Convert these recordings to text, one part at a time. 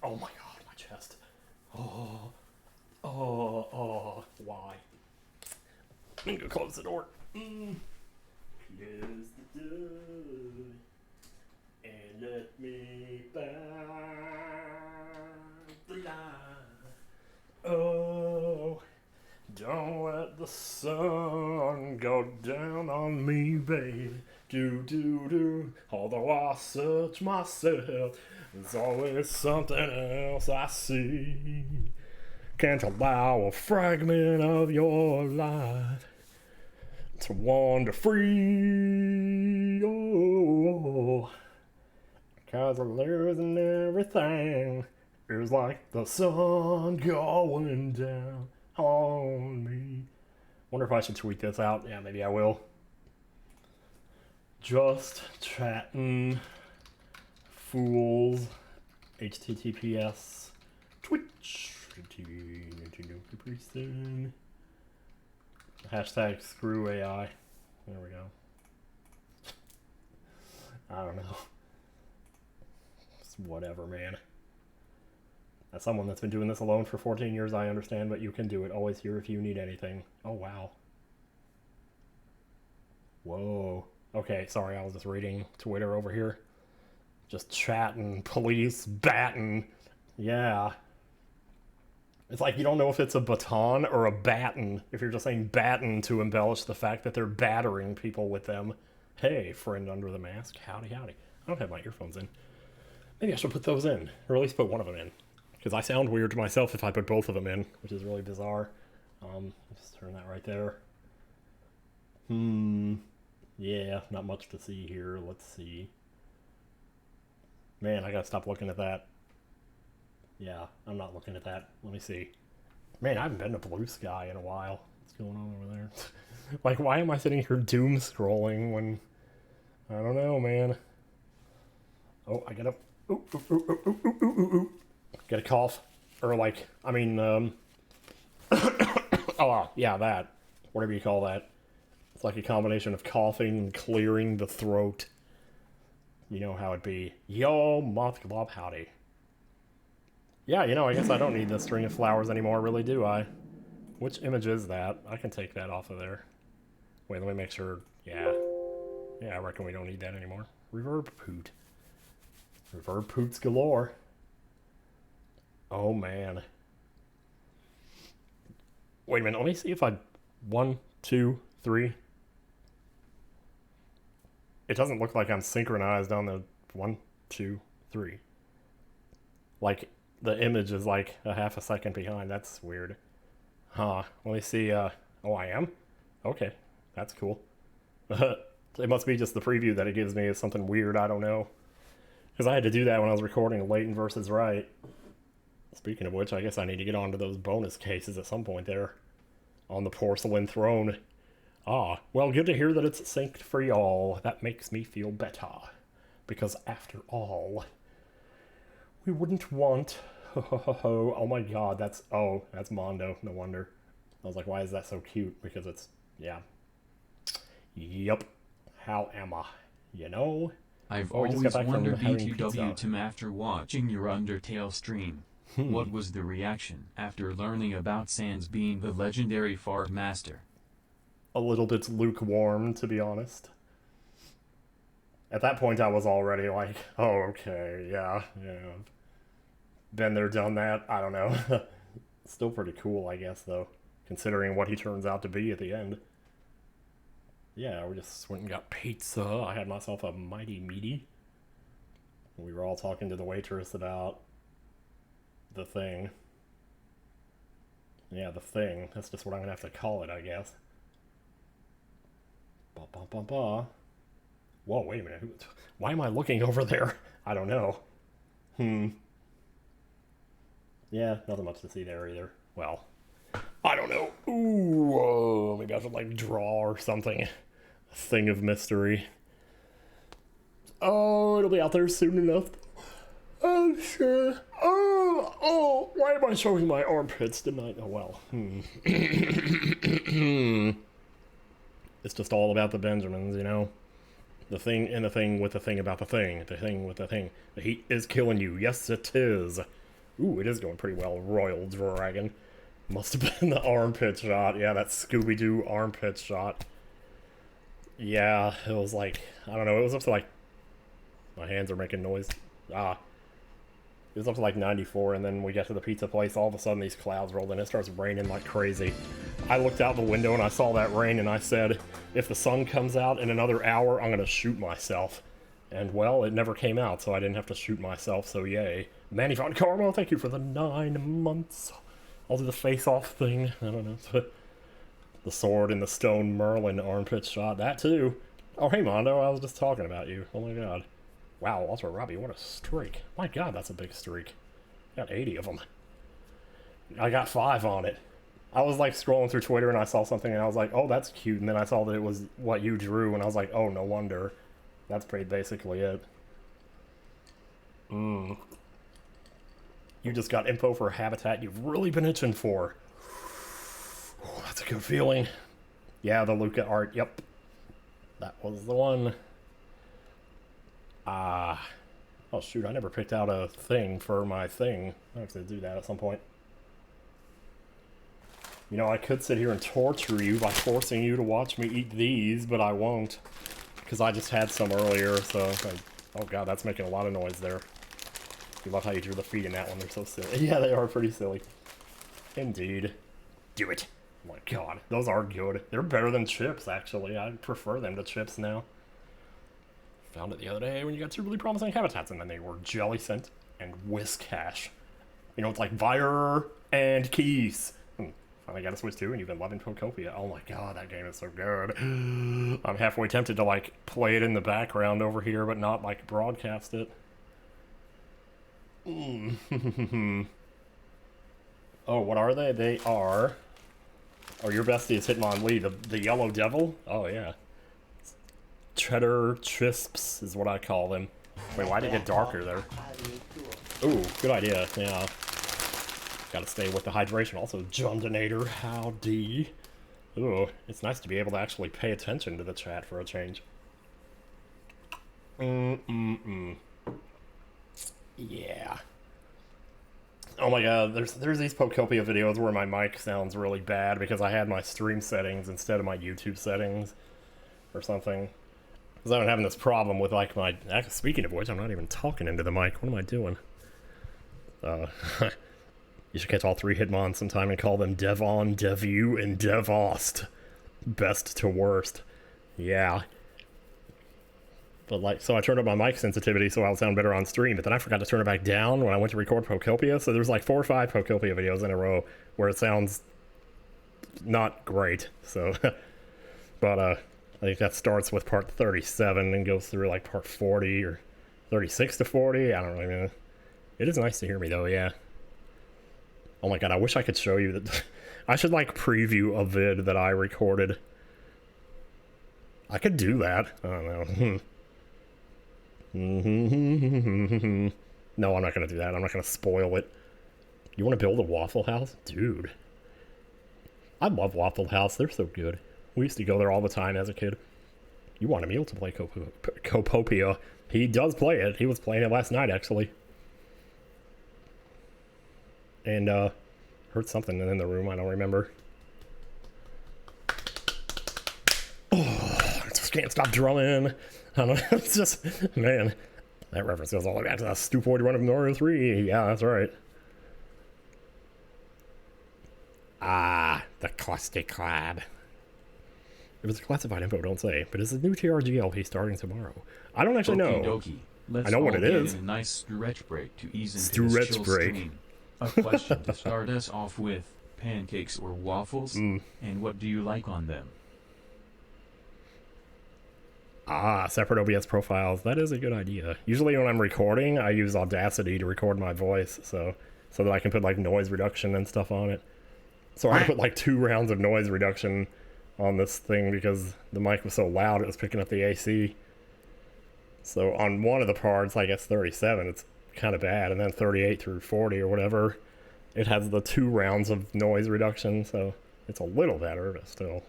Oh my god, my chest. Oh, why? I'm gonna close the door. Close the door and let me back the light. Oh, don't let the sun go down on me, baby. Do. Although I search myself, there's always something else I see. Can't allow a fragment of your life to wander free. Oh, 'cause losing everything is like the sun going down on me. Wonder if I should tweet this out. Yeah, maybe I will. Just chatting fools. HTTPS Twitch TV NintendoCapriSun. Hashtag screw AI. There we go. I don't know. It's whatever, man. As someone that's been doing this alone for 14 years, I understand, but you can do it. Always here if you need anything. Oh, wow. Whoa. Okay, sorry, I was just reading Twitter over here. Just chatting, police, batting. Yeah. It's like you don't know if it's a baton or a baton, if you're just saying baton to embellish the fact that they're battering people with them. Hey, friend under the mask. Howdy, howdy. I don't have my earphones in. Maybe I should put those in, or at least put one of them in. Because I sound weird to myself if I put both of them in, which is really bizarre. Just turn that right there. Yeah, not much to see here. Let's see. Man, I gotta stop looking at that. Yeah, I'm not looking at that. Let me see. Man, I haven't been to Blue Sky in a while. What's going on over there? Like, why am I sitting here doom scrolling when... I don't know, man. Oh, I gotta... Get a cough. Or like, I mean, oh, yeah, that. Whatever you call that. It's like a combination of coughing and clearing the throat. You know how it'd be. Yo, moth glob, howdy. Yeah, you know, I guess I don't need this string of flowers anymore, really, do I? Which image is that? I can take that off of there. Wait, let me make sure. Yeah. Yeah, I reckon we don't need that anymore. Reverb poot. Reverb poots galore. Oh, man. Wait a minute, let me see if I... 1, 2, 3... It doesn't look like I'm synchronized on the 1, 2, 3. Like, the image is like a half a second behind. That's weird. Huh. Let me see. Oh, I am? Okay. That's cool. It must be just the preview that it gives me is something weird. I don't know. Because I had to do that when I was recording Leighton versus Right. Speaking of which, I guess I need to get onto those bonus cases at some point there. On the porcelain throne. Ah, well, good to hear that it's synced for y'all. That makes me feel better. Because after all, we wouldn't want... Oh my god, that's Mondo, no wonder. I was like, why is that so cute? Because it's, yeah. Yup. How am I? You know? I've always wondered BTW Tim after watching your Undertale stream. What was the reaction after learning about Sans being the legendary fart master? A little bit lukewarm, to be honest. At that point, I was already like, oh, okay, yeah. Been there, done that. I don't know. Still pretty cool, I guess, though, considering what he turns out to be at the end. Yeah, we just went and got pizza. I had myself a mighty meaty. We were all talking to the waitress about the thing. Yeah, the thing. That's just what I'm gonna have to call it, I guess. Ba-ba-ba-ba. Whoa, wait a minute. Why am I looking over there? I don't know. Yeah, nothing much to see there either. Well, I don't know. Ooh, maybe I should like draw or something. A thing of mystery. Oh, it'll be out there soon enough. Oh, sure. Oh, why am I showing my armpits tonight? Oh, well. It's just all about the Benjamins, you know? The thing with the thing about the thing. The thing with the thing. The heat is killing you. Yes, it is. Ooh, it is going pretty well. Royal Dragon. Must have been the armpit shot. Yeah, that Scooby-Doo armpit shot. Yeah, it was like, I don't know, it was up to like, my hands are making noise. It was up to like 94, and then we get to the pizza place, all of a sudden these clouds rolled in, it starts raining like crazy. I looked out the window and I saw that rain and I said, if the sun comes out in another hour, I'm gonna shoot myself. And well, it never came out, so I didn't have to shoot myself, so yay. Manny Von Carmel, thank you for the 9 months. I'll do the face-off thing, I don't know. The sword and the stone Merlin armpit shot, that too. Oh, hey Mondo, I was just talking about you. Oh my god. Wow, Ultra Robbie, what a streak. My god, that's a big streak. Got 80 of them. I got 5 on it. I was like scrolling through Twitter and I saw something and I was like, oh, that's cute. And then I saw that it was what you drew and I was like, oh, no wonder. That's pretty basically it. You just got info for a habitat you've really been itching for. Oh, that's a good feeling. Yeah, the Luca art, yep. That was the one. Oh shoot, I never picked out a thing for my thing. I have to do that at some point. You know, I could sit here and torture you by forcing you to watch me eat these, but I won't. Because I just had some earlier, so... oh god, that's making a lot of noise there. You love how you drew the feet in that one, they're so silly. Yeah, they are pretty silly. Indeed. Do it. Oh my god, those are good. They're better than chips, actually. I prefer them to chips now. Found it the other day when you got 2 really promising habitats, and then they were Jelly Scent and Whiskash. You know, it's like Vire and Keys. Finally got a Switch 2, and you've been loving Procopia. Oh my god, that game is so good. I'm halfway tempted to, like, play it in the background over here, but not, like, broadcast it. Oh, what are they? They are... oh, your bestie is Hitmonlee, the Yellow Devil? Oh, yeah. Cheddar Chisps is what I call them. Wait, why did it get darker there? Ooh, good idea, yeah. Gotta stay with the hydration. Also, John Donator, howdy. Ooh, it's nice to be able to actually pay attention to the chat for a change. Yeah. Oh my god, there's these Pokopia videos where my mic sounds really bad because I had my stream settings instead of my YouTube settings or something. Because I've been having this problem with, like, my... speaking of which, I'm not even talking into the mic. What am I doing? You should catch all 3 Hitmons sometime and call them Devon, Devu, and Devost. Best to worst. Yeah. But, like, so I turned up my mic sensitivity so I'll sound better on stream, but then I forgot to turn it back down when I went to record Pokopia, so there's like 4 or 5 Pokopia videos in a row where it sounds not great, so... but, I think that starts with part 37 and goes through, like, part 40 or 36 to 40, I don't really know. It is nice to hear me, though, yeah. Oh my god, I wish I could show you that. I should, like, preview a vid that I recorded. I could do that. I don't know. No, I'm not gonna do that. I'm not gonna spoil it. You want to build a Waffle House? Dude. I love Waffle House. They're so good. We used to go there all the time as a kid. You want Emil to play Copopia. He does play it. He was playing it last night, actually. And, heard something in the room. I don't remember. Oh, I just can't stop drumming. I don't know. It's just, man. That reference goes all the way back to that stupid run of Mario 3. Yeah, that's right. Ah, the Caustic Club. If it's classified info, don't say. But it's a new TRGLP starting tomorrow. I don't actually know. Let's I know what it is. A nice stretch break to ease into stretch this chill break. stream. A question to start us off with: pancakes or waffles? And what do you like on them? Ah, separate OBS profiles. That is a good idea. Usually when I'm recording, I use Audacity to record my voice, so that I can put like noise reduction and stuff on it. So I put like 2 rounds of noise reduction on this thing because the mic was so loud it was picking up the AC. So on one of the parts, I guess 37, it's kind of bad, and then 38 through 40 or whatever, it has the 2 rounds of noise reduction, so it's a little better, but still.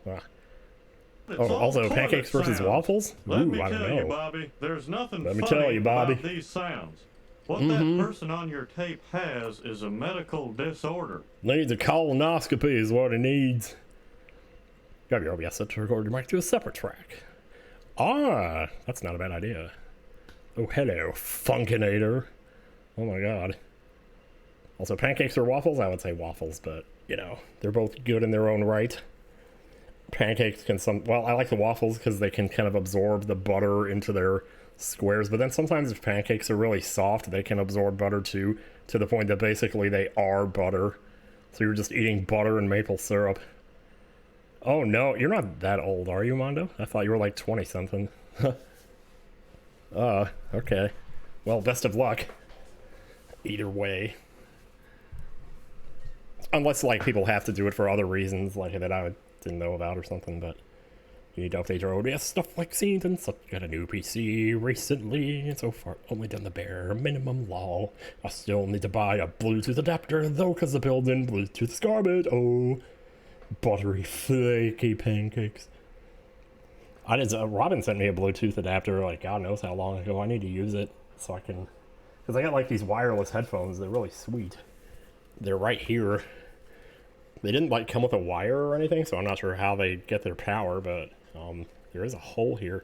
Oh, also pancakes versus waffles? Ooh, I don't know. You, Bobby, there's nothing Let me funny tell you, Bobby. about these sounds. What that person on your tape has is a medical disorder. Needs a colonoscopy is what he needs. You have your OBS set to record your mic to a separate track. Ah, that's not a bad idea. Oh, hello, Funkinator. Oh my god. Also, pancakes or waffles? I would say waffles, but, you know, they're both good in their own right. Pancakes can well, I like the waffles because they can kind of absorb the butter into their squares, but then sometimes if pancakes are really soft, they can absorb butter too, to the point that basically they are butter. So you're just eating butter and maple syrup. Oh no, you're not that old, are you, Mondo? I thought you were like 20-something. Okay. Well, best of luck. Either way. Unless, like, people have to do it for other reasons, like that I didn't know about or something, but you need to update your OBS stuff like scenes and such. Got a new PC recently, and so far only done the bare minimum law. I still need to buy a Bluetooth adapter, though, because the built-in Bluetooth is garbage. Oh, buttery, flaky pancakes. Robin sent me a Bluetooth adapter, like, God knows how long ago. I need to use it so I can, because I got, like, these wireless headphones. They're really sweet. They're right here. They didn't, like, come with a wire or anything, so I'm not sure how they get their power, but there is a hole here.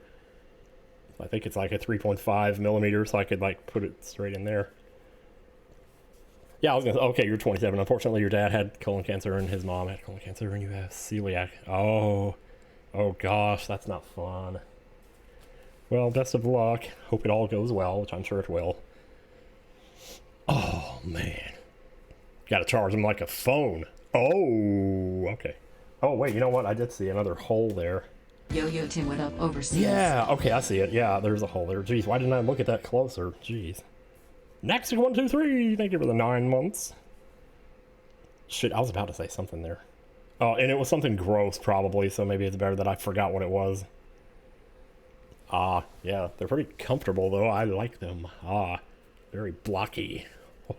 I think it's like a 3.5 millimeter, so I could, like, put it straight in there. Yeah, I was gonna say, okay, you're 27. Unfortunately, your dad had colon cancer and his mom had colon cancer, and you have celiac. Oh gosh, that's not fun. Well, best of luck. Hope it all goes well, which I'm sure it will. Oh, man. Gotta charge him like a phone. Oh, okay. Oh, wait, you know what? I did see another hole there. Yo-Yo Tim went up overseas. Yeah, okay, I see it. Yeah, there's a hole there. Jeez, why didn't I look at that closer? Jeez. Next, 1, 2, 3. Thank you for the 9 months. Shit, I was about to say something there. Oh, and it was something gross, probably, so maybe it's better that I forgot what it was. Yeah, they're pretty comfortable, though. I like them. Very blocky.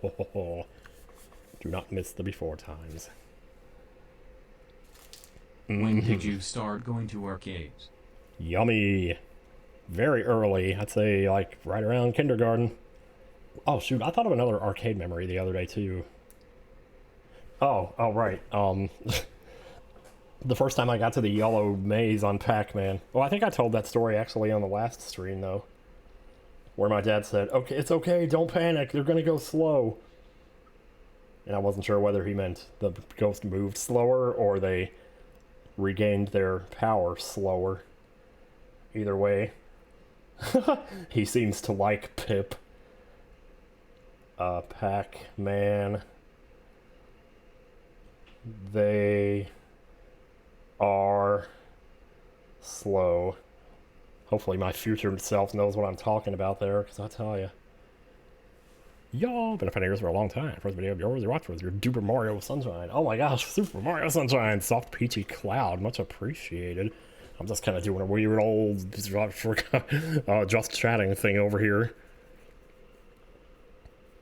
Do not miss the before times. When did you start going to arcades? Yummy. Very early. I'd say, like, right around kindergarten. Oh, shoot. I thought of another arcade memory the other day, too. Oh, right. The first time I got to the yellow maze on Pac-Man. Well, I think I told that story, actually, on the last stream, though. Where my dad said, okay, it's okay, don't panic, they're gonna go slow. And I wasn't sure whether he meant the ghost moved slower or they regained their power slower. Either way. He seems to like Pip. Pac-Man. They are slow. Hopefully my future self knows what I'm talking about there, because I'll tell you. Y'all been a fan of yours for a long time. First video of yours you watched was your Duper Mario Sunshine. Oh my gosh, Super Mario Sunshine. Soft peachy cloud. Much appreciated. I'm just kind of doing a weird old just chatting thing over here.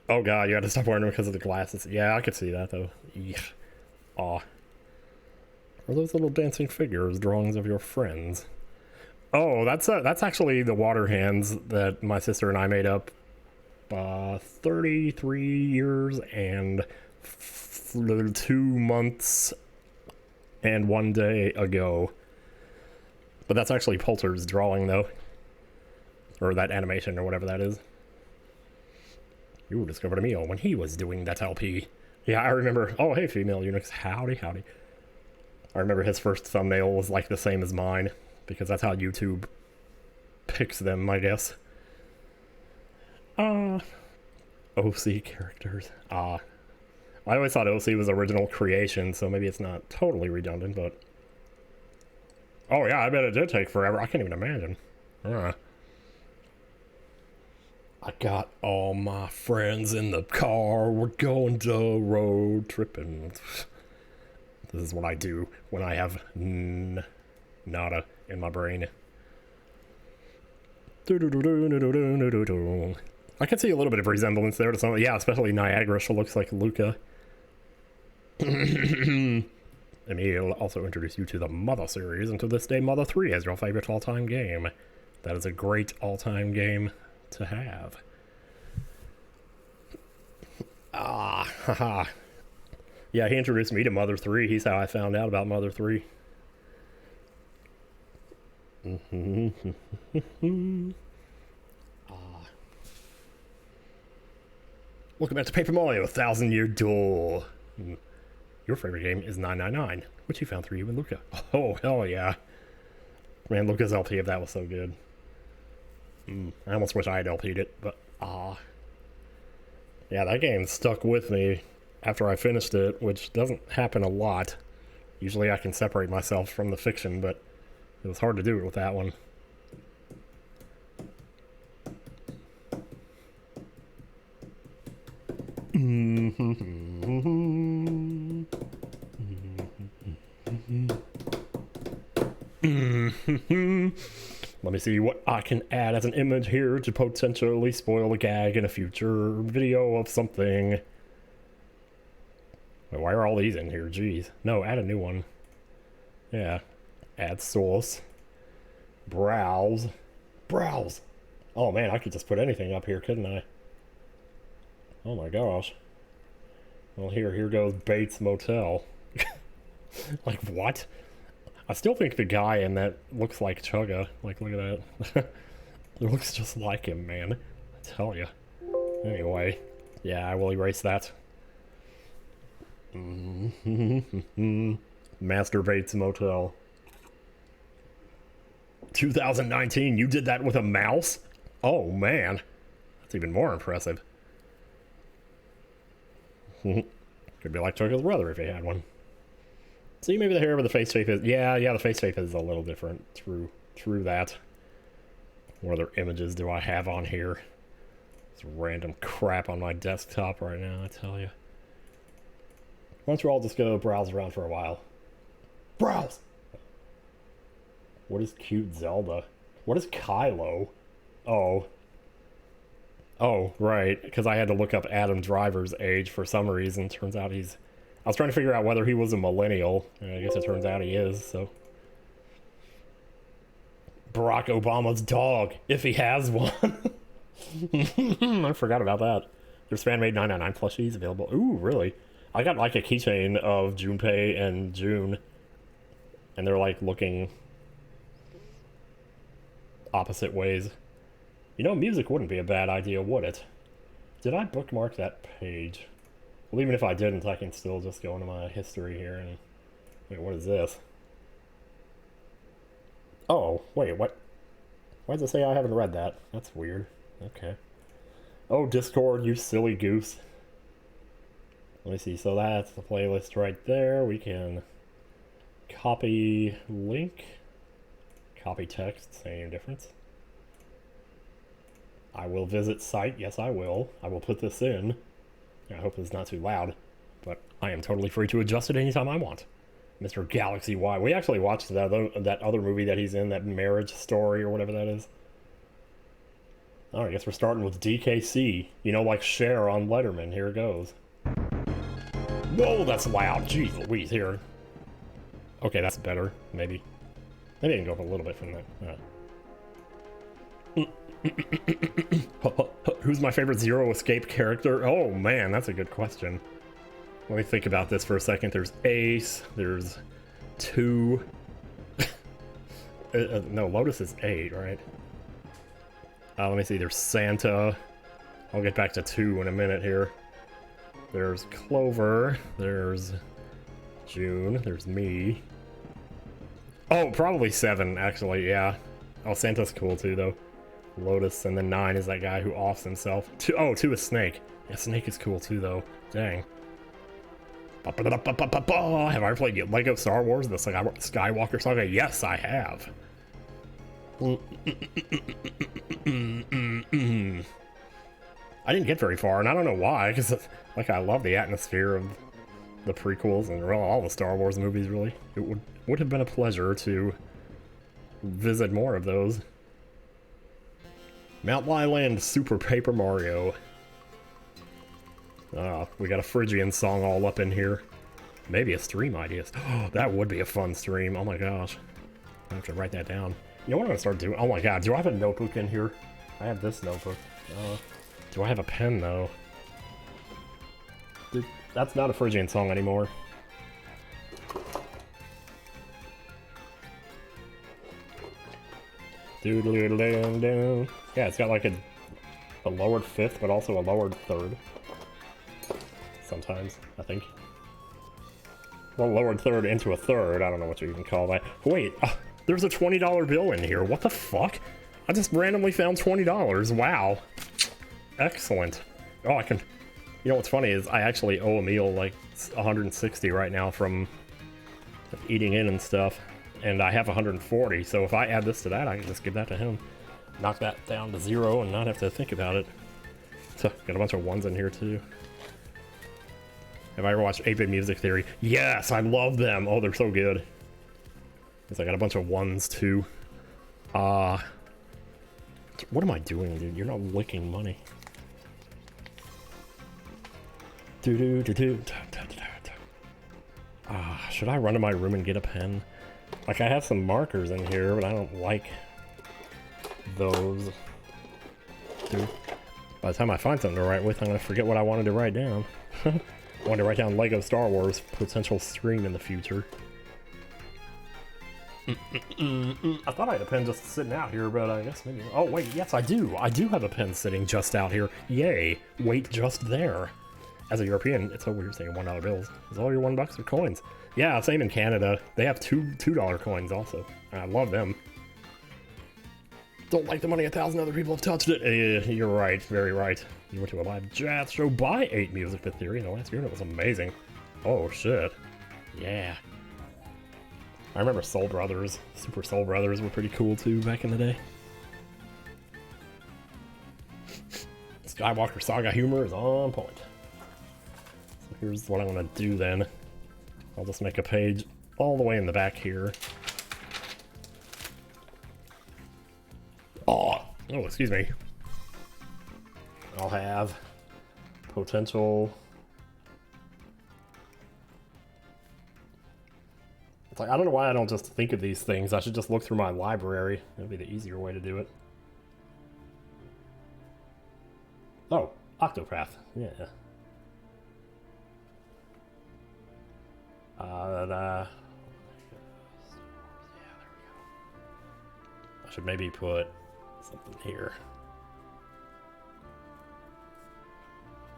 Oh god, you had to stop wearing them because of the glasses. Yeah, I could see that though. Eesh. Aw. Are those little dancing figures drawings of your friends? Oh, that's actually the water hands that my sister and I made up 33 years and 2 months and 1 day ago. But that's actually Poulter's drawing, though. Or that animation, or whatever that is. You discovered a meal when he was doing that LP. Yeah, I remember. Oh, hey, female eunuchs. Howdy, howdy. I remember his first thumbnail was like the same as mine, because that's how YouTube picks them, I guess. OC characters. I always thought OC was original creation, so maybe it's not totally redundant, but... Oh yeah, I bet it did take forever. I can't even imagine. I got all my friends in the car. We're going to road tripping. This is what I do when I have nada in my brain. I can see a little bit of resemblance there to some. Yeah, especially Niagara. She looks like Luca. Emil also introduced you to the Mother series, and to this day, Mother 3 is your favorite all-time game. That is a great all-time game to have. Ah, haha. Yeah, he introduced me to Mother 3. He's how I found out about Mother 3. Welcome back to Paper Mario, 1,000-Year Duel. Your favorite game is 999, which you found through you and Luca. Oh, hell yeah. Man, Luca's LP of that was so good. I almost wish I had LP'd it, but yeah, that game stuck with me after I finished it, which doesn't happen a lot. Usually I can separate myself from the fiction, but it was hard to do it with that one. Let me see what I can add as an image here to potentially spoil a gag in a future video of something. Wait, why are all these in here? Jeez. No, add a new one. Yeah. Add source. Browse. Browse! Oh man, I could just put anything up here, couldn't I? Oh my gosh. Well, here goes Bates Motel. Like, what? I still think the guy in that looks like Chugga. Like, look at that. It looks just like him, man. I tell ya. Anyway. Yeah, I will erase that. Master Bates Motel. 2019, you did that with a mouse? Oh, man. That's even more impressive. Could be like Chugga's brother if he had one. See, maybe the hair with the face shape is... Yeah, the face shape is a little different. True that. What other images do I have on here? It's random crap on my desktop right now, I tell you. Why don't you all just go browse around for a while? Browse! What is cute Zelda? What is Kylo? Oh. Oh, right. Because I had to look up Adam Driver's age for some reason. Turns out he's... I was trying to figure out whether he was a millennial. And I guess it turns out he is, so... Barack Obama's dog, if he has one. I forgot about that. There's fan-made 999 plushies available. Ooh, really? I got like a keychain of Junpei and June. And they're like looking... opposite ways. You know, music wouldn't be a bad idea, would it? Did I bookmark that page? Well, even if I didn't, I can still just go into my history here and... Wait, what is this? Oh, wait, what? Why does it say I haven't read that? That's weird. Okay. Oh, Discord, you silly goose. Let me see, so that's the playlist right there. We can copy link. Copy text, same difference. I will visit site, yes I will. I will put this in. I hope it's not too loud, but I am totally free to adjust it anytime I want. Mr. Galaxy Y. We actually watched that other movie that he's in, that Marriage Story or whatever that is. Oh, I guess we're starting with DKC. You know, like Cher on Letterman. Here it goes. Whoa, that's loud. Jeez Louise, here. Okay, that's better, maybe. Maybe I can go up a little bit from that. Who's my favorite Zero Escape character? Oh man, that's a good question. Let me think about this for a second. There's Ace, there's 2. No, Lotus is 8, right? Let me see, there's Santa. I'll get back to 2 in a minute here. There's Clover, there's June, there's me. Oh, probably 7, actually, yeah. Oh, Santa's cool too, though. Lotus, and then 9 is that guy who offs himself. 2 is Snake. Yeah, Snake is cool too, though. Dang. Have I ever played Lego Star Wars, the Skywalker Saga? Yes, I have. I didn't get very far, and I don't know why, because like I love the atmosphere of the prequels and all the Star Wars movies, really. It would have been a pleasure to visit more of those. Mount Lyland Super Paper Mario. We got a Phrygian song all up in here. Maybe a stream idea. Oh, that would be a fun stream. Oh my gosh. I have to write that down. You know what I'm gonna start doing? Oh my god, do I have a notebook in here? I have this notebook. Do I have a pen though? That's not a Phrygian song anymore. Doodle-doodle-down-down. Yeah, it's got like a lowered fifth, but also a lowered third. Sometimes, I think. Well, lowered third into a third. I don't know what you even call that. Wait, there's a $20 bill in here. What the fuck? I just randomly found $20. Wow. Excellent. Oh, I can... You know what's funny is I actually owe Emil like 160 right now from eating in and stuff. And I have 140, so if I add this to that, I can just give that to him. Knock that down to 0 and not have to think about it. So, got a bunch of ones in here too. Have I ever watched 8-Bit Music Theory? Yes, I love them. Oh, they're so good. Because I got a bunch of ones too. What am I doing, dude? You're not licking money. Should I run to my room and get a pen? Like, I have some markers in here, but I don't like those. Dude, by the time I find something to write with, I'm gonna forget what I wanted to write down. I wanted to write down Lego Star Wars potential stream in the future. I thought I had a pen just sitting out here, but I guess maybe... Oh, wait, yes, I do. I do have a pen sitting just out here. Yay. Wait just there. As a European, it's so weird saying $1 bills. Is all your $1 are coins. Yeah, same in Canada. They have $2 coins also. I love them. Don't like the money 1,000 other people have touched it. You're right, very right. You went to a live jazz show by 8 Music Fit Theory in the last year and it was amazing. Oh, shit. Yeah. I remember Soul Brothers. Super Soul Brothers were pretty cool too back in the day. Skywalker Saga humor is on point. So here's what I'm gonna do then. I'll just make a page all the way in the back here. Oh, excuse me. I'll have potential. It's like, I don't know why I don't just think of these things. I should just look through my library. That'd be the easier way to do it. Oh, Octopath. Yeah. Yeah, there we go. I should maybe put something here.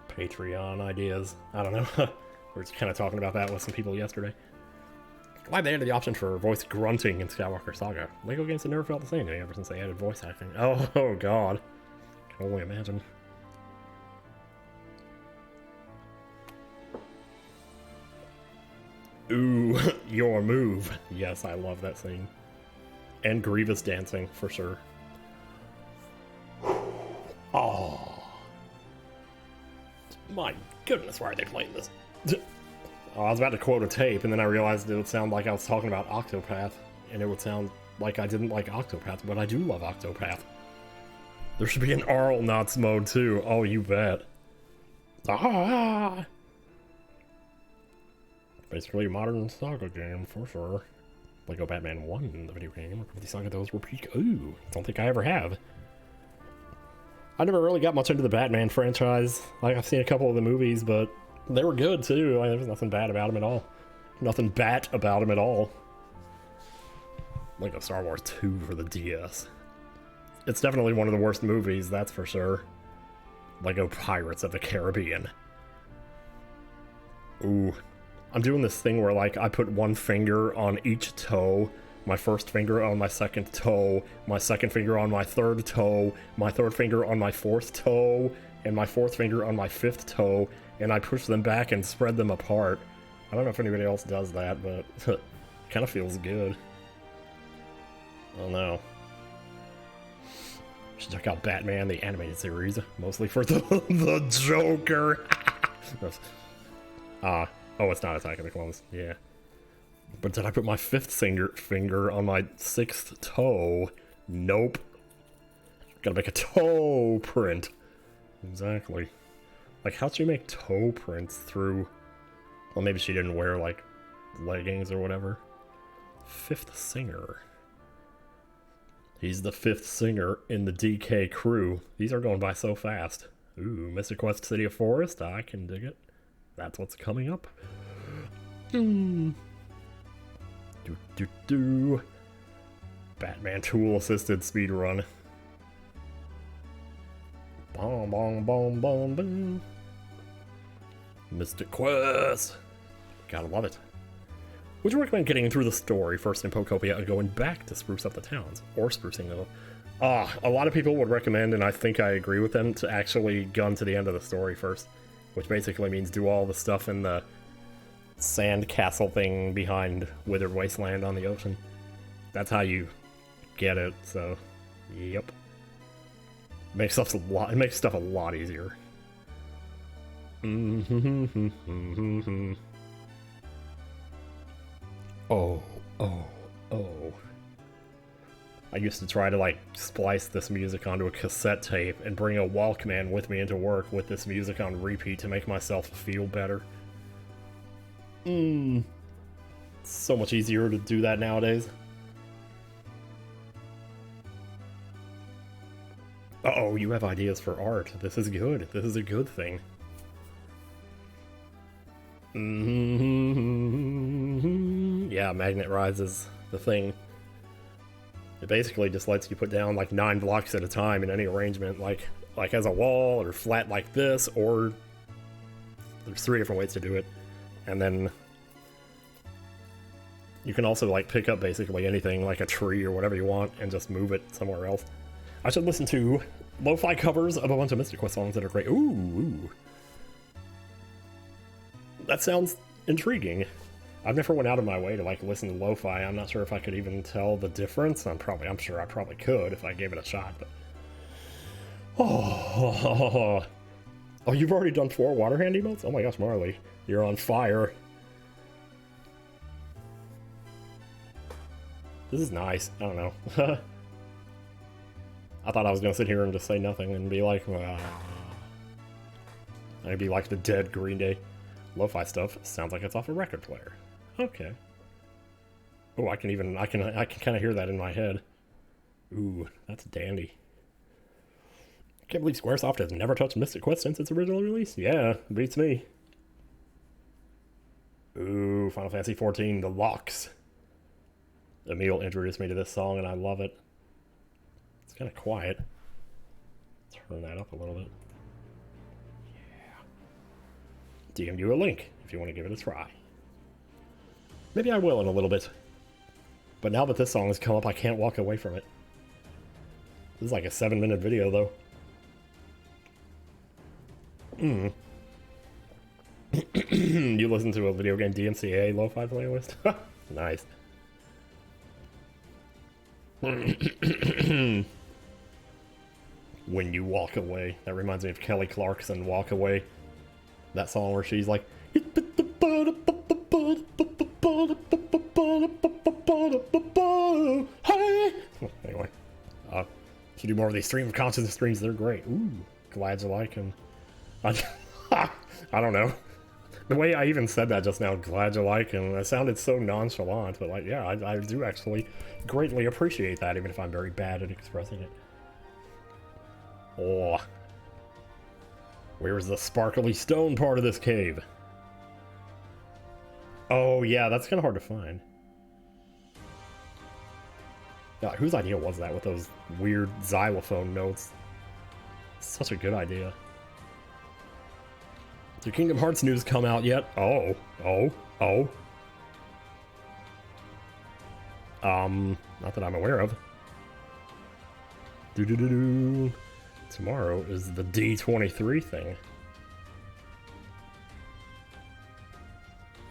Patreon ideas. I don't know. We were just kind of talking about that with some people yesterday. Glad they added the option for voice grunting in Skywalker Saga. Lego games have never felt the same to me ever since they added voice acting. Oh god. I can only imagine. Ooh, your move. Yes, I love that scene. And Grievous dancing, for sure. Oh. My goodness, why are they playing this? Oh, I was about to quote a tape, and then I realized it would sound like I was talking about Octopath, and it would sound like I didn't like Octopath, but I do love Octopath. There should be an Arl Knots mode, too. Oh, you bet. Ah! Basically a modern Saga game, for sure. Lego Batman 1, the video game. The Saga those were pretty... Ooh, don't think I ever have. I never really got much into the Batman franchise. Like, I've seen a couple of the movies, but they were good, too. Like, there's nothing bad about them at all. Nothing bat about them at all. Lego Star Wars 2 for the DS. It's definitely one of the worst movies, that's for sure. Lego Pirates of the Caribbean. Ooh. I'm doing this thing where, like, I put one finger on each toe, my first finger on my second toe, my second finger on my third toe, my third finger on my fourth toe, and my fourth finger on my fifth toe, and I push them back and spread them apart. I don't know if anybody else does that, but it kind of feels good. I don't know. Should check out Batman, the animated series, mostly for the Joker. Oh, it's not Attack of the Clones. Yeah. But did I put my fifth finger on my sixth toe? Nope. Gotta make a toe print. Exactly. Like, how'd she make toe prints through... Well, maybe she didn't wear, like, leggings or whatever. Fifth singer. He's the fifth singer in the DK crew. These are going by so fast. Ooh, Mystic Quest City of Forest. I can dig it. That's what's coming up. Do do do. Batman tool assisted speedrun. Boom boom boom boom boom. Mystic Quest. Gotta love it. Would you recommend getting through the story first in Pokopia and going back to spruce up the towns? Or sprucing them up? A lot of people would recommend, and I think I agree with them, to actually gun to the end of the story first. Which basically means do all the stuff in the sand castle thing behind Withered Wasteland on the ocean. That's how you get it, so yep. It makes stuff a lot easier. Oh. I used to try to like splice this music onto a cassette tape and bring a Walkman with me into work with this music on repeat to make myself feel better. It's so much easier to do that nowadays. Uh-oh, you have ideas for art. This is good. This is a good thing. Yeah, Magnet Rise is the thing. It basically just lets you put down like 9 blocks at a time in any arrangement, like as a wall or flat like this, or there's 3 different ways to do it. And then you can also like pick up basically anything, like a tree or whatever you want, and just move it somewhere else. I should listen to lo-fi covers of a bunch of Mystic Quest songs that are great. Ooh. That sounds intriguing. I've never went out of my way to like listen to lo-fi. I'm not sure if I could even tell the difference. I'm sure I probably could if I gave it a shot, but oh, you've already done 4 water hand emotes? Oh my gosh, Marley, you're on fire. This is nice. I don't know. I thought I was gonna sit here and just say nothing and be like, I'd be like the dead Green Day. Lo-fi stuff sounds like it's off a record player. Okay. Oh, I can kind of hear that in my head. Ooh, that's dandy. I can't believe Squaresoft has never touched Mystic Quest since its original release. Yeah, beats me. Ooh, Final Fantasy XIV, The Locks. Emil introduced me to this song and I love it. It's kind of quiet. Turn that up a little bit. Yeah. DM you a link if you want to give it a try. Maybe I will in a little bit. But now that this song has come up, I can't walk away from it. This is like a 7-minute video, though. You listen to a video game DMCA lo-fi playlist? Nice. When You Walk Away. That reminds me of Kelly Clarkson, Walk Away. That song where she's like... Anyway. If you do more of these stream of consciousness streams, they're great. Ooh, glad you like them. I don't know. The way I even said that just now, glad you like him, it sounded so nonchalant, but like, yeah, I do actually greatly appreciate that, even if I'm very bad at expressing it. Oh. Where's the sparkly stone part of this cave? Oh, yeah, that's kind of hard to find. God, whose idea was that with those weird xylophone notes? Such a good idea. Did Kingdom Hearts news come out yet? Oh. Not that I'm aware of. Tomorrow is the D23 thing.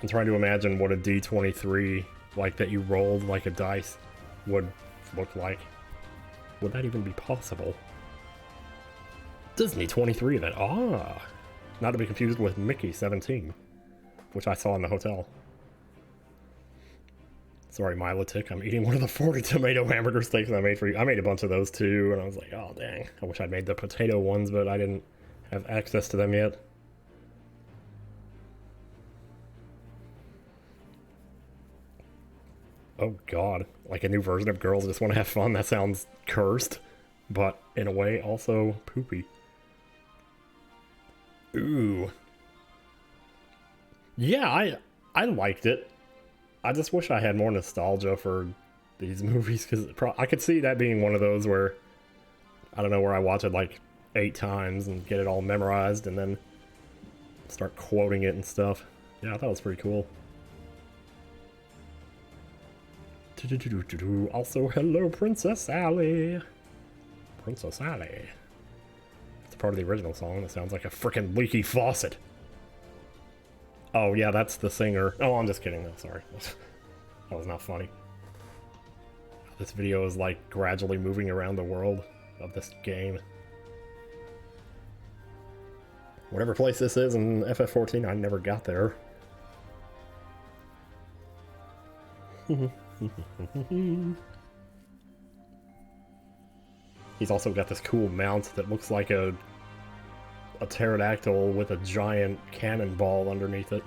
I'm trying to imagine what a D23, like that you rolled like a dice, would look like. Would that even be possible? Disney 23 event. Ah! Not to be confused with Mickey 17, which I saw in the hotel. Sorry, Milotic, I'm eating one of the 40 tomato hamburger steaks I made for you. I made a bunch of those too, and I was like, oh dang, I wish I'd made the potato ones, but I didn't have access to them yet. Oh god, like a new version of Girls Just Want to Have Fun? That sounds cursed, but in a way also poopy. Ooh. Yeah, I liked it. I just wish I had more nostalgia for these movies, because I could see that being one of those where, I don't know, where I watch it like 8 times and get it all memorized and then start quoting it and stuff. Yeah, I thought it was pretty cool. Also, hello, Princess Sally. Princess Sally. It's part of the original song that sounds like a freaking leaky faucet. Oh, yeah, that's the singer. Oh, I'm just kidding, though. Sorry. That was not funny. This video is like gradually moving around the world of this game. Whatever place this is in FF14, I never got there. He's also got this cool mount that looks like a pterodactyl with a giant cannonball underneath it.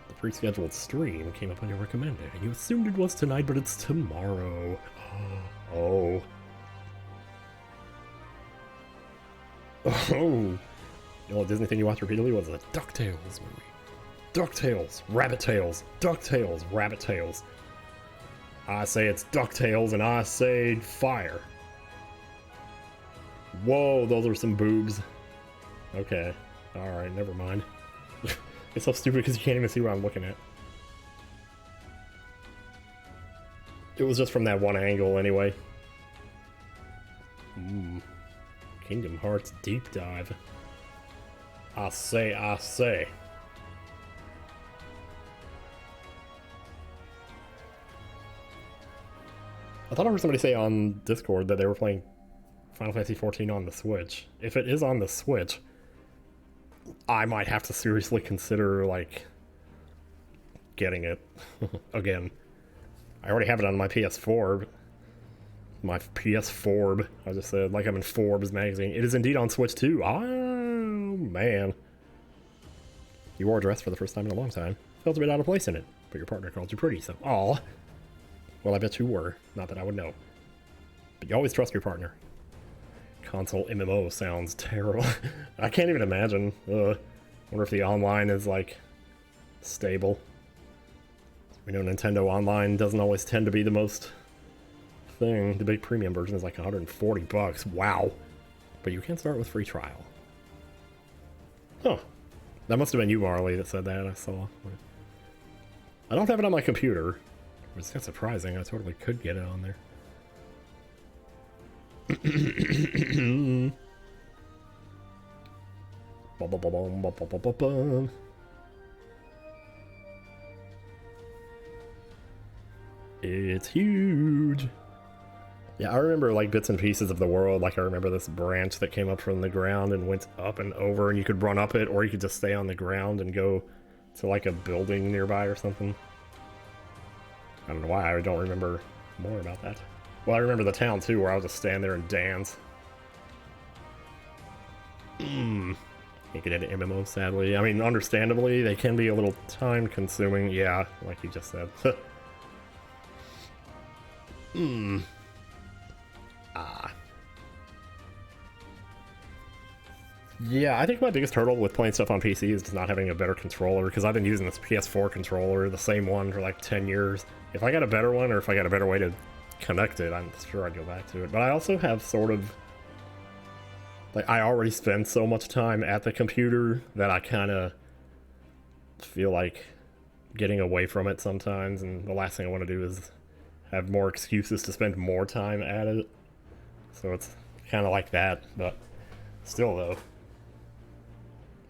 The pre-scheduled stream came up on your recommended, and you assumed it was tonight, but it's tomorrow. Oh. Oh. You know what Disney thing you watched repeatedly was a DuckTales movie. DuckTales, Rabbit Tales, DuckTales, Rabbit Tales. I say it's DuckTales, and I say fire. Whoa, those are some boobs. Okay. Alright, never mind. It's so stupid because you can't even see what I'm looking at. It was just from that one angle anyway. Kingdom Hearts Deep Dive. I say. I thought I heard somebody say on Discord that they were playing Final Fantasy XIV on the Switch. If it is on the Switch, I might have to seriously consider, like, getting it again. I already have it on my PS4. My PS4. I just said, like I'm in Forbes magazine. It is indeed on Switch too. Oh, man. You wore a dress for the first time in a long time. Felt a bit out of place in it, but your partner called you pretty, so aw. Well, I bet you were. Not that I would know. But you always trust your partner. Console MMO sounds terrible. I can't even imagine. Wonder if the online is, like, stable. We know Nintendo Online doesn't always tend to be the most thing. The big premium version is like $140. Wow. But you can start with free trial. Huh. That must have been you, Marley, that said that. I saw. I don't have it on my computer. It's kind of surprising. I totally could get it on there. It's huge. Yeah, I remember like bits and pieces of the world. Like I remember this branch that came up from the ground and went up and over, and you could run up it, or you could just stay on the ground and go to like a building nearby or something. I don't know why I don't remember more about that. Well, I remember the town too, where I would just stand there and dance. Can't get into MMO, sadly. I mean, understandably, they can be a little time consuming. Yeah, like you just said. Yeah, I think my biggest hurdle with playing stuff on PC is just not having a better controller, because I've been using this PS4 controller, the same one, for like 10 years. If I got a better one, or if I got a better way to connect it, I'm sure I'd go back to it. But I also have sort of... like, I already spend so much time at the computer that I kind of feel like getting away from it sometimes, and the last thing I want to do is have more excuses to spend more time at it. So it's kind of like that, but still though.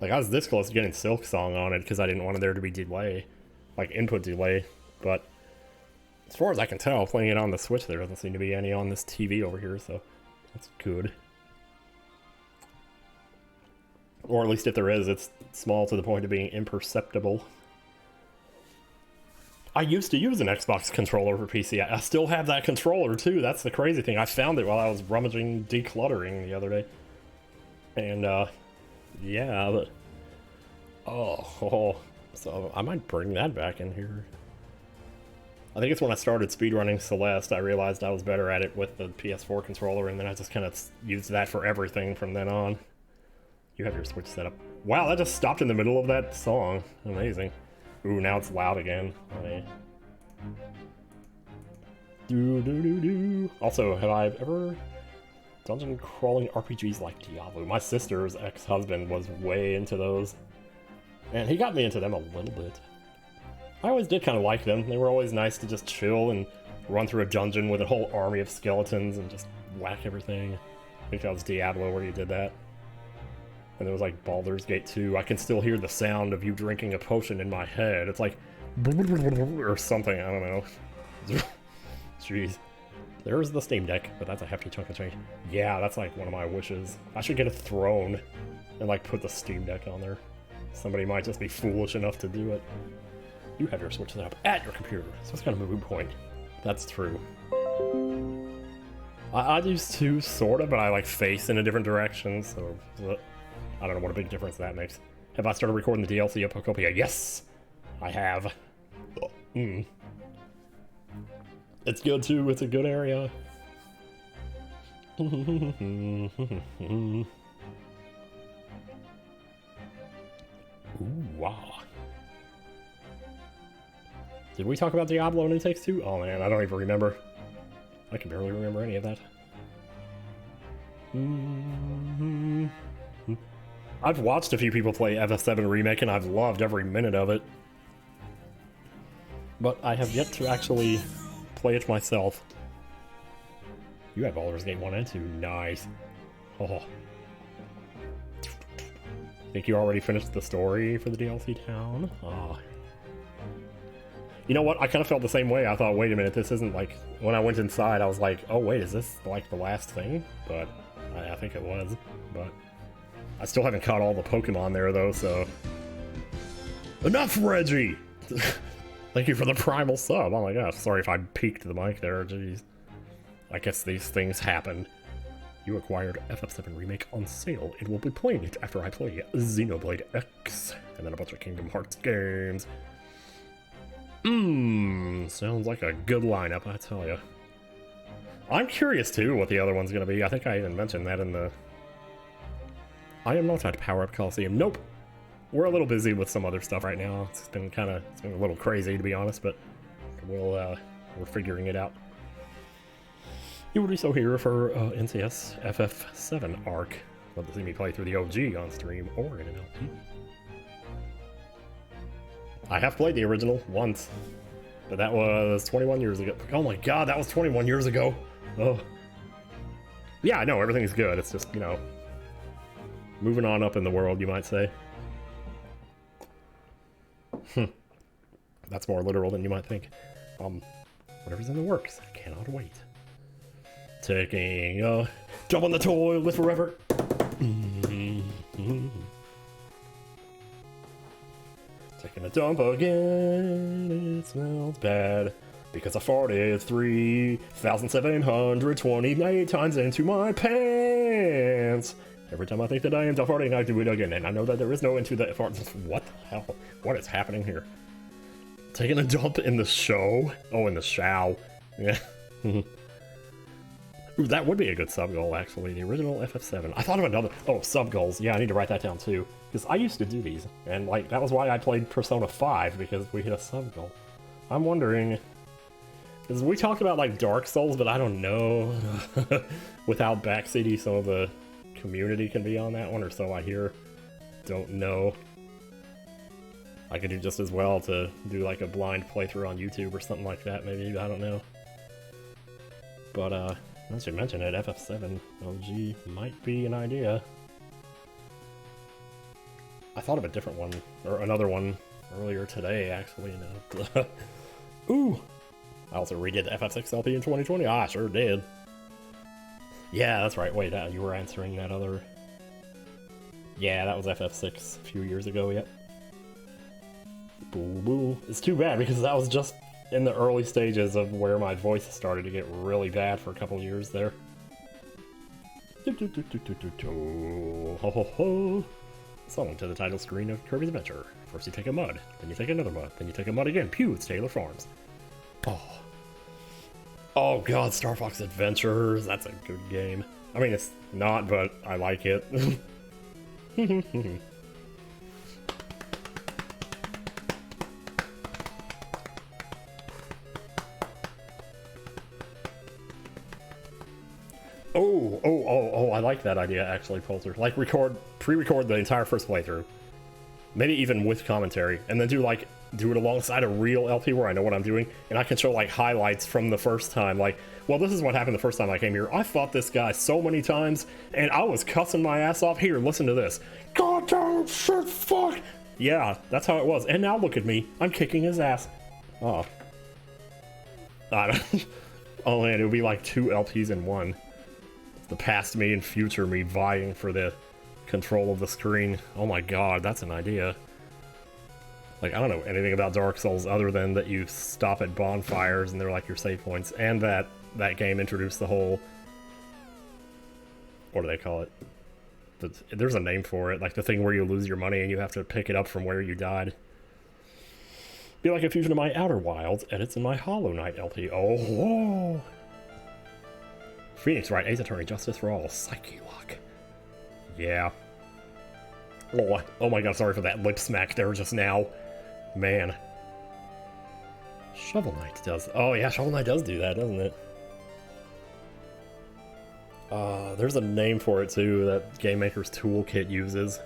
Like, I was this close to getting Silk Song on it because I didn't want there to be delay, like input delay, but as far as I can tell, playing it on the Switch, there doesn't seem to be any on this TV over here, so that's good. Or at least if there is, it's small to the point of being imperceptible. I used to use an Xbox controller for PC. I still have that controller too. That's the crazy thing. I found it while I was rummaging, decluttering the other day. And, yeah, but... Oh, so I might bring that back in here. I think it's when I started speedrunning Celeste, I realized I was better at it with the PS4 controller, and then I just kind of used that for everything from then on. You have your Switch set up Wow, that just stopped in the middle of that song. Amazing. Ooh, now it's loud again. Funny. Also, have I ever dungeon crawling RPGs like Diablo? My sister's ex-husband was way into those. And he got me into them a little bit. I always did kind of like them. They were always nice to just chill and run through a dungeon with a whole army of skeletons and just whack everything. I think that was Diablo where you did that. And there was like Baldur's Gate 2. I can still hear the sound of you drinking a potion in my head. It's like or something, I don't know. Jeez. There's the Steam Deck, but that's a hefty chunk of change. Yeah, that's like one of my wishes. I should get a throne and like put the Steam Deck on there. Somebody might just be foolish enough to do it. You have your Switch set up at your computer, so it's kind of a moot point. That's true. I used to, sort of, but I like face in a different direction, so I don't know what a big difference that makes. Have I started recording the DLC of Pokopia? Yes! I have. It's good too, it's a good area. Ooh, wow. Did we talk about Diablo and It Takes Two? Oh man, I don't even remember. I can barely remember any of that. I've watched a few people play FF7 Remake and I've loved every minute of it. But I have yet to actually play it myself. You have Baldur's Gate 1 and 2. Nice. Oh. Think you already finished the story for the DLC town? Oh. You know what? I kind of felt the same way. I thought, wait a minute, this isn't like... When I went inside, I was like, oh wait, is this like the last thing? But I think it was. But I still haven't caught all the Pokemon there though, so... Enough, Reggie! Thank you for the primal sub. Oh my gosh, sorry if I peeked the mic there, jeez. I guess these things happen. You acquired FF7 Remake on sale and will be playing it after I play Xenoblade X. And then a bunch of Kingdom Hearts games. Sounds like a good lineup, I tell you. I'm curious too what the other one's gonna be. I think I even mentioned that in the... I am not at Power Up Coliseum. Nope. We're a little busy with some other stuff right now. It's been a little crazy to be honest, but we're figuring it out. You will be so here for NCS FF7 ARC. Love to see me play through the OG on stream or in an LP. I have played the original once, but that was 21 years ago. Oh my god, that was 21 years ago. Oh. Yeah, I know, everything's good. It's just, you know, moving on up in the world, you might say. That's more literal than you might think. Whatever's in the works, I cannot wait. Taking a dump on the toilet forever. Taking a dump again, it smells bad. Because I farted 3,728 times into my pants. Every time I think that I am done farting, I do it again. And I know that there is no into the fart. What the hell? What is happening here? Taking a dump in the show? Oh, in the show. Yeah. Ooh, that would be a good sub-goal, actually. The original FF7. I thought of another... Oh, sub-goals. Yeah, I need to write that down, too. Because I used to do these. And, like, that was why I played Persona 5, because we hit a sub-goal. I'm wondering... Because we talked about, like, Dark Souls, but I don't know. With how backseaty some of the community can be on that one, or so I hear. Don't know. I could do just as well to do, like, a blind playthrough on YouTube or something like that, maybe. I don't know. But, as you mentioned it, FF7 OG might be an idea. I thought of a different one, or another one, earlier today, actually. No. Ooh! I also redid the FF6 LP in 2020. Ah, I sure did. Yeah, that's right. Wait, you were answering that other... Yeah, that was FF6 a few years ago, yep. Boo boo. It's too bad, because that was just in the early stages of where my voice started to get really bad for a couple years there. Ho ho ho! Song to the title screen of Kirby's Adventure. First you take a mud, then you take another mud, then you take a mud again. Pew, it's Taylor Farms. Oh. Oh god, Star Fox Adventures, that's a good game. I mean, it's not, but I like it. Oh, I like that idea, actually, Poulter. Like, pre-record the entire first playthrough. Maybe even with commentary. And then do it alongside a real LP where I know what I'm doing. And I can show, like, highlights from the first time. Like, well, this is what happened the first time I came here. I fought this guy so many times, and I was cussing my ass off. Here, listen to this. God damn shit, fuck! Yeah, that's how it was. And now look at me. I'm kicking his ass. Oh. I don't... Oh, man, it would be like 2 LPs in one. The past me and future me vying for the control of the screen. Oh my god, that's an idea. Like, I don't know anything about Dark Souls other than that you stop at bonfires and they're like your save points, and that game introduced the whole... What do they call it? There's a name for it, like the thing where you lose your money and you have to pick it up from where you died. Be like a fusion of my Outer Wilds edits in my Hollow Knight LP. Oh, whoa! Phoenix Wright, Ace Attorney, Justice for All, Psyche Lock. Yeah. Oh my god, sorry for that lip smack there just now. Man. Shovel Knight does... Oh yeah, Shovel Knight does do that, doesn't it? There's a name for it too that Game Maker's Toolkit uses.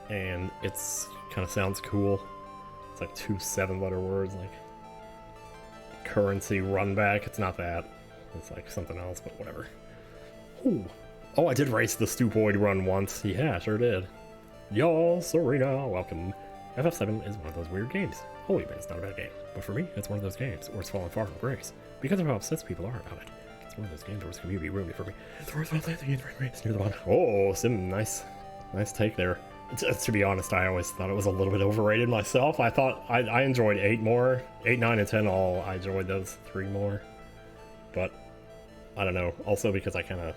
And it's... kind of sounds cool. It's like 2 7-letter words, like... Currency run back. It's not that. It's like something else, but whatever. Ooh. Oh, I did race the Stupoid run once. Yeah, sure did. Yo, Serena, welcome. FF7 is one of those weird games. Holy, but it's not a bad game. But for me, it's one of those games where it's fallen far from grace. Because of how obsessed people are about it. It's one of those games where it's community ruined for me. It's worth all the games it's near the one. Oh, Sim, nice take there. To be honest, I always thought it was a little bit overrated myself. I thought I enjoyed 8 more. 8, 9, and 10 all. I enjoyed those 3 more. But, I don't know. Also because I kind of...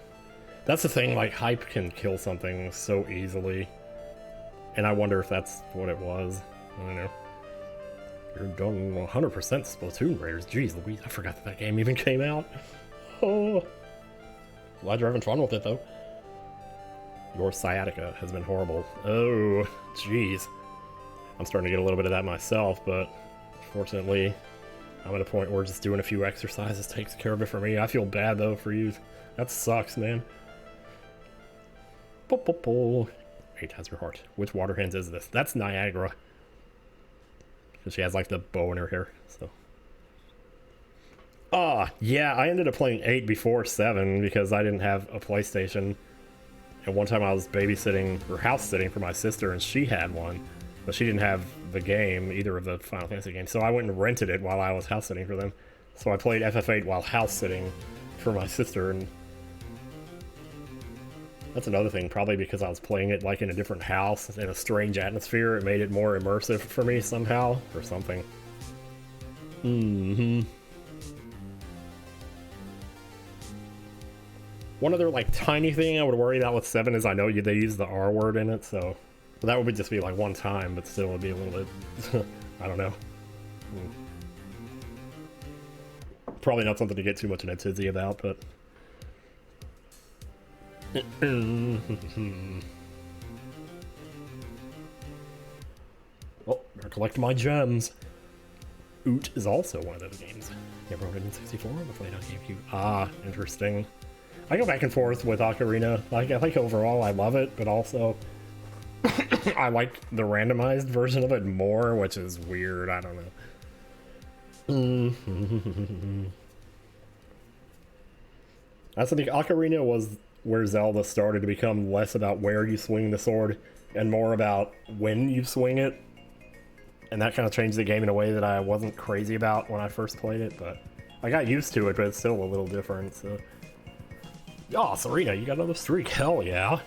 That's the thing, like, hype can kill something so easily. And I wonder if that's what it was. I don't know. You're done 100% Splatoon Raiders. Jeez Louise, I forgot that game even came out. Oh. Glad you're having fun with it, though. Your sciatica has been horrible. Oh, jeez. I'm starting to get a little bit of that myself, but fortunately, I'm at a point where just doing a few exercises takes care of it for me. I feel bad, though, for you. That sucks, man. Eight has her heart. Which water hands is this? That's Niagara. Because she has, like, the bow in her hair, so... Yeah, I ended up playing 8 before 7 because I didn't have a PlayStation. And one time I was babysitting, or house sitting for my sister, and she had one. But she didn't have the game, either of the Final Fantasy games. So I went and rented it while I was house sitting for them. So I played FF8 while house sitting for my sister, and... That's another thing, probably because I was playing it like in a different house, in a strange atmosphere. It made it more immersive for me somehow, or something. One other, like, tiny thing I would worry about with 7 is I know they use the R word in it, so... But that would just be, like, one time, but still it would be a little bit... I don't know. Probably not something to get too much in a tizzy about, but... Oh, better collect my gems. Oot is also one of those games. You ever owned N64 but played on GameCube? Ah, interesting. I go back and forth with Ocarina. Like, I think overall I love it, but also I like the randomized version of it more, which is weird. I don't know. That's the thing. Ocarina was where Zelda started to become less about where you swing the sword and more about when you swing it. And that kind of changed the game in a way that I wasn't crazy about when I first played it, but I got used to it, but it's still a little different, so... Oh, Serena, you got another streak. Hell yeah.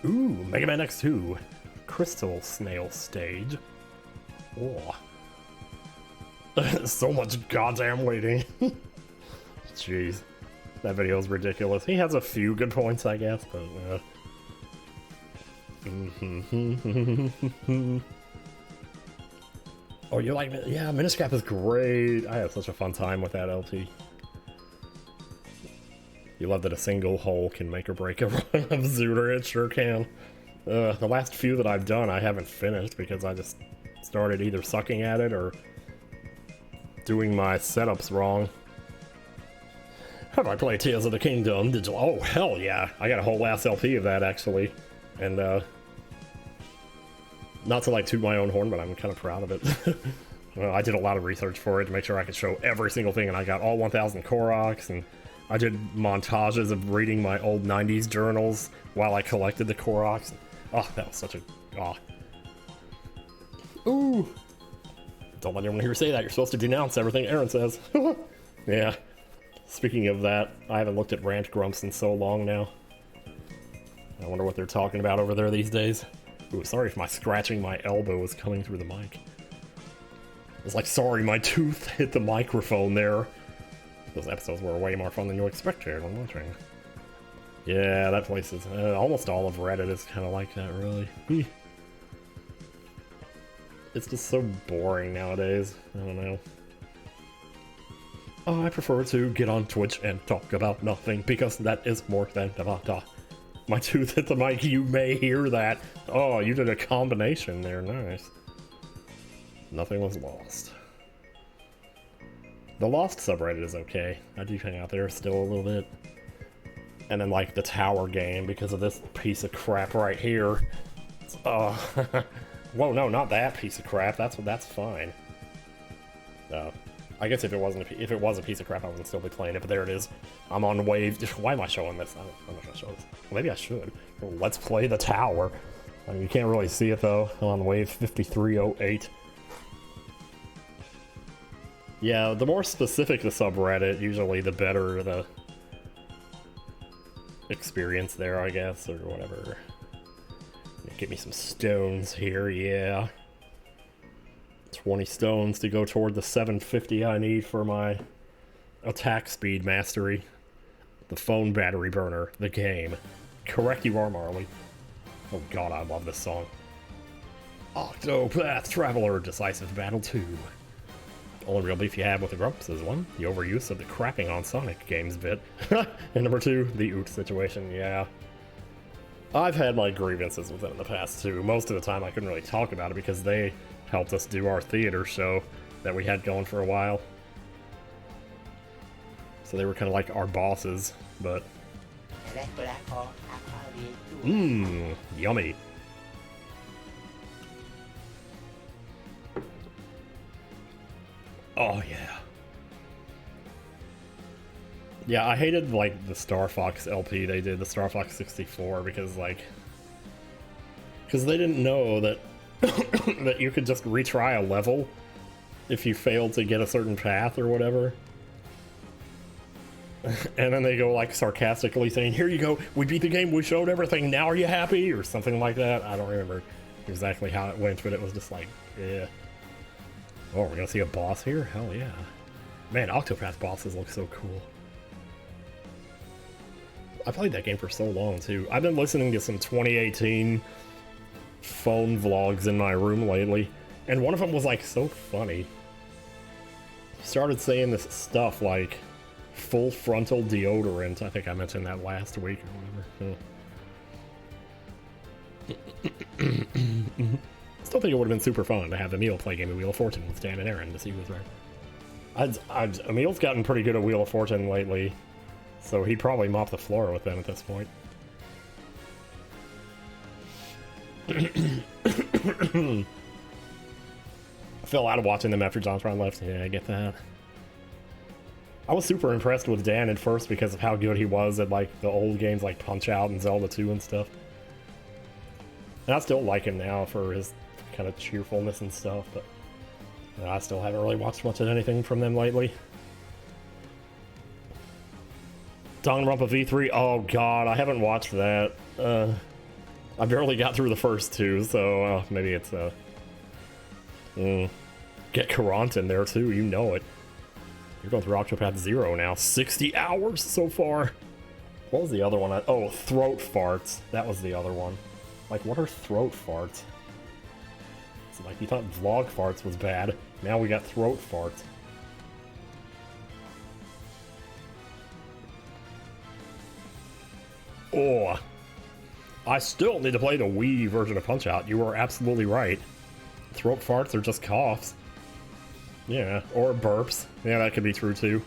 Ooh, Mega Man X2. Crystal Snail Stage. Oh. So much goddamn waiting. Jeez. That video is ridiculous. He has a few good points, I guess, but... Oh, you like... Yeah, Miniscap is great. I had such a fun time with that LT. You love that a single hole can make or break a run of Zooter. It sure can. The last few that I've done, I haven't finished because I just started either sucking at it or doing my setups wrong. Have I played Tears of the Kingdom? Oh, hell yeah. I got a whole ass LP of that, actually. And, not to, like, toot my own horn, but I'm kind of proud of it. I did a lot of research for it to make sure I could show every single thing, and I got all 1,000 Koroks, and I did montages of reading my old 90s journals while I collected the Koroks. Oh, that was such a... Oh. Ooh! Don't let anyone hear you say that. You're supposed to denounce everything Aaron says. Yeah. Speaking of that, I haven't looked at Rant Grumps in so long now. I wonder what they're talking about over there these days. Ooh, sorry if my scratching my elbow is coming through the mic. It's like, sorry, my tooth hit the microphone there. Those episodes were way more fun than you expected when watching. Yeah, that place is... almost all of Reddit is kind of like that, really. It's just so boring nowadays. I don't know. Oh, I prefer to get on Twitch and talk about nothing, because that is more than data. My tooth hit the mic, you may hear that. Oh, you did a combination there, nice. Nothing was lost. The Lost subreddit is okay. I do hang out there still a little bit. And then, like, the tower game, because of this piece of crap right here. Whoa, no, not that piece of crap. That's fine. I guess if it was a piece of crap, I wouldn't still be playing it, but there it is. I'm on wave... Why am I showing this? I'm not gonna show this. Well, maybe I should. Let's play the tower. I mean, you can't really see it, though. I'm on wave 5308. Yeah, the more specific the subreddit, usually the better the experience there, I guess, or whatever. Get me some stones here, yeah. 20 stones to go toward the 750 I need for my attack speed mastery. The phone battery burner, the game. Correct you are, Marley. Oh god, I love this song. Octopath Traveler, Decisive Battle 2. Only real beef you have with the Grumps is one, the overuse of the crapping on Sonic games bit. And number two, the oot situation, yeah. I've had my grievances with them in the past too. Most of the time I couldn't really talk about it because they helped us do our theater show that we had going for a while. So they were kind of like our bosses, but... Mmm, yummy. Oh, yeah. Yeah, I hated, like, the Star Fox LP they did, the Star Fox 64, because, like... Because they didn't know that that you could just retry a level if you failed to get a certain path or whatever. And then they go, like, sarcastically saying, here you go, we beat the game, we showed everything, now are you happy? Or something like that. I don't remember exactly how it went, but it was just like, yeah. Oh, we're gonna see a boss here? Hell yeah. Man, Octopath bosses look so cool. I played that game for so long, too. I've been listening to some 2018 phone vlogs in my room lately, and one of them was, like, so funny. Started saying this stuff like full frontal deodorant. I think I mentioned that last week or whatever. Still think it would have been super fun to have Emil play Game of Wheel of Fortune with Dan and Aaron to see who was right. Emil's gotten pretty good at Wheel of Fortune lately, so he'd probably mop the floor with them at this point. I fell out of watching them after Jontron left. Yeah, I get that. I was super impressed with Dan at first because of how good he was at, like, the old games like Punch-Out and Zelda 2 and stuff. And I still like him now for his kind of cheerfulness and stuff, but I still haven't really watched much of anything from them lately. Danganronpa V3, oh god, I haven't watched that. I barely got through the first two, so maybe it's get Courant in there too, you know it. You're going through Octopath Zero now. 60 hours so far. What was the other one? Oh, Throat Farts. That was the other one. Like, what are Throat Farts? It's like, you thought Vlog Farts was bad. Now we got Throat Farts. Oh. I still need to play the Wii version of Punch-Out. You were absolutely right. Throat farts are just coughs. Yeah, or burps. Yeah, that could be true too.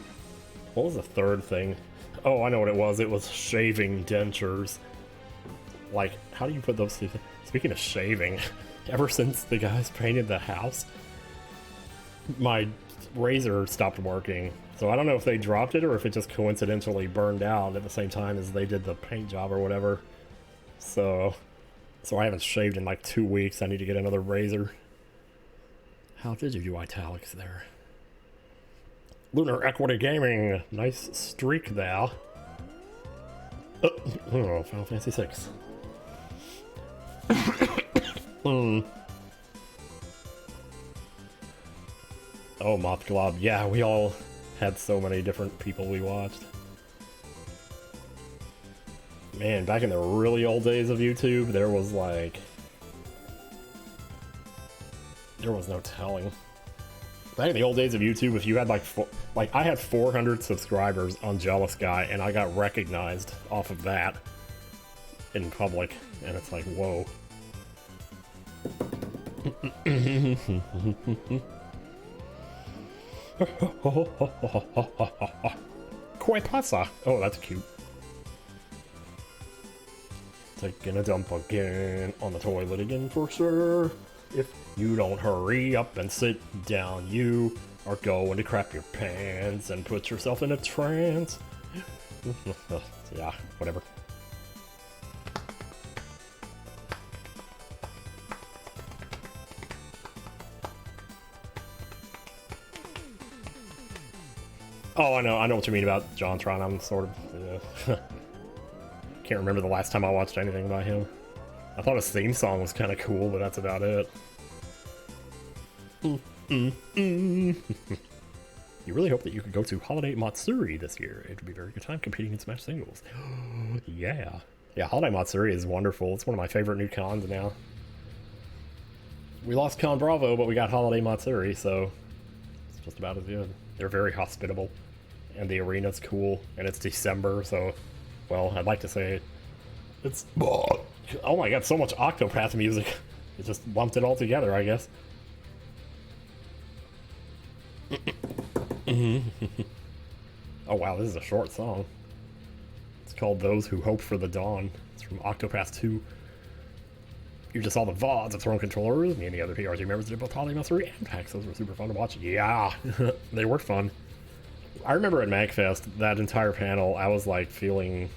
What was the third thing? Oh, I know what it was. It was shaving dentures. Like, how do you put those two? Speaking of shaving, ever since the guys painted the house, my razor stopped working. So I don't know if they dropped it or if it just coincidentally burned out at the same time as they did the paint job or whatever. So I haven't shaved in like 2 weeks. I need to get another razor. How did you do italics there? Lunar Equity Gaming. Nice streak there. Oh, Final Fantasy 6. Oh, Moth Glob. Yeah, we all had so many different people we watched. Man, back in the really old days of YouTube, there was like... there was no telling. Back in the old days of YouTube, if you had like I had 400 subscribers on Jealous Guy, and I got recognized off of that in public, and it's like, whoa. Koi pasa. Oh, that's cute. Taking a dump again on the toilet again for sure. If you don't hurry up and sit down, you are going to crap your pants and put yourself in a trance. Yeah, whatever. Oh, I know what you mean about JonTron. I'm sort of... can't remember the last time I watched anything by him. I thought his theme song was kind of cool, but that's about it. You really hope that you could go to Holiday Matsuri this year. It would be a very good time competing in Smash Singles. Yeah. Yeah, Holiday Matsuri is wonderful. It's one of my favorite new cons now. We lost Con Bravo, but we got Holiday Matsuri, so it's just about as good. They're very hospitable, and the arena's cool, and it's December, so, well, I'd like to say it's... Oh my god, so much Octopath music. It just lumped it all together, I guess. Oh wow, this is a short song. It's called Those Who Hope for the Dawn. It's from Octopath 2. You just saw the VODs of Throne Controllers. Me and the other PRG members did both Holiday Matsuri and PAX. Those were super fun to watch. Yeah, they were fun. I remember at MagFest, that entire panel, I was like feeling...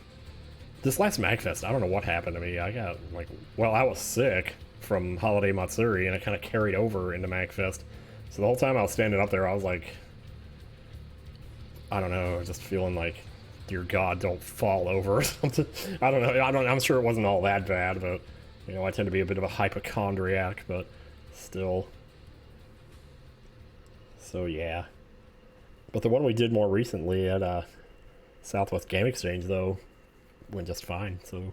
This last MagFest, I don't know what happened to me. I got like... Well, I was sick from Holiday Matsuri, and it kind of carried over into MagFest. So the whole time I was standing up there, I was like... I don't know, just feeling like, dear God, don't fall over or something. I don't know, I'm sure it wasn't all that bad, but... You know, I tend to be a bit of a hypochondriac, but still. So, yeah. But the one we did more recently at Southwest Game Exchange, though, went just fine, so...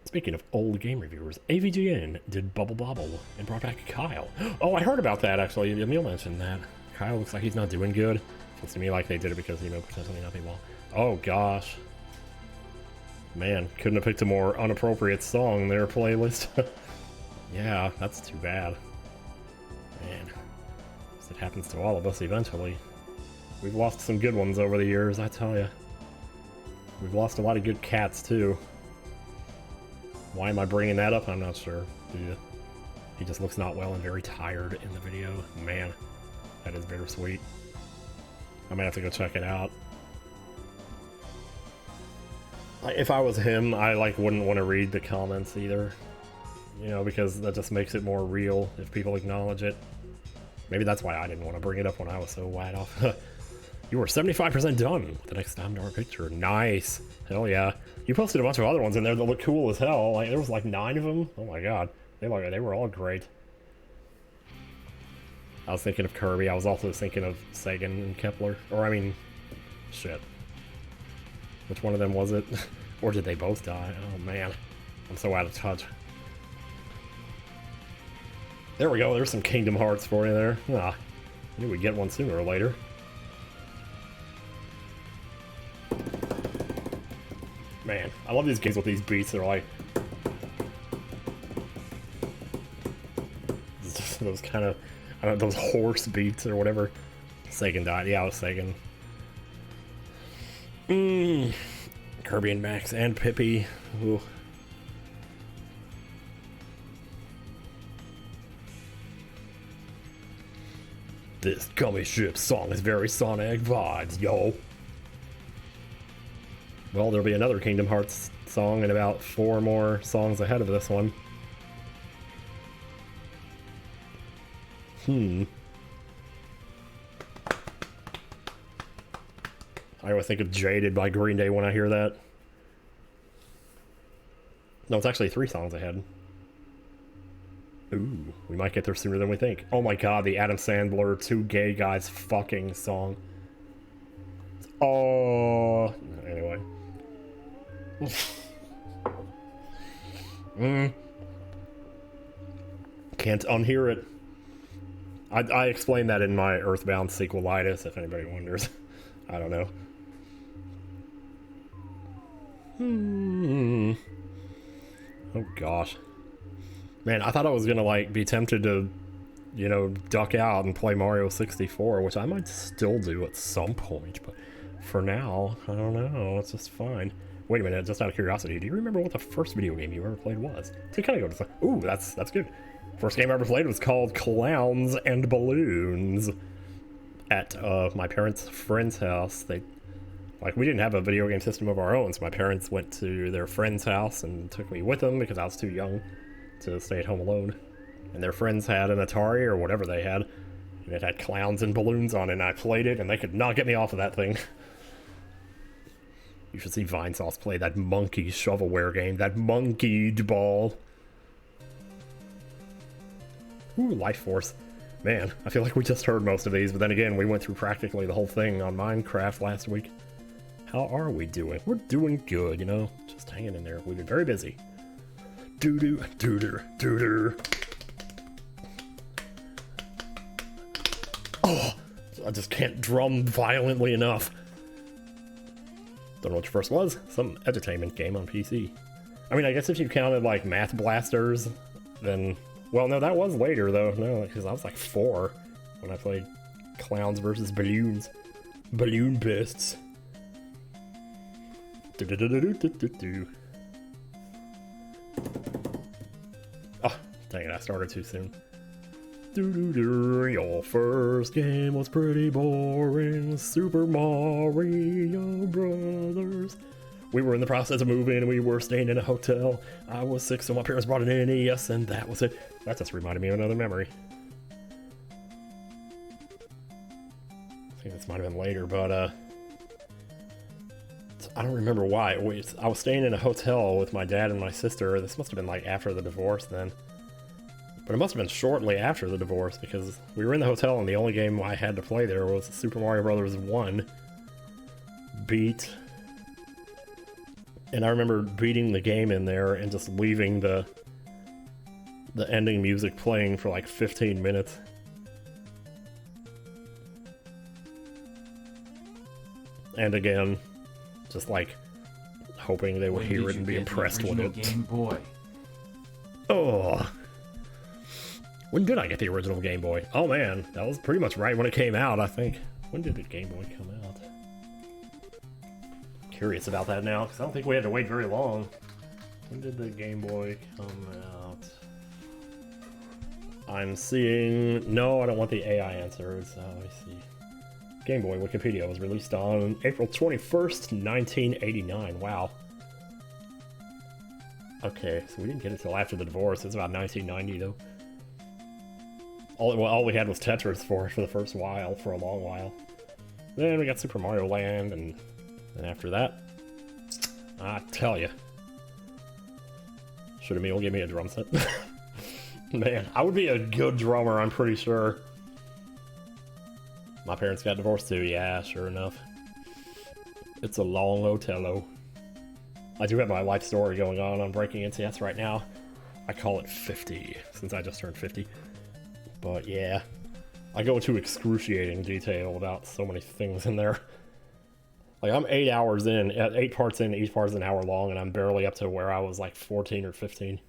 Speaking of old game reviewers, AVGN did Bubble Bobble and brought back Kyle. Oh, I heard about that, actually. Emil mentioned that. Kyle looks like he's not doing good. Feels to me like they did it because, you know, potentially nothing well. Oh, gosh. Man, couldn't have picked a more inappropriate song in their playlist. Yeah, that's too bad. Man, it happens to all of us eventually. We've lost some good ones over the years, I tell ya. We've lost a lot of good cats, too. Why am I bringing that up? I'm not sure. He just looks not well and very tired in the video. Man, that is bittersweet. I might have to go check it out. If I was him, I wouldn't want to read the comments either, you know, because that just makes it more real if people acknowledge it. Maybe that's why I didn't want to bring it up when I was so wide off. You were 75% done with the next time to our picture. Nice. Hell yeah. You posted a bunch of other ones in there that look cool as hell. Like, there was like 9 of them. Oh my god. They were all great. I was thinking of Kirby. I was also thinking of Sagan and Kepler. Or, I mean, shit. Which one of them was it? Or did they both die? Oh man, I'm so out of touch. There we go, there's some Kingdom Hearts for you there. Ah, I knew we'd get one sooner or later. Man, I love these games with these beats. They're like... those kind of... I don't know, those horse beats or whatever. Sagan died. Yeah, it was Sagan. Kirby and Max and Pippi. Ooh. This gummy ship song is very Sonic vibes, yo. Well, there'll be another Kingdom Hearts song and about 4 more songs ahead of this one. I always think of Jaded by Green Day when I hear that. No, it's actually 3 songs ahead. Ooh, we might get there sooner than we think. Oh my god, the Adam Sandler 2 Gay Guys fucking song. Oh, anyway. Can't unhear it. I explained that in my Earthbound sequelitis, if anybody wonders. I don't know. Oh gosh. Man, I thought I was gonna like be tempted to, you know, duck out and play Mario 64, which I might still do at some point, but for now, I don't know, it's just fine. Wait a minute, just out of curiosity, do you remember what the first video game you ever played was? To kind of go to, ooh, that's good. First game I ever played was called Clowns and Balloons. At my parents' friend's house. We didn't have a video game system of our own, so my parents went to their friend's house and took me with them because I was too young to stay at home alone. And their friends had an Atari or whatever they had, and it had Clowns and Balloons on it, and I played it, and they could not get me off of that thing. You should see Vinesauce play that monkey shovelware game, that monkeyed ball. Ooh, Life Force. Man, I feel like we just heard most of these, but then again, we went through practically the whole thing on Minecraft last week. How are we doing? We're doing good, you know? Just hanging in there. We've been very busy. Doo-doo, doo-doo, doo-doo. Oh, I just can't drum violently enough. Don't know what your first was. Some entertainment game on PC. I mean, I guess if you counted, like, Math Blasters, then... Well, no, that was later, though. No, because I was, like, 4 when I played Clowns versus Balloons. Balloon Beasts. Do-do-do-do-do-do-do. Oh, dang it, I started too soon. Do-do-do, your first game was pretty boring. Super Mario Brothers. We were in the process of moving and we were staying in a hotel. I was 6, so my parents brought an NES and that was it. That just reminded me of another memory. I think this might have been later, but I don't remember why. I was staying in a hotel with my dad and my sister. This must have been like after the divorce then. But it must have been shortly after the divorce because we were in the hotel and the only game I had to play there was Super Mario Brothers 1. And I remember beating the game in there and just leaving the ending music playing for like 15 minutes. And again, just like hoping they would hear it and be impressed with it. Game Boy? Oh. When did I get the original Game Boy? Oh man, that was pretty much right when it came out, I think. When did the Game Boy come out? Curious about that now, because I don't think we had to wait very long. When did the Game Boy come out? I'm seeing... No, I don't want the AI answers. Let me see. Game Boy Wikipedia was released on April 21st, 1989. Wow. Okay, so we didn't get it till after the divorce. It's about 1990, though. All we had was Tetris for the first while, for a long while. Then we got Super Mario Land, and after that, I tell you, should Emil give me a drum set? Man, I would be a good drummer, I'm pretty sure. My parents got divorced too, yeah, sure enough. It's a long Otello. I do have my life story going on Breaking NCS right now. I call it 50, since I just turned 50. But yeah, I go into excruciating detail about so many things in there. Like, I'm 8 hours in, 8 parts in, each part is an hour long, and I'm barely up to where I was like 14 or 15.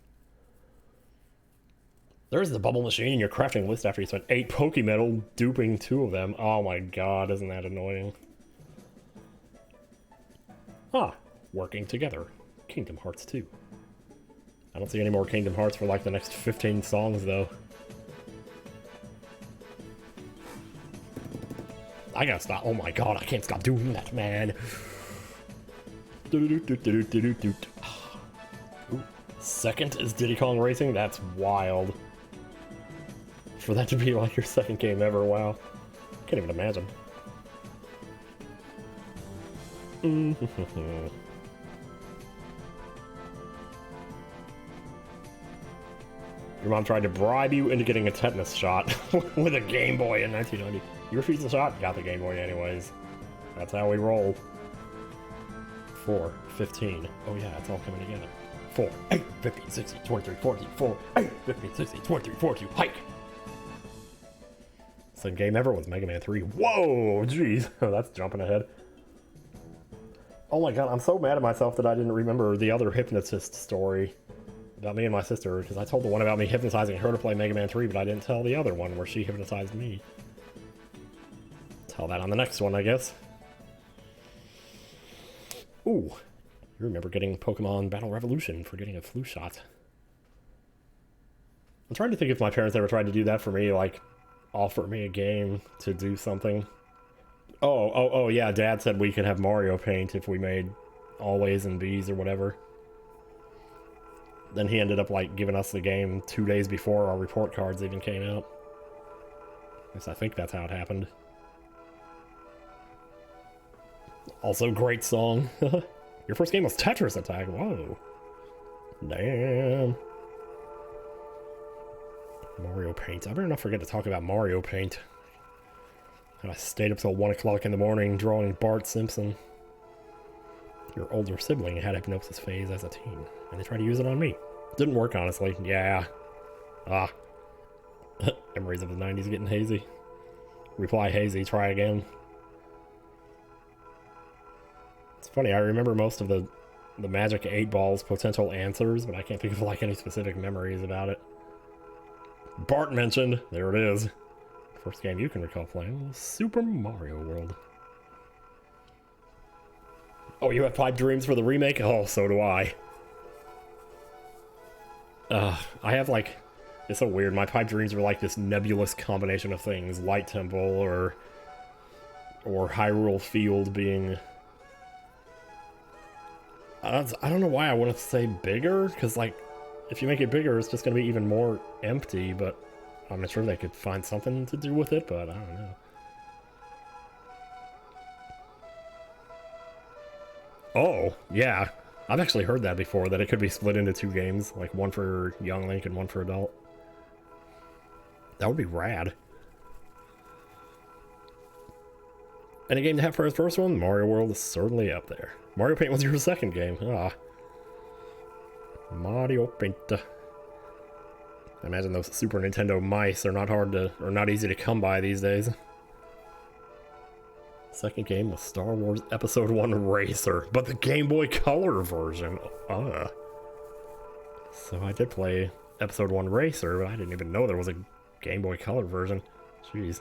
There's the bubble machine in your crafting list after you spent 8 Pokemetal duping 2 of them. Oh my god, isn't that annoying? Ah, working together. Kingdom Hearts 2. I don't see any more Kingdom Hearts for like the next 15 songs though. I gotta stop. Oh my god, I can't stop doing that, man. Ooh. Second is Diddy Kong Racing? That's wild. For that to be like your second game ever, wow. Can't even imagine. Your mom tried to bribe you into getting a tetanus shot with a Game Boy in 1990. You refused the shot? Got the Game Boy anyways. That's how we roll. 4, 15. Oh yeah, it's all coming together. 4, 8, 15, 16, 23, 14, 4, 8, 15, 16, 23, 14, hike! Second game ever was Mega Man 3. Whoa, jeez, that's jumping ahead. Oh my god, I'm so mad at myself that I didn't remember the other hypnotist story about me and my sister, because I told the one about me hypnotizing her to play Mega Man 3, but I didn't tell the other one where she hypnotized me. Tell that on the next one, I guess. Ooh, you remember getting Pokemon Battle Revolution for getting a flu shot. I'm trying to think if my parents ever tried to do that for me, like, offer me a game to do something. Oh, yeah, Dad said we could have Mario Paint if we made all A's and B's or whatever. Then he ended up, like, giving us the game 2 days before our report cards even came out. At least I think that's how it happened. Also, great song. Your first game was Tetris Attack. Whoa. Damn. Mario Paint. I better not forget to talk about Mario Paint. I stayed up till 1 o'clock in the morning drawing Bart Simpson. Your older sibling had hypnosis phase as a teen, and they tried to use it on me. Didn't work, honestly. Yeah. Memories of the 90s getting hazy. Reply hazy, try again. It's funny, I remember most of the Magic 8 Ball's potential answers, but I can't think of like any specific memories about it. Bart mentioned, there it is. First game you can recall playing was Super Mario World. Oh, you have pipe dreams for the remake? Oh, so do I. I have like, it's so weird. My pipe dreams are like this nebulous combination of things. Light Temple or Hyrule Field being... I don't know why I want to say bigger, because like, if you make it bigger, it's just going to be even more empty, but I'm not sure they could find something to do with it, but I don't know. Oh, yeah. I've actually heard that before, that it could be split into 2 games, like one for young Link and one for adult. That would be rad. And a game to have for his first one, Mario World is certainly up there. Mario Paint was your second game. Mario Paint. I imagine those Super Nintendo mice are not easy to come by these days. Second game was Star Wars Episode 1 Racer, but the Game Boy Color version. So I did play Episode 1 Racer, but I didn't even know there was a Game Boy Color version. Jeez.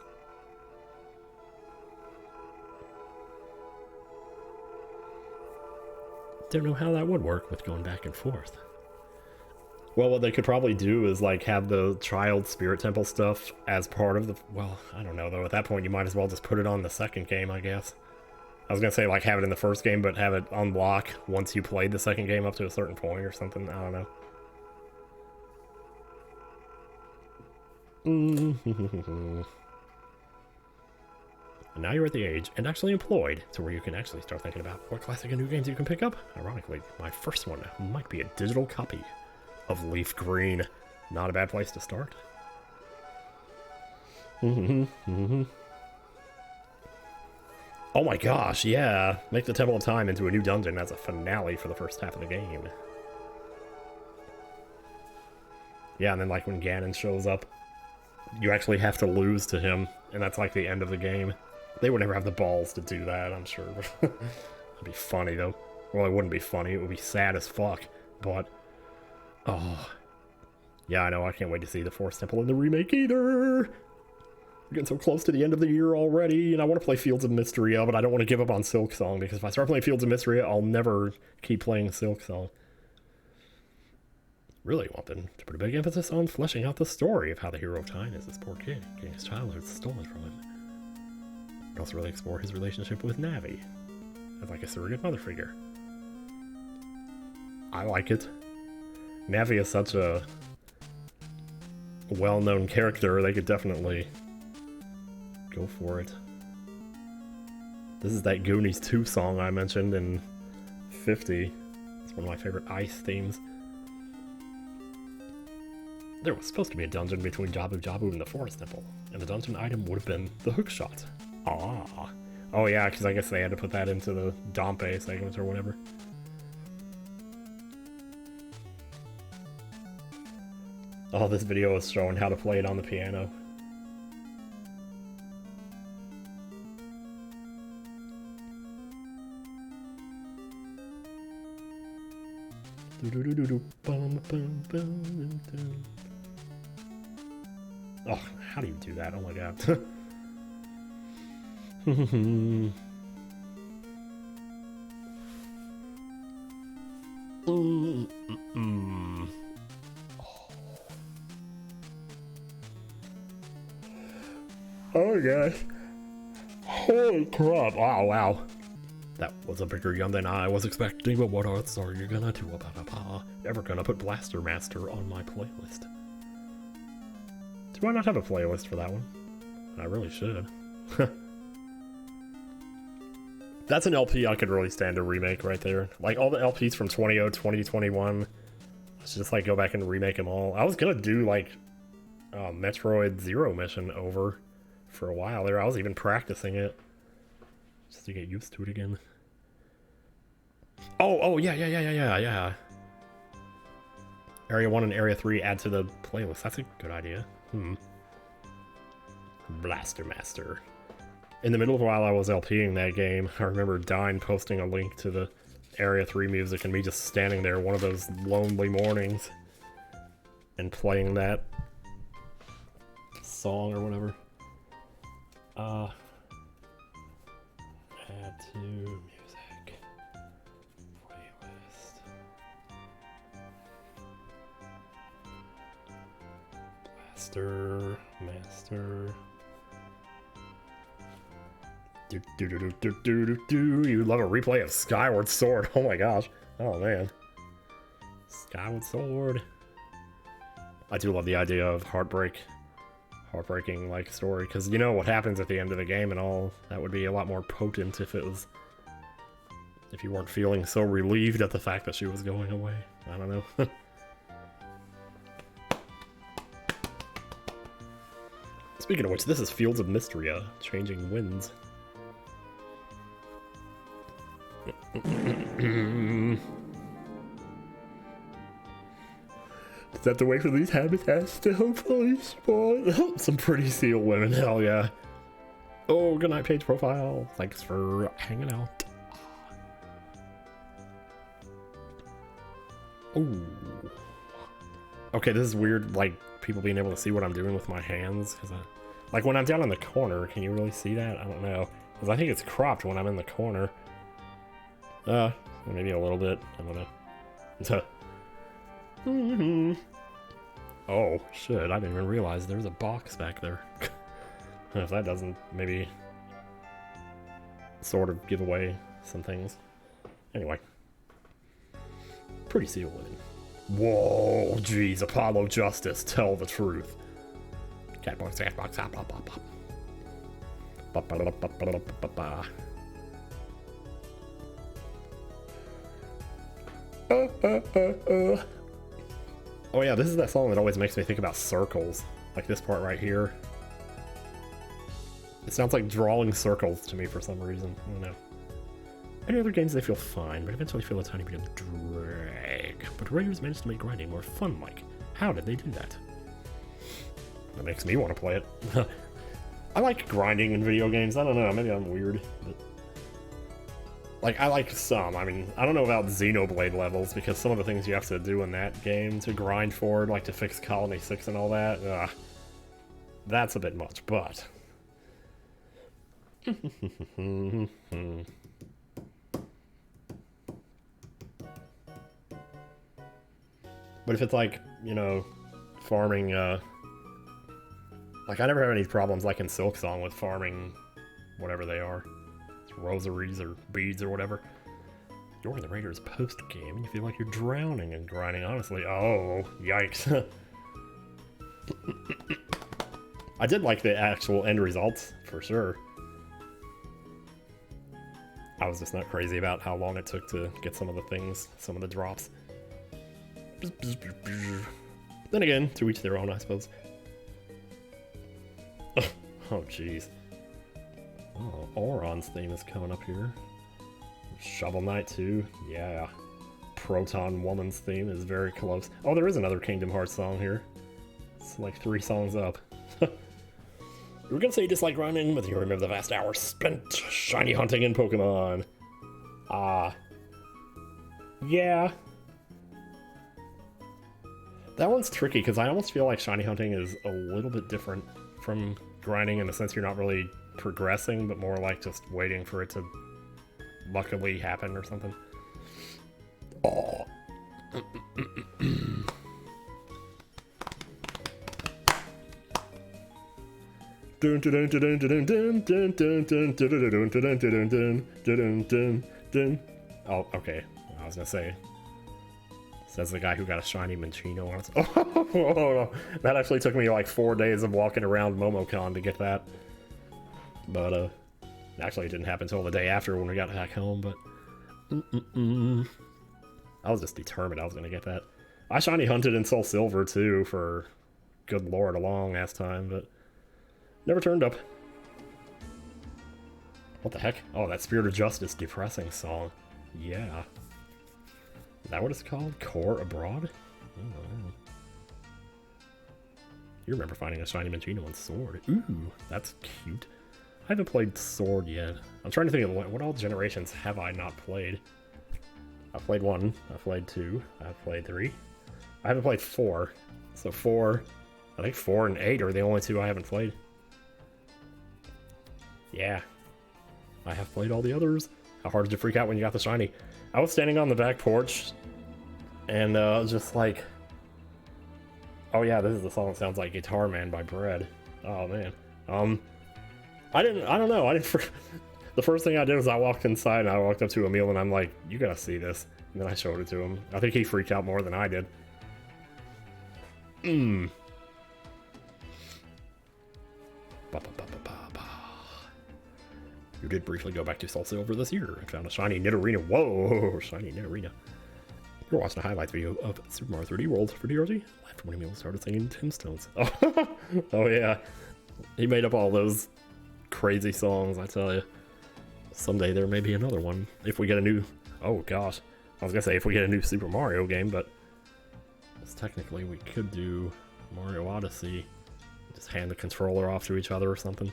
Don't know how that would work with going back and forth. Well, what they could probably do is like have the Child Spirit Temple stuff as part of the... Well, I don't know though. At that point, you might as well just put it on the second game, I guess. I was gonna say like have it in the first game, but have it unlock once you played the second game up to a certain point or something. I don't know. And now you're at the age, and actually employed, to where you can actually start thinking about what classic and new games you can pick up. Ironically, my first one might be a digital copy of Leaf Green. Not a bad place to start. Oh my gosh, yeah. Make the Temple of Time into a new dungeon as a finale for the first half of the game. Yeah, and then like when Ganon shows up, you actually have to lose to him, and that's like the end of the game. They would never have the balls to do that, I'm sure. It'd be funny, though. Well, it wouldn't be funny. It would be sad as fuck. But, oh. Yeah, I know. I can't wait to see the Forest Temple in the remake either. We're getting so close to the end of the year already, and I want to play Fields of Mysteria, but I don't want to give up on Silksong, because if I start playing Fields of Mysteria, I'll never keep playing Silksong. Really wanted to put a big emphasis on fleshing out the story of how the hero of Time is this poor kid, getting his childhood stolen from him. But also really explore his relationship with Navi, as like a surrogate mother figure. I like it. Navi is such a well-known character, they could definitely go for it. This is that Goonies 2 song I mentioned in 50. It's one of my favorite Ice themes. There was supposed to be a dungeon between Jabu Jabu and the Forest Temple, and the dungeon item would have been the hookshot. Ah. Oh yeah, because I guess they had to put that into the Dompe segment or whatever. Oh, this video is showing how to play it on the piano. Oh, how do you do that? Oh my god. Oh gosh. Holy crap. Oh wow. That was a bigger gun than I was expecting, but what else are you gonna do about it, pa? Ever gonna put Blaster Master on my playlist? Do I not have a playlist for that one? I really should. That's an LP I could really stand to remake right there. Like all the LPs from 2000, 2021. Let's just like go back and remake them all. I was gonna do like Metroid Zero Mission over for a while there. I was even practicing it just to get used to it again. Oh, yeah. Area 1 and Area 3 add to the playlist. That's a good idea. Blaster Master. In the middle of while I was LPing that game, I remember Dine posting a link to the Area 3 music and me just standing there one of those lonely mornings and playing that song or whatever. Add to music. Playlist. Blaster Master. You love a replay of Skyward Sword. Oh my gosh. Oh man. Skyward Sword. I do love the idea of heartbreaking like story, because you know what happens at the end of the game and all. That would be a lot more potent if you weren't feeling so relieved at the fact that she was going away. I don't know. Speaking of which, this is Fields of Mysteria, Changing Winds. Is that the way for these habitats to hopefully spawn? Some pretty seal women, hell yeah. Oh, good night page profile. Thanks for hanging out. Ooh. Okay, this is weird, like, people being able to see what I'm doing with my hands. Like, when I'm down in the corner, can you really see that? I don't know. Because I think it's cropped when I'm in the corner. Maybe a little bit. I don't know. Oh, shit, I didn't even realize there's a box back there. If that doesn't maybe sort of give away some things. Anyway. Pretty seal women. Whoa, jeez, Apollo Justice, tell the truth. Catbox, hop, hop, hop, hop. Oh yeah, this is that song that always makes me think about circles. Like this part right here. It sounds like drawing circles to me for some reason. I don't know. Any other games, they feel fine, but eventually feel a tiny bit of drag. But Raiders managed to make grinding more fun, Mike. How did they do that? That makes me want to play it. I like grinding in video games. I don't know, maybe I'm weird. But like, I like some. I mean, I don't know about Xenoblade levels, because some of the things you have to do in that game to grind forward, like to fix Colony 6 and all that, that's a bit much, but But if it's like, you know, farming, like I never have any problems like in Silk Song with farming whatever they are. It's rosaries or beads or whatever. You're in the Raiders post-game and you feel like you're drowning and grinding, honestly. Oh, yikes. I did like the actual end results, for sure. I was just not crazy about how long it took to get some of the things, some of the drops. Then again, to each their own, I suppose. Oh, jeez. Oh, Auron's theme is coming up here. Shovel Knight 2, yeah. Proton Woman's theme is very close. Oh, there is another Kingdom Hearts song here. It's like 3 songs up. You were gonna say you dislike running, but you remember the vast hours spent shiny hunting in Pokemon. Yeah. That one's tricky, because I almost feel like shiny hunting is a little bit different from grinding in the sense you're not really progressing, but more like just waiting for it to luckily happen or something. Oh. Oh, okay. I was gonna say. Says the guy who got a shiny Minchino on it. Oh, that actually took me like 4 days of walking around Momocon to get that. But, actually it didn't happen until the day after when we got back home, but... I was just determined I was gonna get that. I shiny hunted in Soul Silver, too, for, good lord, a long-ass time, but... never turned up. What the heck? Oh, that Spirit of Justice depressing song. Yeah. Is that what it's called? Core Abroad? Oh. You remember finding a shiny Minchino on Sword. Ooh, that's cute. I haven't played Sword yet. I'm trying to think of what all generations have I not played. I've played 1, I've played 2, I've played 3. I haven't played 4. So 4, I think 4 and 8 are the only 2 I haven't played. Yeah. I have played all the others. How hard did you freak out when you got the shiny? I was standing on the back porch, and just like... oh yeah, this is the song that sounds like Guitar Man by Bread. Oh man. I don't know, the first thing I did was I walked inside and I walked up to Emil and I'm like, you gotta see this. And then I showed it to him. I think he freaked out more than I did. You did briefly go back to Soul Silver this year and found a shiny Nidorina. Whoa, shiny Nidorina. You're watching a highlights video of Super Mario 3D World for DRG. Laughed when Emil started singing Tombstones. Oh yeah, he made up all those crazy songs, I tell you. Someday there may be another one if we get a new... oh gosh, I was gonna say if we get a new Super Mario game, but technically we could do Mario Odyssey. Just hand the controller off to each other or something.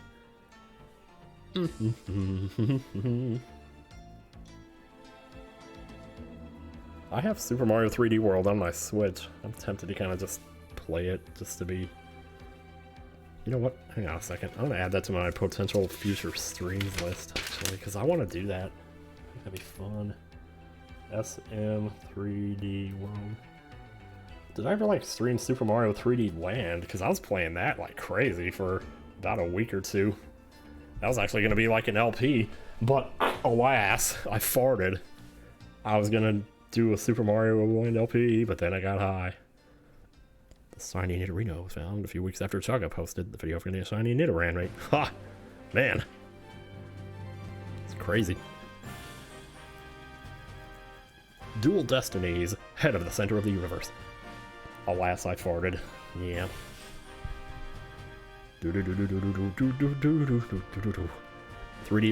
I have Super Mario 3D World on my Switch. I'm tempted to kind of just play it just to be... you know what? Hang on a second. I'm gonna add that to my potential future streams list, actually, because I want to do that. I think that'd be fun. SM3D World. Did I ever, like, stream Super Mario 3D Land? Because I was playing that like crazy for about a week or 2. That was actually going to be like an LP, but alas, I farted. I was going to do a Super Mario Land LP, but then I got high. The shiny Nidorino was found a few weeks after Chugga posted the video for the shiny Nidoran, right? Ha! Man. It's crazy. Dual Destinies, head of the center of the universe. Alas, I farted. Yeah. 3D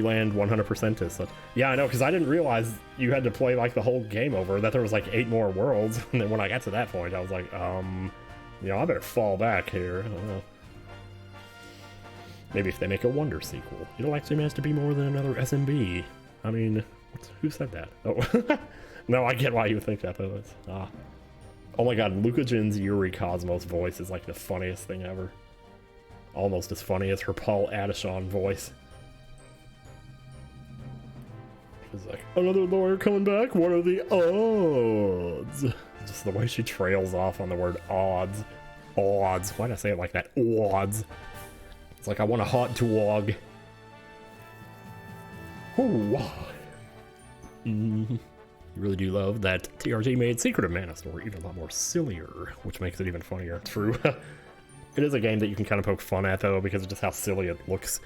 Land 100% is such... yeah, I know, because I didn't realize you had to play like the whole game over, that there was like 8 more worlds, and then when I got to that point, I was like, you know, I better fall back here. I don't know. Maybe if they make a Wonder sequel. It'll actually manage to be more than another SMB. I mean, who said that? Oh, no, I get why you would think that, but it's... oh my god, Luca Jin's Yuri Cosmos voice is like the funniest thing ever. Almost as funny as her Paul Adishon voice. She's like, another lawyer coming back? What are the odds? Just the way she trails off on the word odds. Odds. Why'd I say it like that? Odds. It's like I want a hot dog. Ooh. You really do love that TRG made Secret of Mana story even a lot more sillier, which makes it even funnier. True. It is a game that you can kind of poke fun at, though, because of just how silly it looks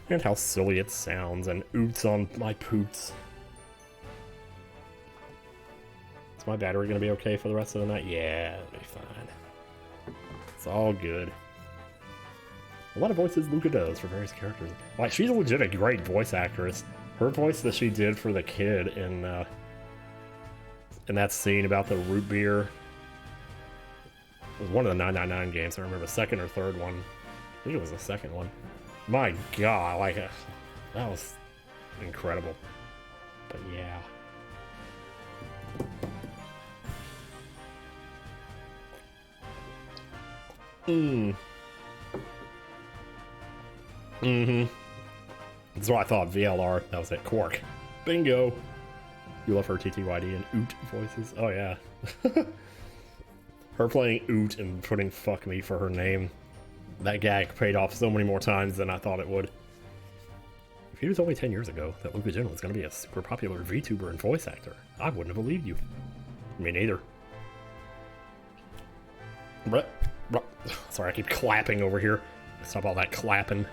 and how silly it sounds, and oots on my poots. Is my battery going to be okay for the rest of the night? Yeah, it'll be fine. It's all good. A lot of voices Luca does for various characters. Like, she's a legit a great voice actress. Her voice that she did for the kid in that scene about the root beer. It was one of the 999 games. I remember the second or third one. I think it was the second one. My God, like that was incredible. But yeah. That's what I thought. VLR. That was it. Quark. Bingo. You love her TTYD and Oot voices. Oh yeah. Her playing Oot and putting fuck me for her name. That gag paid off so many more times than I thought it would. If it was only 10 years ago that Luca Jin was going to be a super popular VTuber and voice actor, I wouldn't have believed you. Me neither. Sorry, I keep clapping over here. Stop all that clapping.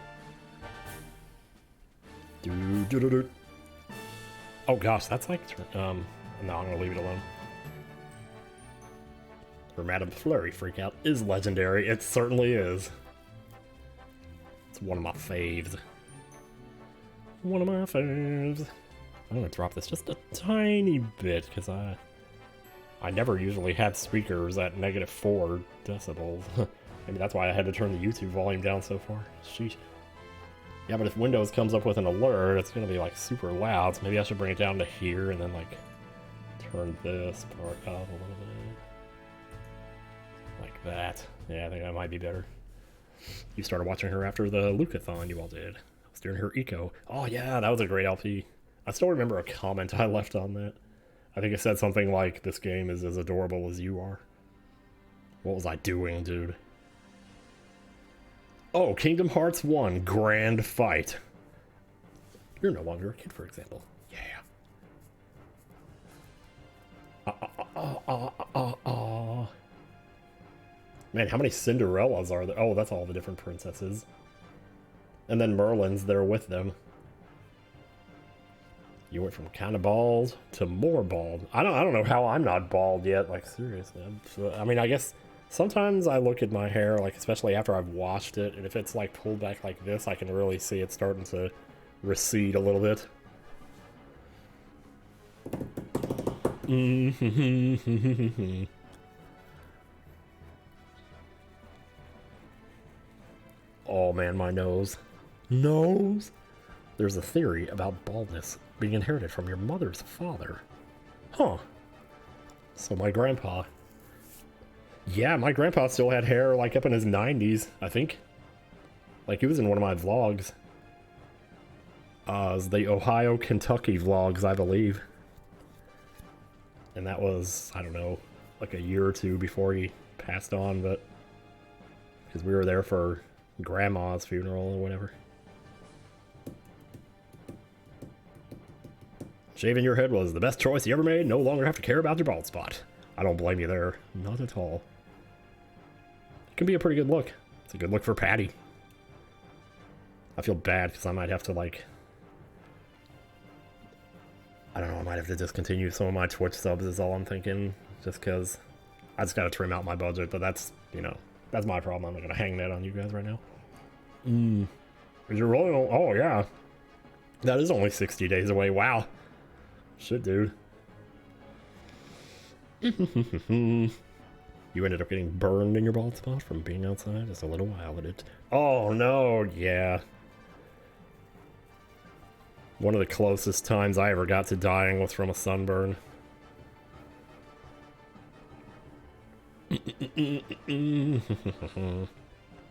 Oh gosh, that's like... no, I'm going to leave it alone. Her Madame Flurry freakout is legendary. It certainly is. It's one of my faves. One of my faves. I'm going to drop this just a tiny bit, because I never usually have speakers at -4 decibels. Maybe that's why I had to turn the YouTube volume down so far. Sheesh. Yeah, but if Windows comes up with an alert, it's going to be like super loud, so maybe I should bring it down to here and then like turn this part up a little bit. Like that. Yeah, I think that might be better. You started watching her after the Lucathon you all did. I was doing her eco. Oh yeah, that was a great LP. I still remember a comment I left on that. I think it said something like, this game is as adorable as you are. What was I doing, dude? Oh, Kingdom Hearts 1, Grand Fight. You're no longer a kid, for example. Yeah. Man, how many Cinderellas are there? Oh, that's all the different princesses. And then Merlin's there with them. You went from kind of bald to more bald. I don't know how I'm not bald yet. Like, seriously. I mean, I guess sometimes I look at my hair, like, especially after I've washed it, and if it's, like, pulled back like this, I can really see it starting to recede a little bit. Oh, man, my nose. Nose? There's a theory about baldness being inherited from your mother's father. Huh. So my grandpa... Yeah, my grandpa still had hair like up in his 90s, I think. Like, he was in one of my vlogs. It was the Ohio, Kentucky vlogs, I believe. And that was, I don't know, like a year or two before he passed on, but... Because we were there for Grandma's funeral or whatever. Shaving your head was the best choice you ever made. No longer have to care about your bald spot. I don't blame you there. Not at all. It can be a pretty good look. It's a good look for Patty. I feel bad because I might have to, like... I don't know, I might have to discontinue some of my Twitch subs is all I'm thinking. Just because I just gotta trim out my budget. But that's, you know, that's my problem. I'm not gonna hang that on you guys right now. Is it really? Oh, yeah. That is only 60 days away. Wow. Shit, dude. You ended up getting burned in your bald spot from being outside just a little while at it. Oh, no. Yeah. One of the closest times I ever got to dying was from a sunburn.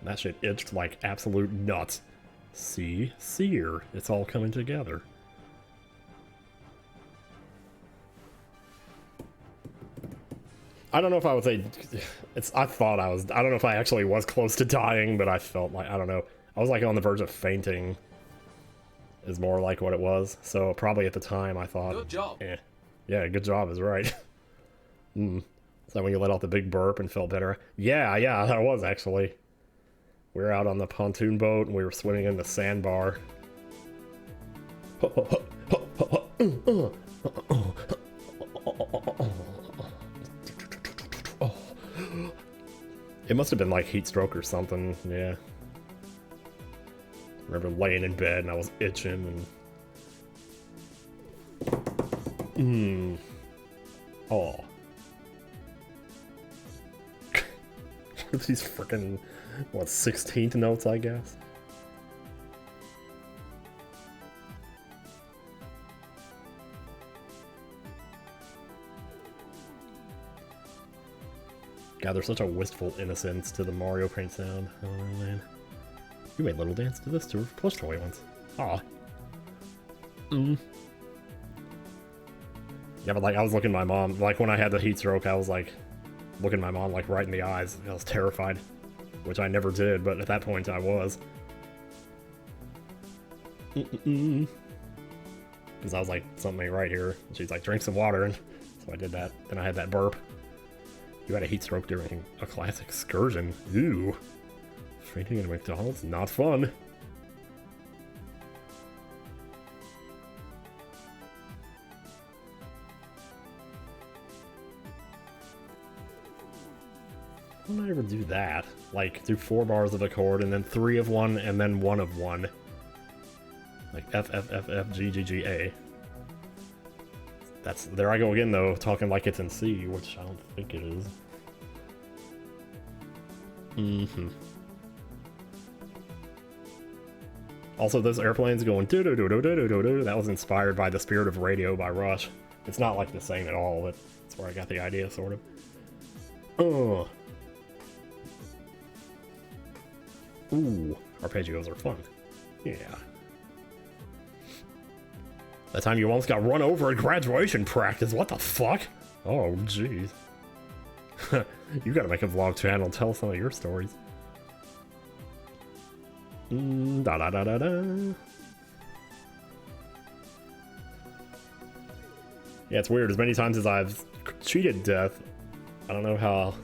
That shit itched like absolute nuts. See? Seer. It's all coming together. I don't know if I would say it's. I thought I was. I don't know if I actually was close to dying, but I felt like I don't know. I was like on the verge of fainting. Is more like what it was. So probably at the time I thought. Good job. Yeah, good job is right. Is that when you let out the big burp and felt better? Yeah, that was actually. We were out on the pontoon boat and we were swimming in the sandbar. It must have been like heat stroke or something, yeah. I remember laying in bed and I was itching and... Oh. These freaking, what, 16th notes, I guess? God, there's such a wistful innocence to the Mario Paint sound. Oh, man. You made Little Dance to this to plush toy once. Aw. Yeah, but like, I was looking at my mom, like when I had the heat stroke, I was like, looking at my mom like right in the eyes. I was terrified. Which I never did, but at that point I was. Because I was like, something ain't right here. And she's like, drink some water, and so I did that. Then I had that burp. You had a heat stroke during a class excursion. Ew. Fainting at a McDonald's? Not fun. Why don't I ever do that? Like, do 4 bars of a chord, and then 3 of one, and then 1 of one. Like F, F, F, F, G, G, G, A. That's, there I go again though, talking like it's in C, which I don't think it is. Also, those airplanes going do do do do do do do do. That was inspired by The Spirit of Radio by Rush. It's not like the same at all, but that's where I got the idea, sort of. Ooh, arpeggios are fun. Yeah. That time you almost got run over at graduation practice. What the fuck? Oh, jeez. You gotta make a vlog channel and tell some of your stories. Da da da da da. Yeah, it's weird. As many times as I've cheated death, I don't know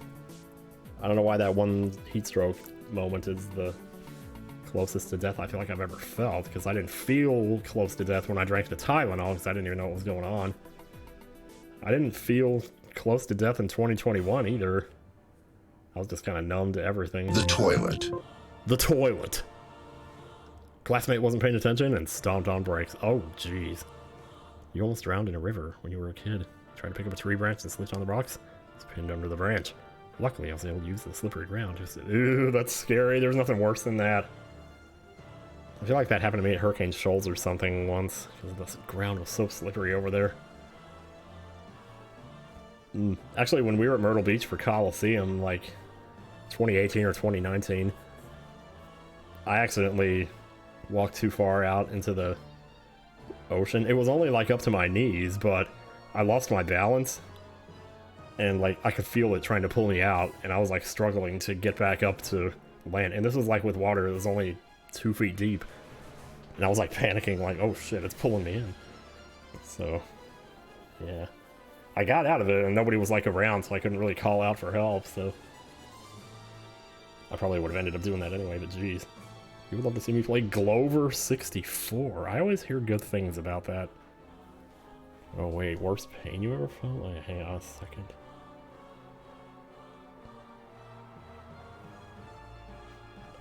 why that one heat stroke moment is the closest to death I feel like I've ever felt, because I didn't feel close to death when I drank the Tylenol because I didn't even know what was going on. I didn't feel close to death in 2021 either. I was just kind of numb to everything. The toilet. The toilet. Classmate wasn't paying attention and stomped on brakes. Oh, jeez. You almost drowned in a river when you were a kid. Tried to pick up a tree branch and slipped on the rocks. It was pinned under the branch. Luckily, I was able to use the slippery ground. Just, ooh, that's scary. There's nothing worse than that. I feel like that happened to me at Hurricane Shoals or something once, because the ground was so slippery over there. Actually, when we were at Myrtle Beach for Coliseum, like 2018 or 2019, I accidentally walked too far out into the ocean. It was only like up to my knees, but I lost my balance. And like I could feel it trying to pull me out, and I was like struggling to get back up to land. And this was like with water that was only 2 feet deep. And I was like panicking, like, oh shit, it's pulling me in. So, yeah. I got out of it, and nobody was like around, so I couldn't really call out for help, so. I probably would have ended up doing that anyway, but geez. You would love to see me play Glover 64. I always hear good things about that. Oh wait, worst pain you ever felt? Wait, hang on a second.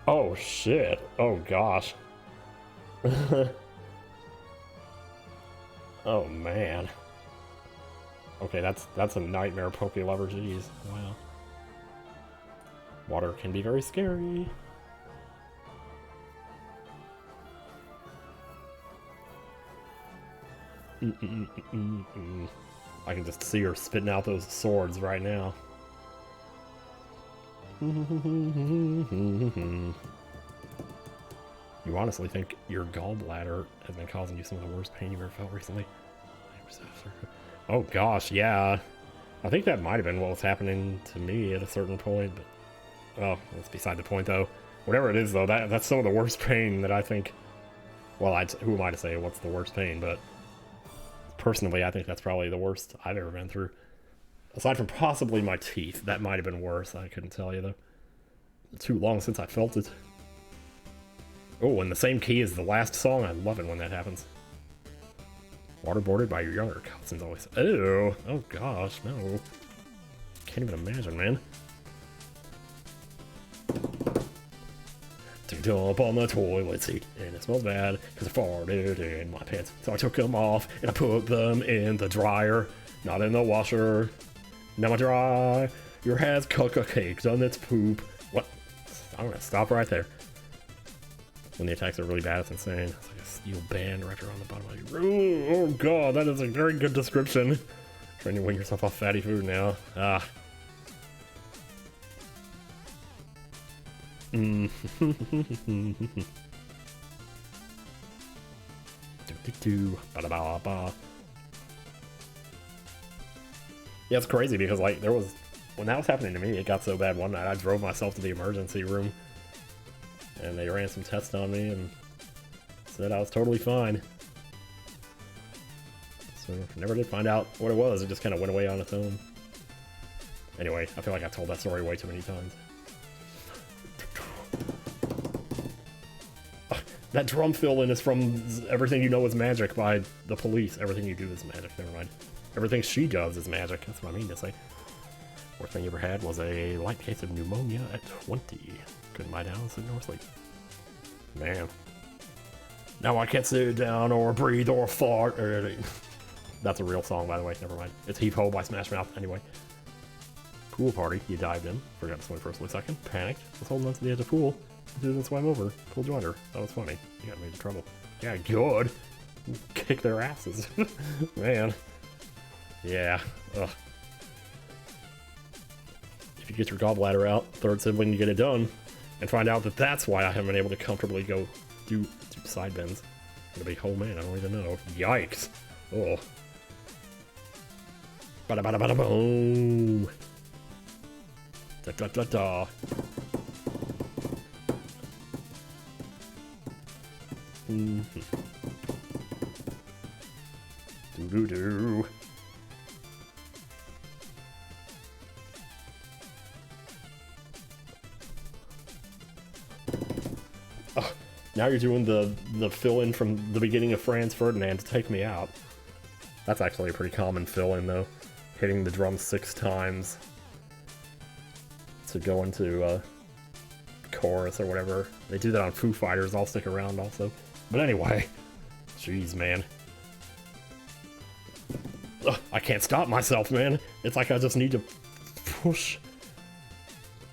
Oh shit. Oh gosh. Oh man. Okay, that's a nightmare, Poke Lover. Jeez. Wow. Water can be very scary. I can just see her spitting out those swords right now. You honestly think your gallbladder has been causing you some of the worst pain you've ever felt recently? Oh gosh, yeah. I think that might have been what was happening to me at a certain point, but oh, that's beside the point though. Whatever it is though, that's some of the worst pain that I think. Well, who am I to say what's the worst pain? But personally, I think that's probably the worst I've ever been through. Aside from possibly my teeth, that might have been worse. I couldn't tell you though. It's too long since I felt it. Oh, and the same key as the last song. I love it when that happens. Waterboarded by your younger cousins always. Ew. Oh gosh, no. Can't even imagine, man. Took up on the toilet seat, and it smells bad because I farted in my pants. So I took them off and I put them in the dryer, not in the washer. Now I dry. Your has caked on its poop. What? I'm gonna stop right there. When the attacks are really bad, it's insane. It's like a steel band wrapped around the bottom of your room. Oh god, that is a very good description. Trying to win yourself off fatty food now. Ah. Yeah, it's crazy because like when that was happening to me, it got so bad one night I drove myself to the emergency room and they ran some tests on me and said I was totally fine. So never did find out what it was. It just kind of went away on its own. Anyway, I feel like I've told that story way too many times. That drum fill-in is from Everything You Know Is Magic by The Police. Everything you do is magic. Never mind. Everything she does is magic. That's what I mean to say. Worst thing you ever had was a light case of pneumonia at 20. Couldn't lie down, sit nor sleep. Man. Now I can't sit down or breathe or fart. That's a real song, by the way. Never mind. It's Heave Ho by Smash Mouth. Anyway. Pool party. You dived in. Forgot to swim for a split second. Panicked. Was holding on to the edge of the pool. Didn't swim over. Pool joined her. That was funny. You got me into trouble. Yeah, good. Kick their asses. Man. Yeah. Ugh. If you get your gallbladder out, third sibling, you get it done, and find out that that's why I haven't been able to comfortably go do side bends. I'm gonna be, oh man, I don't even know. Yikes. Oh. Bada bada bada boom. Da da da da. Do-do-do. Oh, now you're doing the fill-in from the beginning of Franz Ferdinand to Take Me Out. That's actually a pretty common fill-in though. Hitting the drums 6 times to go into chorus or whatever. They do that on Foo Fighters. I'll stick around also. But anyway, jeez, man. Ugh, I can't stop myself, man. It's like I just need to push.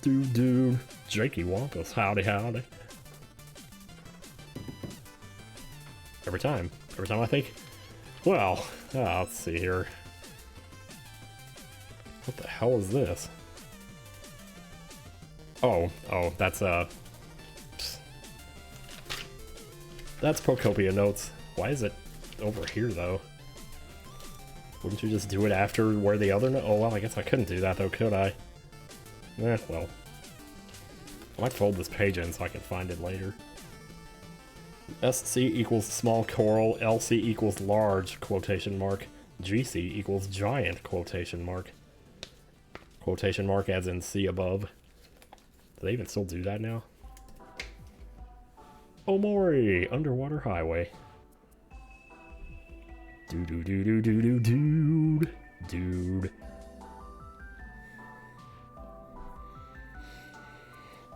Dude. Jakey Wampus, howdy. Every time I think, well, let's see here. What the hell is this? Oh, that's Procopia Notes. Why is it over here, though? Wouldn't you just do it after where the other note? Oh, well, I guess I couldn't do that, though, could I? Well. I might fold this page in so I can find it later. SC equals small choral, LC equals large, quotation mark. GC equals giant, quotation mark. Quotation mark as in C above. Do they even still do that now? Omori, Underwater Highway. Dude.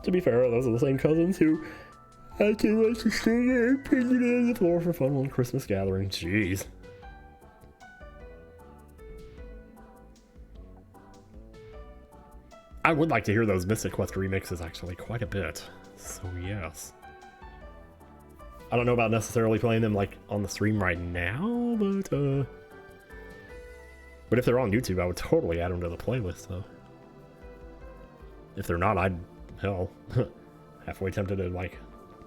To be fair, those are the same cousins who had too much to sing and pigeon on the floor for fun one Christmas gathering. Jeez. I would like to hear those Mystic Quest remixes actually quite a bit. So yes. I don't know about necessarily playing them like on the stream right now, but if they're on YouTube, I would totally add them to the playlist though. If they're not, I'd, hell, halfway tempted to like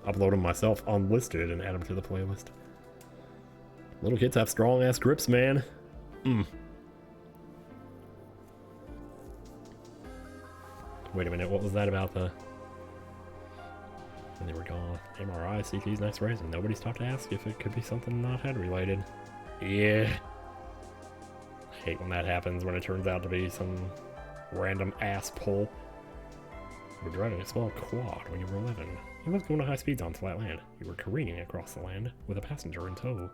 upload them myself unlisted and add them to the playlist. Little kids have strong ass grips, man. Wait a minute, what was that about the... And they were gone. MRI, CTs, X-rays, and nobody stopped to ask if it could be something not head related. Yeah. I hate when that happens, when it turns out to be some random ass pull. You were driving a small quad when you were 11. You was going to high speeds on flat land. You were careening across the land with a passenger in tow,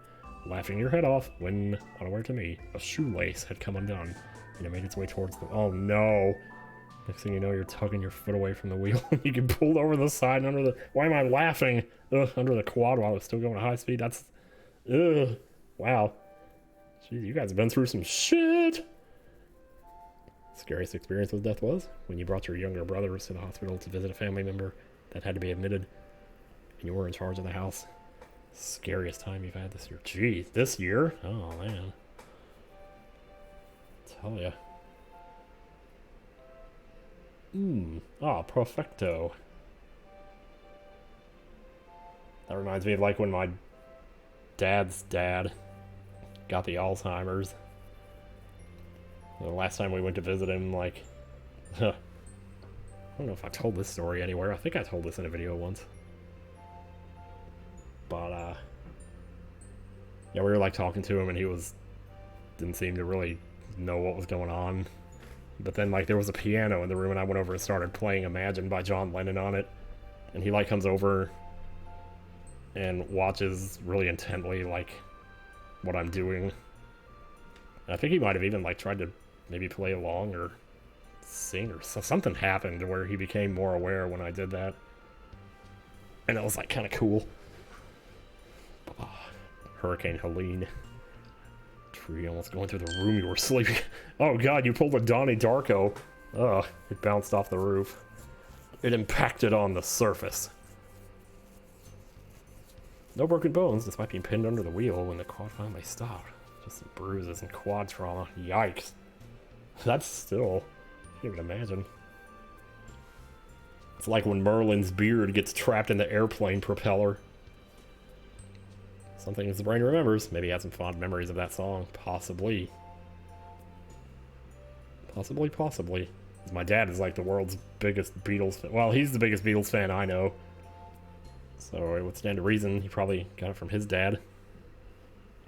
laughing your head off when, unaware to me, a shoelace had come undone, and it made its way towards the... Oh no! Next thing you know, you're tugging your foot away from the wheel. You get pulled over the side and under the... Why am I laughing? Ugh, under the quad while it's still going at high speed. That's... Ugh. Wow. Jeez, you guys have been through some shit! Scariest experience with death was when you brought your younger brothers to the hospital to visit a family member that had to be admitted, and you were in charge of the house. Scariest time you've had this year. Jeez, this year? Oh, man. Tell ya. Ah, perfecto. That reminds me of like when my dad's dad got the Alzheimer's. The last time we went to visit him, like... I don't know if I told this story anywhere. I think I told this in a video once. But, yeah, we were like talking to him and he didn't seem to really know what was going on. But then, like, there was a piano in the room and I went over and started playing Imagine by John Lennon on it. And he, like, comes over and watches really intently, like, what I'm doing. I think he might have even, like, tried to maybe play along or sing or something happened where he became more aware when I did that. And it was, like, kind of cool. Hurricane Helene. Tree almost going through the room you were sleeping. Oh god, you pulled a Donnie Darko. Ugh, it bounced off the roof. It impacted on the surface. No broken bones, despite being pinned under the wheel when the quad finally stopped. Just some bruises and quad trauma. Yikes. That's still... I can't even imagine. It's like when Merlin's beard gets trapped in the airplane propeller. Something his brain remembers. Maybe he had some fond memories of that song. Possibly. Possibly. My dad is like the world's biggest Beatles fan. Well, he's the biggest Beatles fan I know. So it would stand to reason he probably got it from his dad.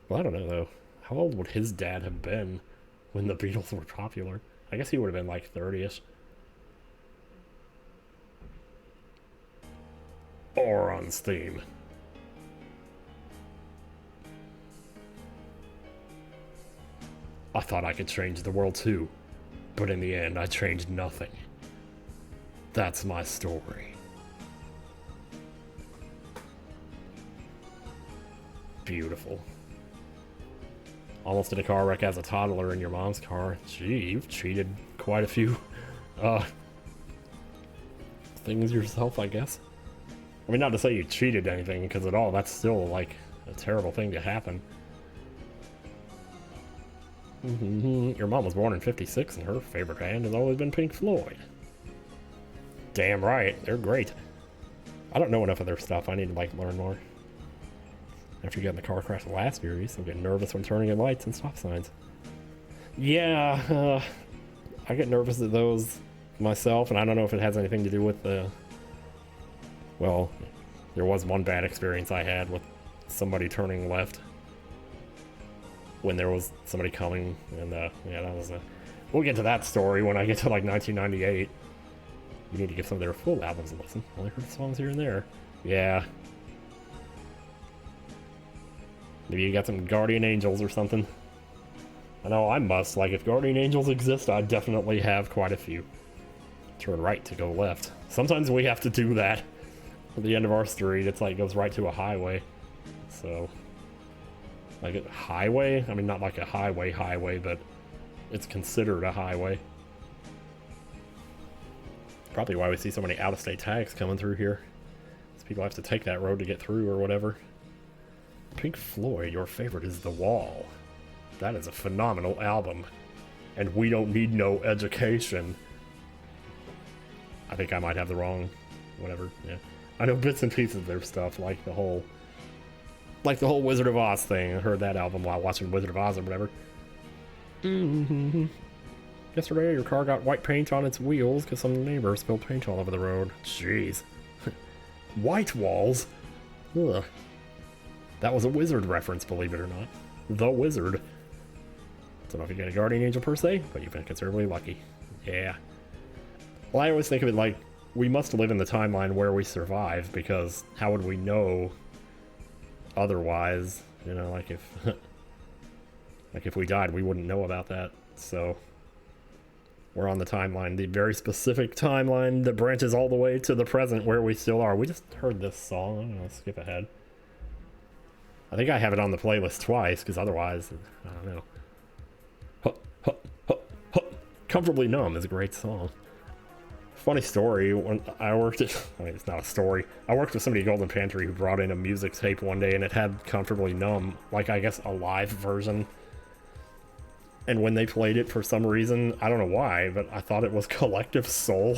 Well, I don't know though. How old would his dad have been when the Beatles were popular? I guess he would have been like 30-ish. Oron's theme. I thought I could change the world too, but in the end I changed nothing. That's my story. Beautiful. Almost in a car wreck as a toddler in your mom's car. Gee, you've cheated quite a few things yourself, I guess. I mean, not to say you cheated anything, because at all, that's still like a terrible thing to happen. Your mom was born in '56 and her favorite band has always been Pink Floyd. Damn right, they're great. I don't know enough of their stuff. I need to like learn more. After you got in the car crash last year, you still get nervous when turning at lights and stop signs. Yeah, I get nervous at those myself, and I don't know if it has anything to do with the... Well, there was one bad experience I had with somebody turning left when there was somebody coming, and yeah, that was a... We'll get to that story when I get to like 1998. You need to give some of their full albums a listen. Only heard songs here and there. Yeah. Maybe you got some Guardian Angels or something. I know I must. Like, if Guardian Angels exist, I definitely have quite a few. Turn right to go left. Sometimes we have to do that. At the end of our street, it's like goes right to a highway. So... Like a highway? I mean, not like a highway, but it's considered a highway. Probably why we see so many out-of-state tags coming through here. Because people have to take that road to get through or whatever. Pink Floyd, your favorite is The Wall. That is a phenomenal album. And We Don't Need No Education. I think I might have the wrong... whatever, yeah. I know bits and pieces of their stuff, like the whole Wizard of Oz thing. I heard that album while watching Wizard of Oz or whatever. Yesterday, your car got white paint on its wheels because some neighbor spilled paint all over the road. Jeez. White walls? Ugh. That was a wizard reference, believe it or not. The Wizard. Don't know if you get a guardian angel per se, but you've been considerably lucky. Yeah. Well, I always think of it like, we must live in the timeline where we survive, because how would we know otherwise? You know, like if... like if we died, we wouldn't know about that, so... We're on the timeline, the very specific timeline that branches all the way to the present where we still are. We just heard this song. I'm gonna skip ahead. I think I have it on the playlist twice, because otherwise, I don't know. Comfortably Numb is a great song. Funny story, when I worked at, I mean, it's not a story. I worked with somebody at Golden Pantry who brought in a music tape one day and it had Comfortably Numb, like I guess a live version. And when they played it for some reason, I don't know why, but I thought it was Collective Soul.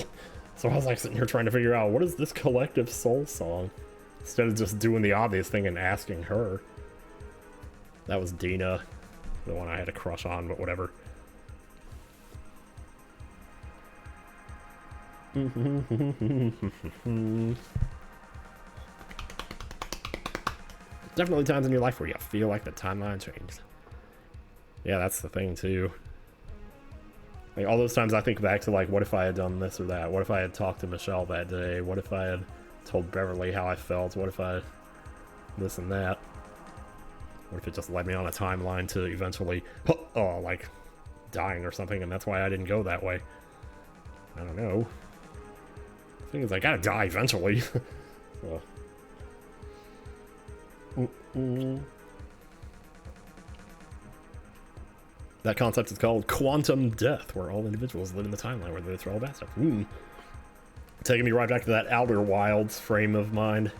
So I was like sitting here trying to figure out, what is this Collective Soul song? Instead of just doing the obvious thing and asking her. That was Dina, the one I had a crush on, but whatever. Definitely times in your life where you feel like the timeline changed. Yeah, that's the thing too. Like all those times I think back to like, what if I had done this or that? What if I had talked to Michelle that day? What if I had told Beverly how I felt? What if I this and that? What if it just led me on a timeline to eventually, oh, like dying or something, and that's why I didn't go that way? I don't know. The thing is, I gotta die eventually. So. That concept is called quantum death, where all individuals live in the timeline where they throw all bad stuff. Taking me right back to that Outer Wilds frame of mind.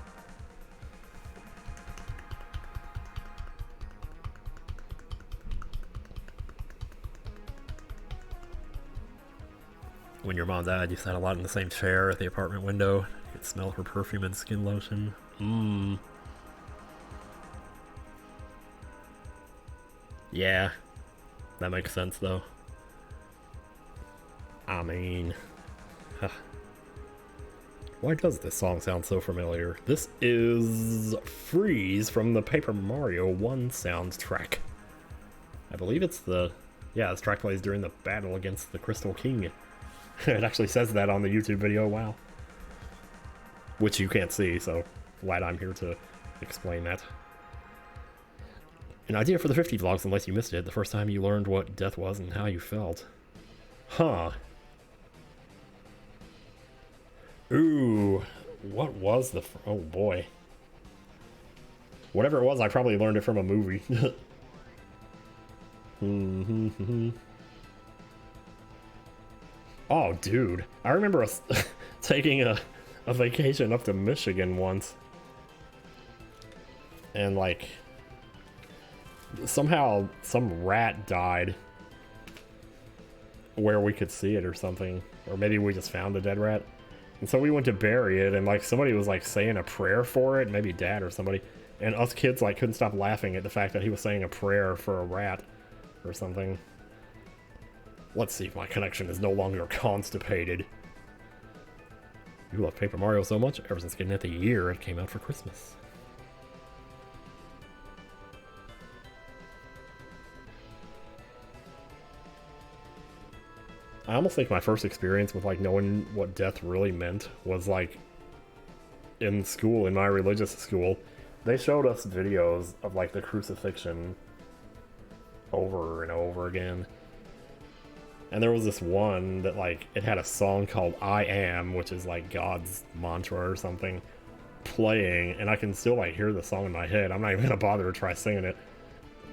When your mom died, you sat a lot in the same chair at the apartment window. You could smell her perfume and skin lotion. Yeah, that makes sense though. I mean, why does this song sound so familiar? This is Freeze from the Paper Mario 1 soundtrack. I believe it's the... yeah, this track plays during the battle against the Crystal King. It actually says that on the YouTube video, wow. Which you can't see, so glad I'm here to explain that. An idea for the 50 vlogs, unless you missed it, the first time you learned what death was and how you felt. Huh. Ooh, what was the... oh boy. Whatever it was, I probably learned it from a movie. Oh, dude. I remember us taking a vacation up to Michigan once. And, like, somehow some rat died where we could see it or something. Or maybe we just found a dead rat. And so we went to bury it, and, like, somebody was, like, saying a prayer for it. Maybe Dad or somebody. And us kids, like, couldn't stop laughing at the fact that he was saying a prayer for a rat or something. Let's see if my connection is no longer constipated. You love Paper Mario so much ever since getting it the year it came out for Christmas. I almost think my first experience with like knowing what death really meant was like in school, in my religious school. They showed us videos of like the crucifixion over and over again. And there was this one that, like, it had a song called I Am, which is, like, God's mantra or something, playing, and I can still, like, hear the song in my head. I'm not even gonna bother to try singing it.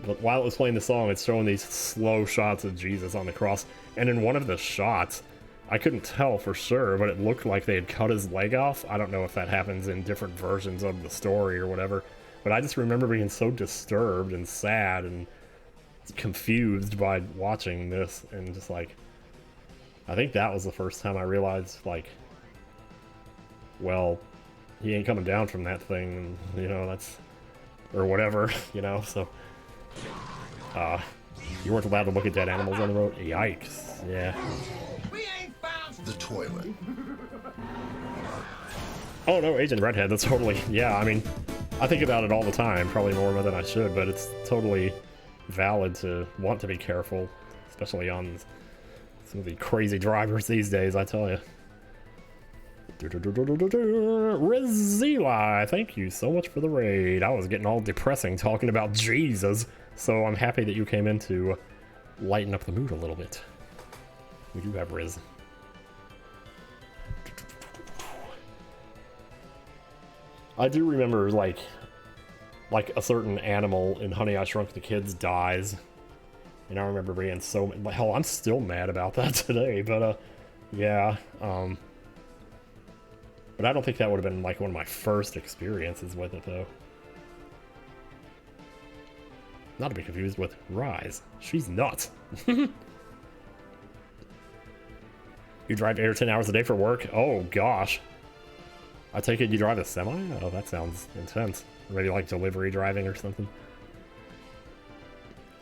But while it was playing the song, it's showing these slow shots of Jesus on the cross, and in one of the shots, I couldn't tell for sure, but it looked like they had cut his leg off. I don't know if that happens in different versions of the story or whatever, but I just remember being so disturbed and sad and confused by watching this, and just like, I think that was the first time I realized, like, well, he ain't coming down from that thing, and, you know, that's, or whatever, you know, so, You weren't allowed to look at dead animals on the road? Yikes. Yeah. The toilet. Oh no, Agent Redhead, that's totally... Yeah, I mean, I think about it all the time, probably more than I should, but it's totally valid to want to be careful, especially on some of the crazy drivers these days, I tell you. Rizila, thank you so much for the raid. I was getting all depressing talking about Jesus, so I'm happy that you came in to lighten up the mood a little bit. We do have Riz. I do remember, like a certain animal in Honey, I Shrunk the Kids dies. And I remember being so... Hell, I'm still mad about that today, but, yeah. But I don't think that would have been, like, one of my first experiences with it, though. Not to be confused with Rise. She's nuts. You drive 8 or 10 hours a day for work? Oh, gosh. I take it you drive a semi? Oh, that sounds intense. Or maybe like delivery driving or something.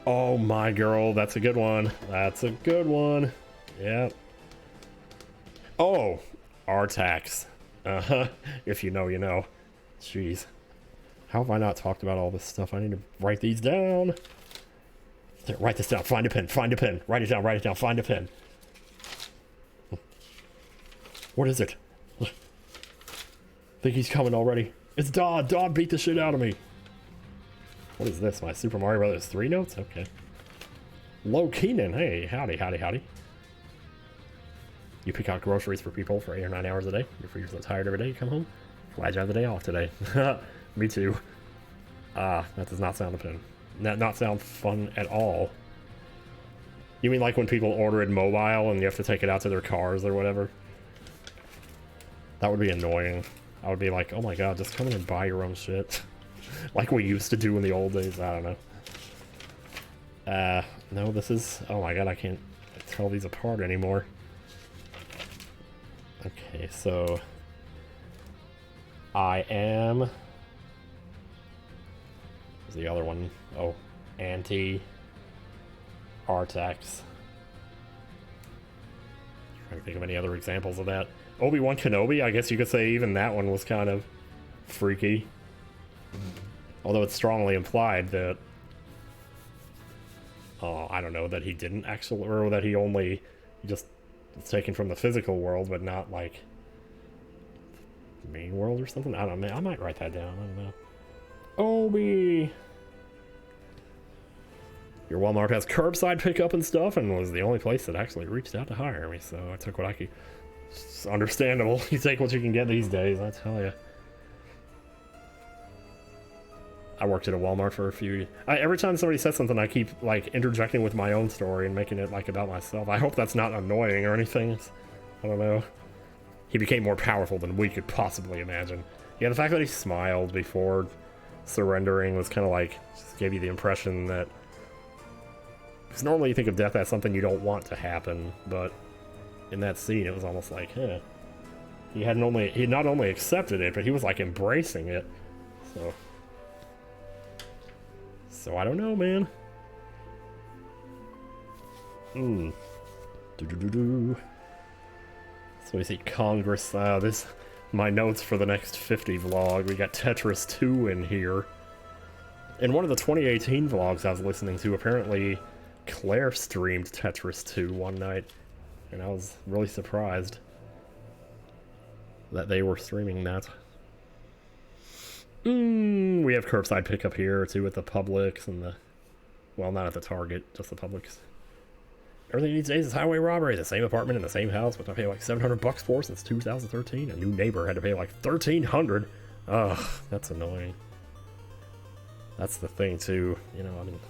Oh my girl, that's a good one. That's a good one. Yeah. Oh, R-Tax. Uh-huh. If you know, you know. Jeez. How have I not talked about all this stuff? I need to write these down. There, write this down. Find a pen. Find a pen. Write it down. Write it down. Find a pen. What is it? Think he's coming already. It's Dodd. Dodd beat the shit out of me. What is this? My Super Mario Brothers 3 notes? Okay. Low Keenan. Hey, howdy, howdy, howdy. You pick out groceries for people for 8 or 9 hours a day. You're so tired every day you come home. Glad you have the day off today. Me too. That does not sound fun. Not sound fun at all. You mean like when people order it mobile and you have to take it out to their cars or whatever? That would be annoying. I would be like, oh my god, just come in and buy your own shit. Like we used to do in the old days. I don't know. No, this is... Oh my god, I can't tell these apart anymore. Okay, so... I am... What's the other one? Oh, anti-Artax. Trying to think of any other examples of that. Obi-Wan Kenobi, I guess you could say even that one was kind of freaky. Although it's strongly implied that... Oh, I don't know, that he didn't actually... Or that he only... just was taken from the physical world, but not, like... the main world or something? I don't know. I might write that down. I don't know. Obi! Your Walmart has curbside pickup and stuff, and was the only place that actually reached out to hire me, so I took what I could... It's understandable. You take what you can get these days, I tell you. I worked at a Walmart for a few... every time somebody says something, I keep, like, interjecting with my own story and making it, like, about myself. I hope that's not annoying or anything. I don't know. He became more powerful than we could possibly imagine. Yeah, the fact that he smiled before surrendering was kind of like... just gave you the impression that... Because normally you think of death as something you don't want to happen, but... in that scene, it was almost like, huh. He not only accepted it, but he was like embracing it. So I don't know, man. So we see Congress. This my notes for the next 50 vlog. We got Tetris 2 in here. In one of the 2018 vlogs I was listening to, apparently Claire streamed Tetris 2 one night. And I was really surprised that they were streaming that. We have curbside pickup here, too, at the Publix and the... Well, not at the Target, just the Publix. Everything these days is highway robbery. The same apartment in the same house, which I pay like $700 for since 2013. A new neighbor had to pay like $1,300. Ugh, that's annoying. That's the thing, too. You know, I mean...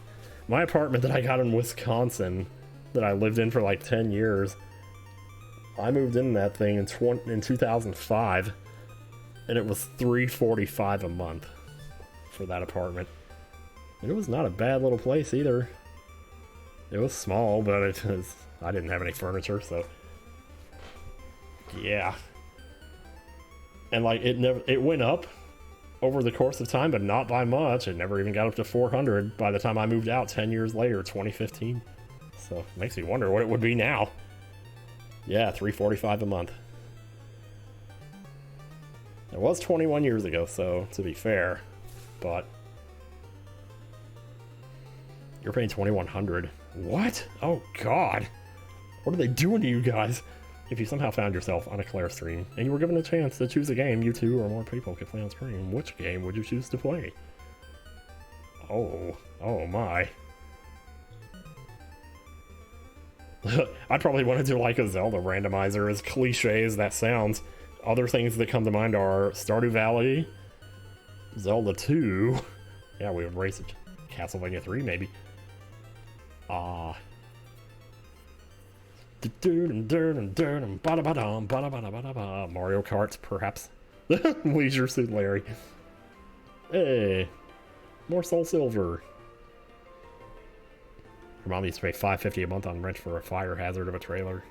My apartment that I got in Wisconsin, that I lived in for like 10 years... I moved in that thing in 2005, and it was $345 a month for that apartment. And it was not a bad little place either. It was small, but I didn't have any furniture, so yeah. And like it went up over the course of time, but not by much. It never even got up to 400 by the time I moved out 10 years later, 2015. So it makes me wonder what it would be now. Yeah, $345 a month. It was 21 years ago, so to be fair, but you're paying $2,100. What? Oh God. What are they doing to you guys? If you somehow found yourself on a Claire stream and you were given a chance to choose a game you two or more people could play on stream, which game would you choose to play? Oh my. I'd probably want to do like a Zelda randomizer, as cliche as that sounds. Other things that come to mind are Stardew Valley, Zelda 2. Yeah, we would race it. Castlevania 3, maybe. Mario Kart, perhaps. Leisure Suit Larry. Hey, more Soul Silver. Your mom used to pay $5.50 a month on rent for a fire hazard of a trailer.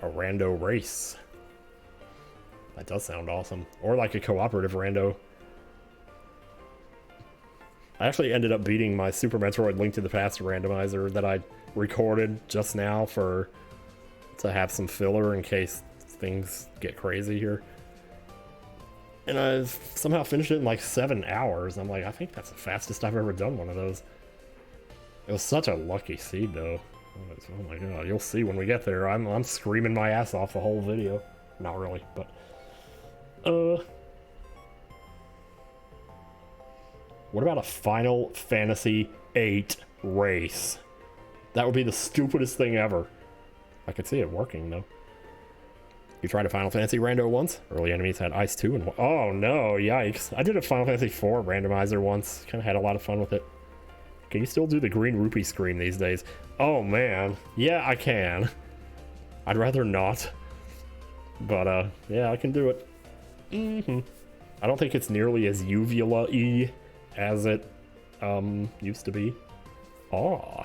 A rando race. That does sound awesome. Or like a cooperative rando. I actually ended up beating my Super Metroid Link to the Past randomizer that I recorded just now to have some filler in case things get crazy here. And I somehow finished it in like 7 hours. I'm like, I think that's the fastest I've ever done one of those. It was such a lucky seed though. Oh my god, you'll see when we get there. I'm screaming my ass off the whole video. Not really, but what about a Final Fantasy VIII race? That would be the stupidest thing ever. I could see it working though. You tried a Final Fantasy rando once? Early enemies had Ice 2 and oh no, yikes. I did a Final Fantasy IV randomizer once. Kinda had a lot of fun with it. Can you still do the green rupee screen these days? Oh man, yeah I can. I'd rather not. But yeah, I can do it. I don't think it's nearly as uvula-y as it used to be. Oh,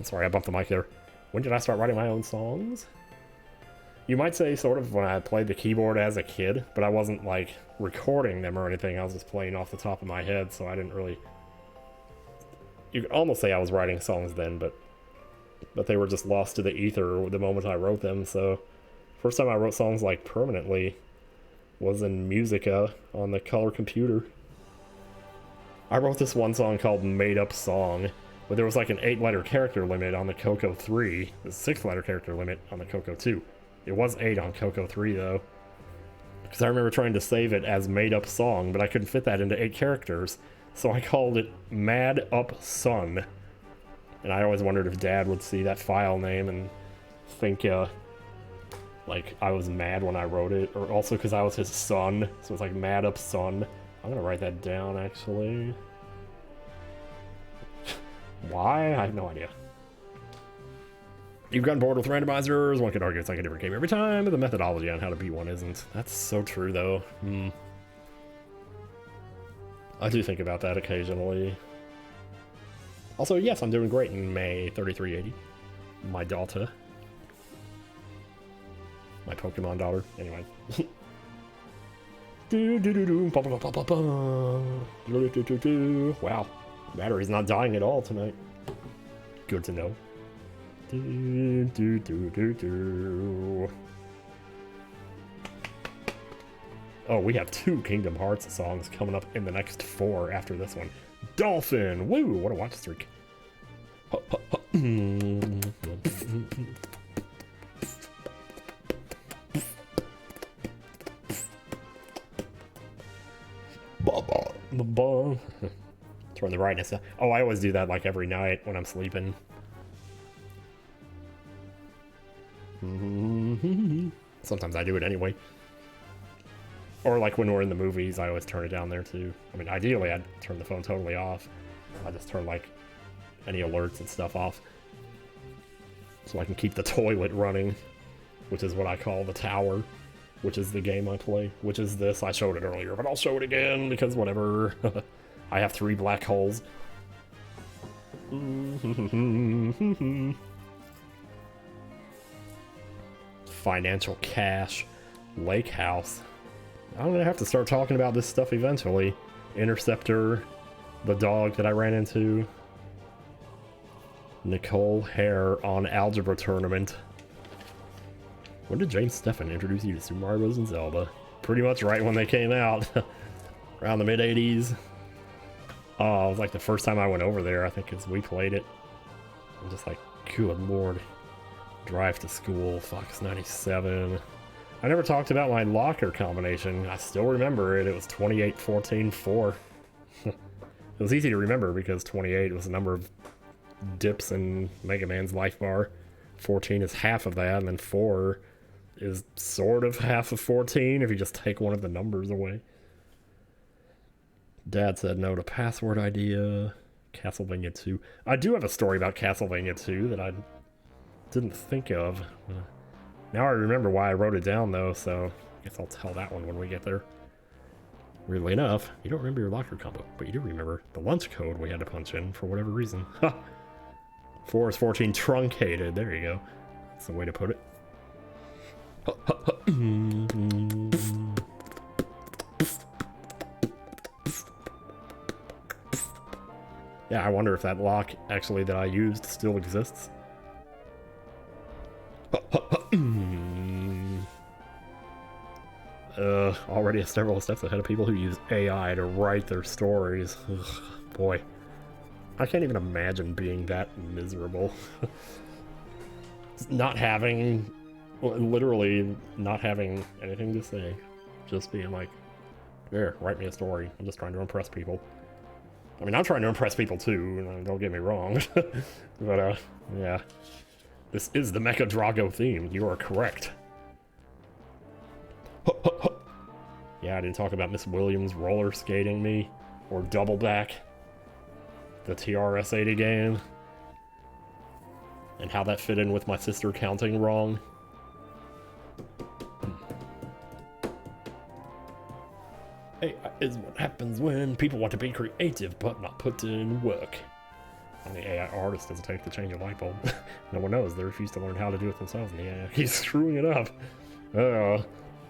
sorry, I bumped the mic there. When did I start writing my own songs? You might say sort of when I played the keyboard as a kid, but I wasn't like recording them or anything. I was just playing off the top of my head, so I didn't really... You could almost say I was writing songs then, but they were just lost to the ether the moment I wrote them, so... First time I wrote songs like permanently was in Musica on the color computer. I wrote this one song called Made Up Song, but there was like an 8-letter character limit on the Coco 3, a 6-letter character limit on the Coco 2. It was 8 on Coco 3 though, because I remember trying to save it as Made Up Song, but I couldn't fit that into 8 characters, so I called it Mad Up Sun. And I always wondered if Dad would see that file name and think, like I was mad when I wrote it, or also because I was his son, so it's like Mad Up Son. I'm gonna write that down actually. Why? I have no idea. You've gotten bored with randomizers. One could argue it's like a different game every time, but the methodology on how to beat one isn't. That's so true though. I do think about that occasionally. Also, yes, I'm doing great in May 3380. My daughter. My Pokemon daughter. Anyway. Wow. Battery's not dying at all tonight. Good to know. Oh, we have 2 Kingdom Hearts songs coming up in the next 4 after this one. Dolphin! Woo! What a watch streak. Turn the brightness up. Oh, I always do that like every night when I'm sleeping. Sometimes I do it anyway. Or like when we're in the movies, I always turn it down there too. I mean, ideally I'd turn the phone totally off. I just turn like any alerts and stuff off. So I can keep the toilet running, which is what I call the tower, which is the game I play, which is this. I showed it earlier, but I'll show it again because whatever. I have 3 black holes. Financial Cash, Lake House. I'm gonna have to start talking about this stuff eventually. Interceptor, the dog that I ran into, Nicole Hare on Algebra Tournament. When did James Steffen introduce you to Super Mario Bros. And Zelda? Pretty much right when they came out. Around the mid-80s. Oh, it was like the first time I went over there, I think, as we played it. I'm just like, good lord. Drive to school, Fox 97. I never talked about my locker combination. I still remember it. It was 28, 14, 4. It was easy to remember because 28 was the number of dips in Mega Man's life bar. 14 is half of that, and then 4 is sort of half of 14 if you just take one of the numbers away. Dad said no to password idea. Castlevania 2. I do have a story about Castlevania 2 that I didn't think of. Now I remember why I wrote it down, though, so I guess I'll tell that one when we get there. Weirdly enough, you don't remember your locker combo, but you do remember the lunch code we had to punch in for whatever reason. 4 is 14 truncated. There you go. That's the way to put it. Yeah, I wonder if that lock, actually, that I used still exists. Already several steps ahead of people who use AI to write their stories. Ugh, boy. I can't even imagine being that miserable. Not having, well, literally not having anything to say. Just being like, there, write me a story. I'm just trying to impress people. I mean, I'm trying to impress people too, don't get me wrong. But, yeah. This is the Mecha Drago theme. You are correct. Yeah, I didn't talk about Miss Williams roller skating me. Or Double Back. The TRS-80 game. And how that fit in with my sister counting wrong. Hey, is what happens when people want to be creative but not put in work. And the AI artist doesn't take to change a light bulb. No one knows. They refuse to learn how to do it themselves, and the AI keeps screwing it up.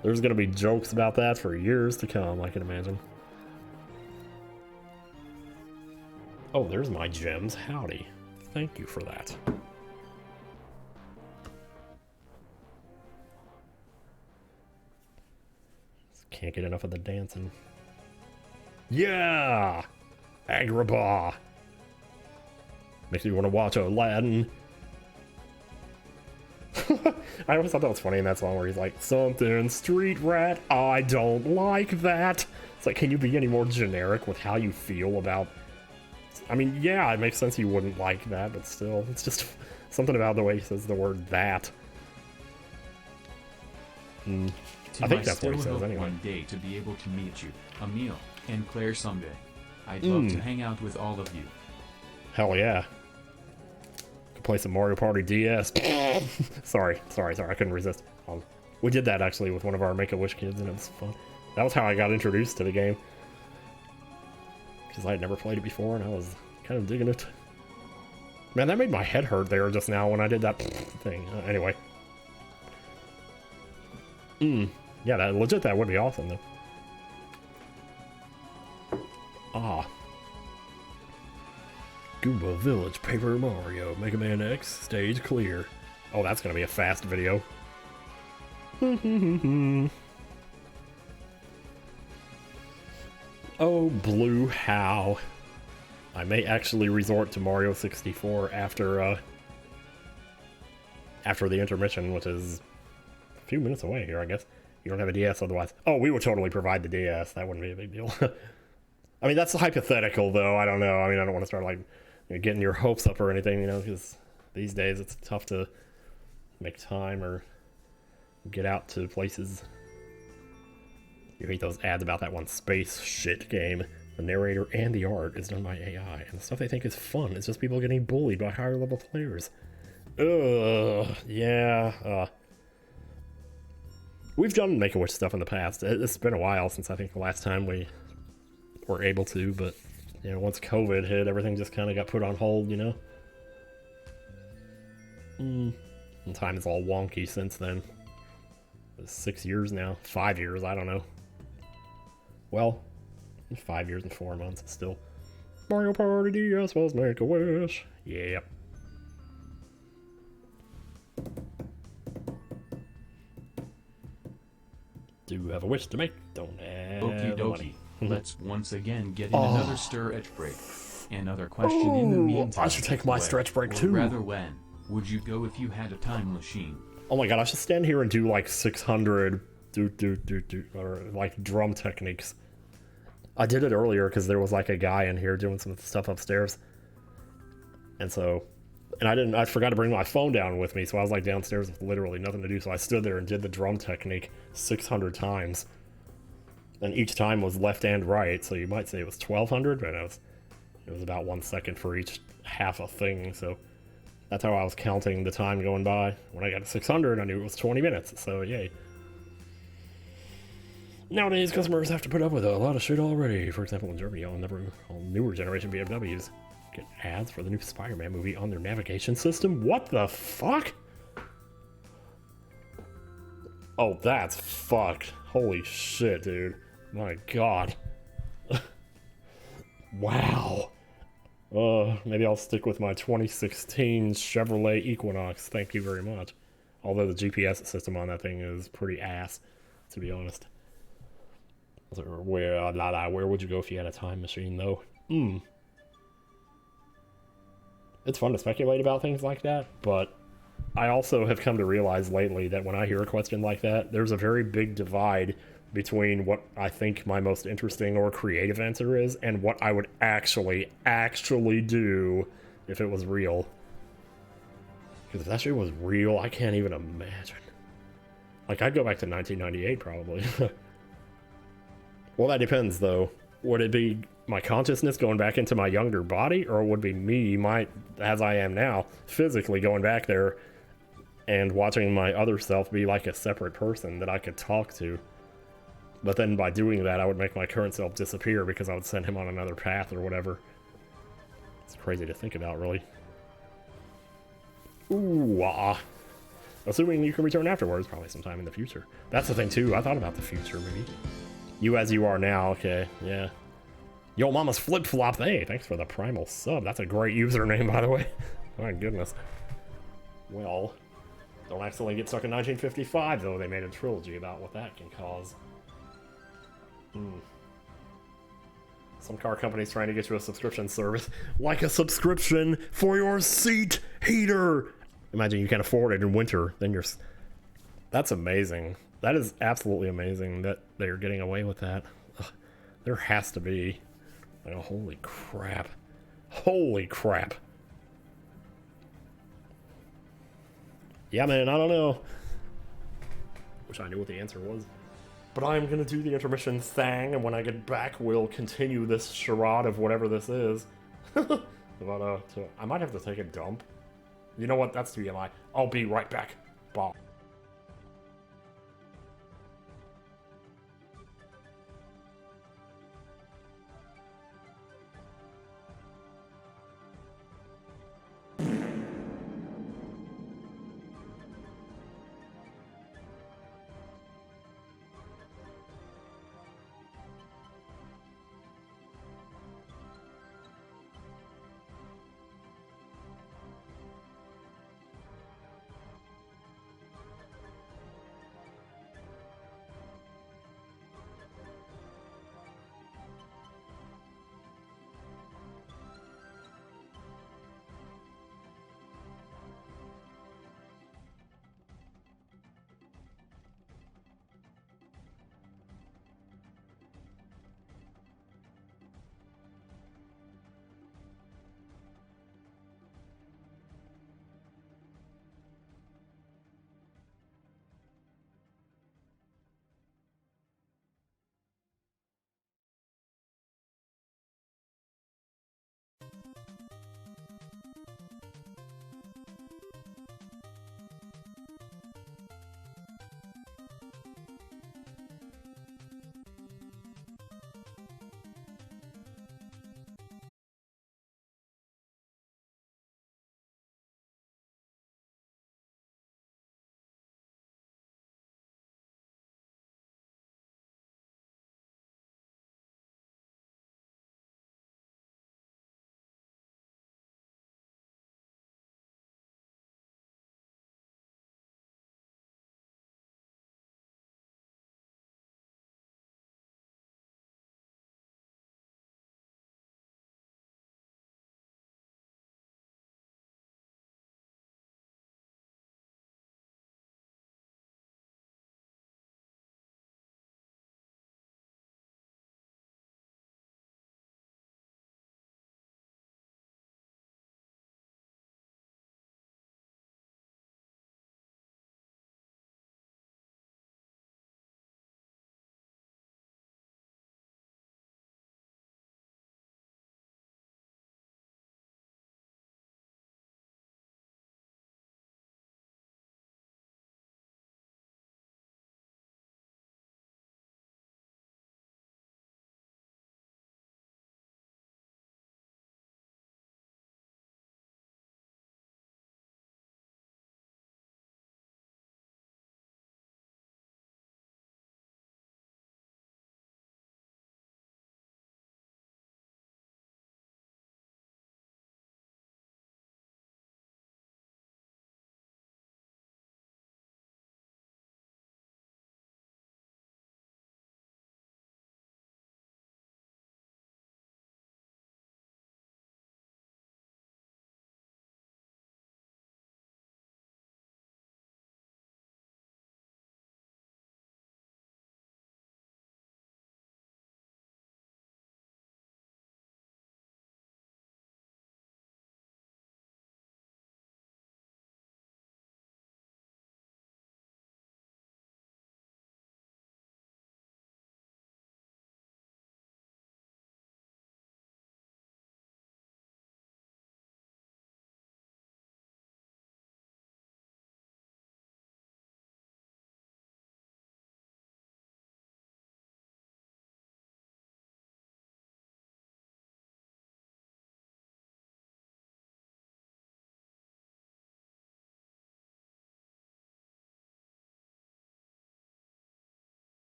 There's gonna be jokes about that for years to come, I can imagine. Oh, there's my gems. Howdy. Thank you for that. Can't get enough of the dancing. Yeah! Agrabah! Makes me want to watch Aladdin. I always thought that was funny in that song where he's like, something street rat, I don't like that. It's like, can you be any more generic with how you feel about... I mean, yeah, it makes sense you wouldn't like that, but still, it's just something about the way he says the word that. I think that's what he says anyway. One day to be able to meet you, Emil, and Claire someday. I'd love to hang out with all of you. Hell yeah. Could play some Mario Party DS. sorry, I couldn't resist. We did that actually with one of our Make-A-Wish kids, and it was fun. That was how I got introduced to the game. Because I had never played it before, and I was kind of digging it. Man, that made my head hurt there just now when I did that thing. Anyway. Yeah, that would be awesome, though. Ah. Goomba Village, Paper Mario, Mega Man X, stage clear. Oh, that's gonna be a fast video. Oh, Blue, how? I may actually resort to Mario 64 after the intermission, which is a few minutes away here, I guess. You don't have a DS otherwise. Oh, we would totally provide the DS. That wouldn't be a big deal. I mean, that's hypothetical, though. I don't know. I mean, I don't want to start, like, getting your hopes up or anything, because these days it's tough to make time or get out to places. You hate those ads about that one space shit game. The narrator and the art is done by AI, and the stuff they think is fun is just people getting bullied by higher level players. Ugh, yeah. We've done Make-A-Wish stuff in the past. It's been a while since I think the last time we were able to, but you know, once COVID hit, everything just kind of got put on hold, you know? And time is all wonky since then. It's 6 years now. 5 years, I don't know. Well, 5 years and 4 months still. Mario Party DS was Make a Wish. Yeah. Do have a wish to make? Don't have Okie the money. dokie. Let's once again get in another stretch break. Another question in the meantime. I should take my stretch break too. Or rather, when would you go if you had a time machine? Oh my god, I should stand here and do like 600 or like drum techniques. I did it earlier because there was like a guy in here doing some stuff upstairs. And so, I forgot to bring my phone down with me, so I was like downstairs with literally nothing to do. So I stood there and did the drum technique 600 times. And each time was left and right, so you might say it was 1200, but it was about 1 second for each half a thing, so that's how I was counting the time going by. When I got to 600, I knew it was 20 minutes, so yay. Nowadays, customers have to put up with a lot of shit already. For example, in Germany, all newer generation BMWs get ads for the new Spider-Man movie on their navigation system. What the fuck? Oh, that's fucked. Holy shit, dude. My god. Wow. Maybe I'll stick with my 2016 Chevrolet Equinox. Thank you very much. Although the GPS system on that thing is pretty ass, to be honest. Where would you go if you had a time machine, though? It's fun to speculate about things like that, but I also have come to realize lately that when I hear a question like that, there's a very big divide between what I think my most interesting or creative answer is and what I would actually do if it was real. Because if that shit was real, I can't even imagine. Like, I'd go back to 1998 probably. Well, that depends, though. Would it be my consciousness going back into my younger body, or would it be me, as I am now, physically going back there and watching my other self be like a separate person that I could talk to? But then by doing that, I would make my current self disappear because I would send him on another path or whatever. It's crazy to think about, really. Ooh, assuming you can return afterwards, probably sometime in the future. That's the thing, too. I thought about the future, maybe. You as you are now, okay, yeah. Yo, mama's flip-flop. Hey, thanks for the primal sub. That's a great username, by the way. My goodness. Well, don't accidentally get stuck in 1955, though. They made a trilogy about what that can cause. Some car company's trying to get you a subscription service. Like a subscription for your seat heater! Imagine you can't afford it in winter, then you're... That's amazing. That is absolutely amazing that they're getting away with that. Ugh, there has to be. Like, oh, holy crap. Holy crap. Yeah, man, I don't know. Wish I knew what the answer was. But I'm gonna do the intermission thing, and when I get back, we'll continue this charade of whatever this is. But, I might have to take a dump. You know what? That's TMI. I'll be right back. Bye.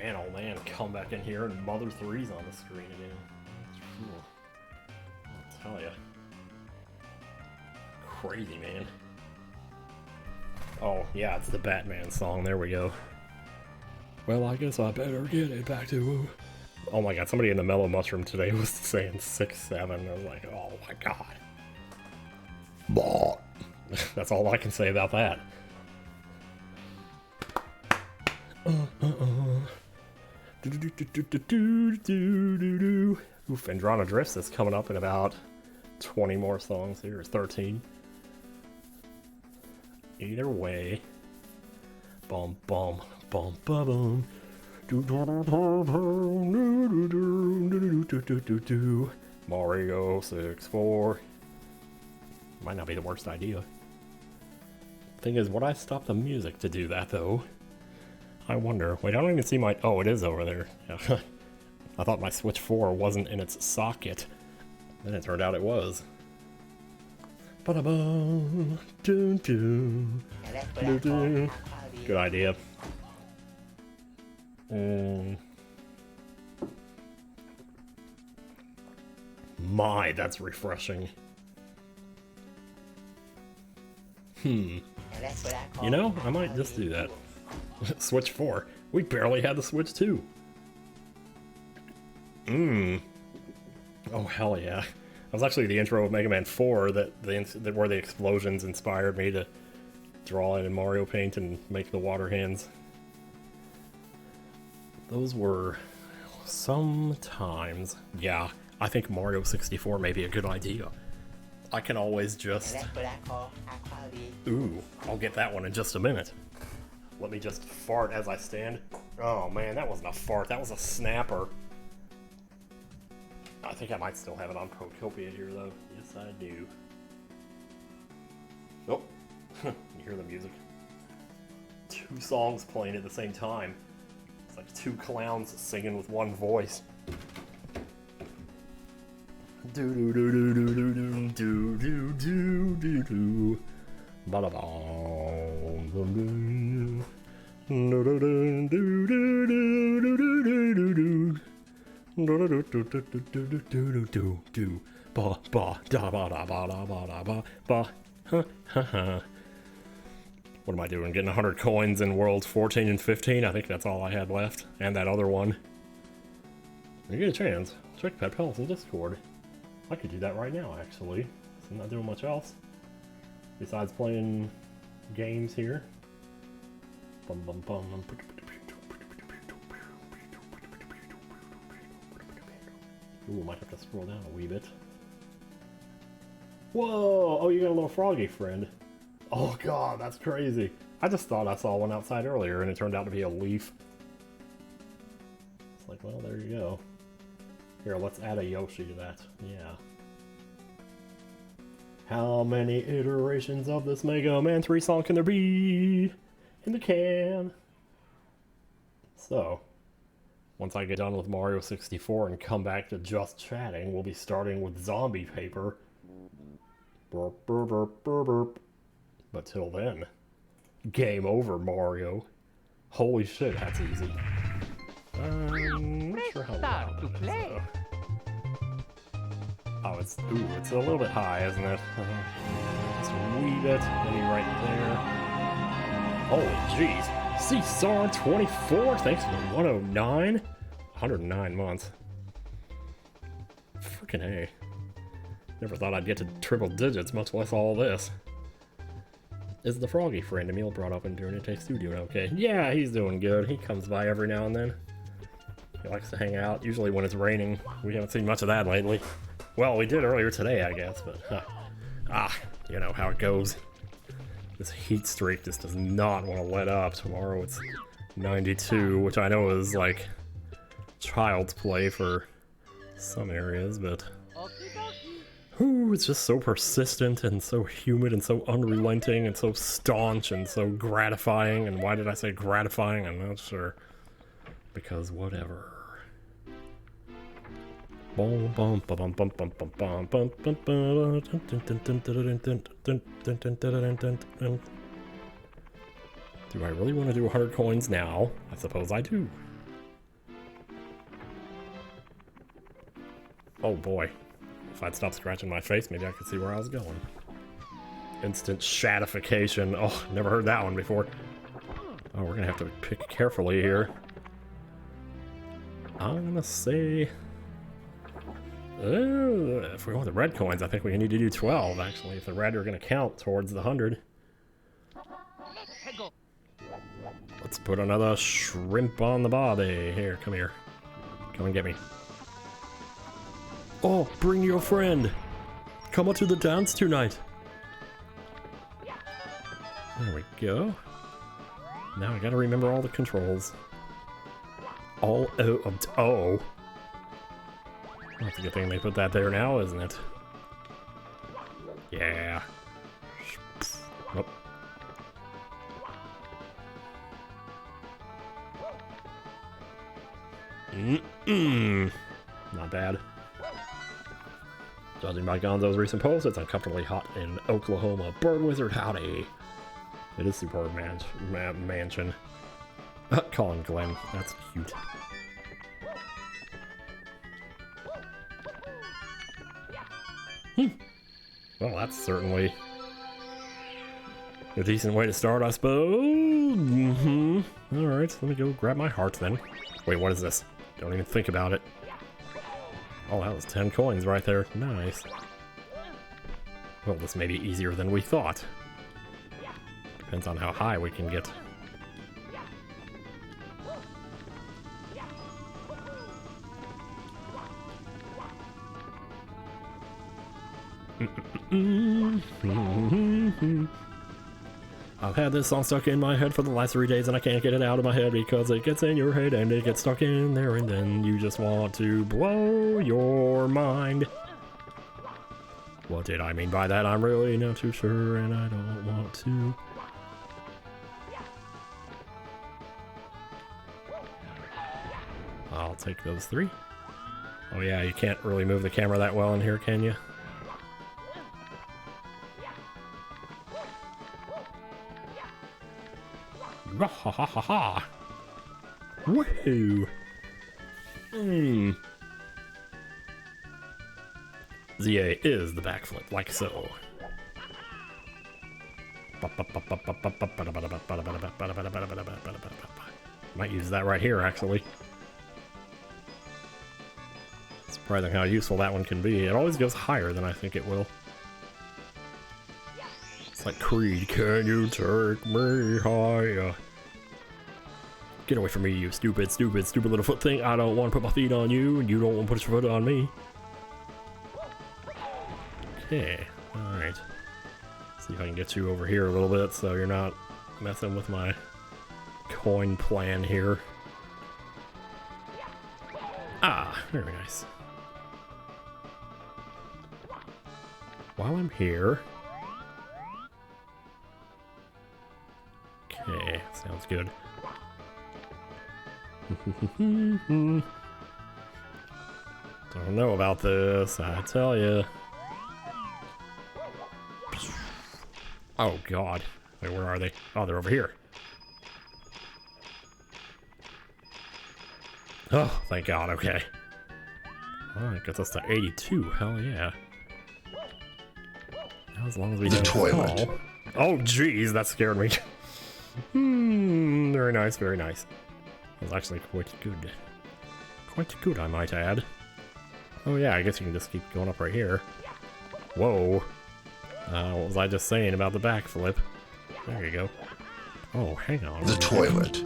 Man, oh man, come back in here and Mother 3's on the screen again. I'll tell ya. Crazy, man. Oh, yeah, it's the Batman song. There we go. Well, I guess I better get it back to... Oh my god, somebody in the Mellow Mushroom today was saying 6-7. I was like, oh my god. Bah. That's all I can say about that. Oof, Androna Drifts is coming up in about 20 more songs here, or 13. Either way. Bum bum bum bum bum. Mario 64. Might not be the worst idea. Thing is, would I stop the music to do that though? I wonder. Wait, I don't even see my... Oh, it is over there. I thought my Switch 4 wasn't in its socket. Then it turned out it was. Ba-da-bum, doo doo, doo doo. Good idea. My, that's refreshing. You know, I might just do that. Switch 4. We barely had the Switch 2. Oh, hell yeah. That was actually the intro of Mega Man 4 that where the explosions inspired me to draw it in Mario Paint and make the water hands. Those were sometimes. Yeah, I think Mario 64 may be a good idea. I can always just... Ooh, I'll get that one in just a minute. Let me just fart as I stand. Oh man, that wasn't a fart, that was a snapper. I think I might still have it on Procopia here though. Yes I do. Oh, you hear the music. 2 songs playing at the same time. It's like 2 clowns singing with one voice. Do do do do do do do do do do do. Ba da ba. Do do do do do do do do do do. Do do do do do do do do do. Ba ba da ba da ba da ba da ba ba. Ha ha ha. What am I doing? Getting 100 coins in Worlds 14 and 15? I think that's all I had left. And that other one. When you get a chance, check Pet Pals in Discord. I could do that right now, actually. I'm not doing much else. Besides playing games here. Bum bum bum. Ooh, might have to scroll down a wee bit. Whoa! Oh, you got a little froggy friend. Oh god, that's crazy. I just thought I saw one outside earlier and it turned out to be a leaf. It's like, well, there you go. Here, let's add a Yoshi to that. Yeah. How many iterations of this Mega Man 3 song can there be in the can? So, once I get done with Mario 64 and come back to just chatting, we'll be starting with Zombie Paper. Burp, burp, burp, burp, burp. But till then, game over, Mario. Holy shit, that's easy. Not sure how loud it is, though. Oh, it's a little bit high, isn't it? Just a wee bit, maybe right there. Holy jeez. Seesaw 24, thanks for the 109. 109 months. Freaking A. Never thought I'd get to triple digits, much less all this. Is the froggy friend Emil brought up in Durante Stu doing okay? Yeah, he's doing good. He comes by every now and then. He likes to hang out, usually when it's raining. We haven't seen much of that lately. Well, we did earlier today, I guess, but you know how it goes. This heat streak just does not want to let up. Tomorrow it's 92, which I know is like child's play for some areas, but ooh, it's just so persistent and so humid and so unrelenting and so staunch and so gratifying. And why did I say gratifying? I'm not sure. Because whatever. Do I really want to do 100 coins now? I suppose I do. Oh boy. If I'd stop scratching my face, maybe I could see where I was going. Instant shatification. Oh, never heard that one before. Oh, we're gonna have to pick carefully here. I'm gonna say... if we want the red coins, I think we need to do 12, actually. If the red are gonna count towards the 100. Let's put another shrimp on the barbie. Here, come here. Come and get me. Oh, bring your friend. Come up to the dance tonight. There we go. Now I gotta remember all the controls. Oh. That's a good thing they put that there now, isn't it? Yeah. Oh. Not bad. Judging by Gonzo's recent post, it's uncomfortably hot in Oklahoma. Bird Wizard, howdy. It is superb mansion. Colin Glenn, that's cute. Well, that's certainly a decent way to start, I suppose. Alright, let me go grab my heart then. Wait, what is this? Don't even think about it. Oh, that was 10 coins right there. Nice. Well, this may be easier than we thought. Depends on how high we can get. I've had this song stuck in my head for the last 3 days and I can't get it out of my head because it gets in your head and it gets stuck in there and then you just want to blow your mind. What did I mean by that? I'm really not too sure and I don't want to. I'll take those 3. Oh yeah, you can't really move the camera that well in here, can you? Ha ha ha ha ha! Woohoo! ZA is the backflip, like so. Might use that right here, actually. Surprising how useful that one can be. It always goes higher than I think it will. It's like Creed, can you take me higher? Get away from me, you stupid, stupid, stupid little foot thing. I don't want to put my feet on you, and you don't want to put your foot on me. Okay, alright. See if I can get you over here a little bit so you're not messing with my coin plan here. Ah, very nice. While I'm here... Okay, sounds good. Don't know about this, I tell you. Oh god. Wait, where are they? Oh, they're over here. Oh, thank god, okay. Oh, it gets us to 82, hell yeah. Now, as long as we don't toilet. fall. Oh jeez, that scared me. Very nice, very nice. That was actually quite good. Quite good, I might add. Oh yeah, I guess you can just keep going up right here. Whoa. What was I just saying about the backflip? There you go. Oh, hang on. The toilet.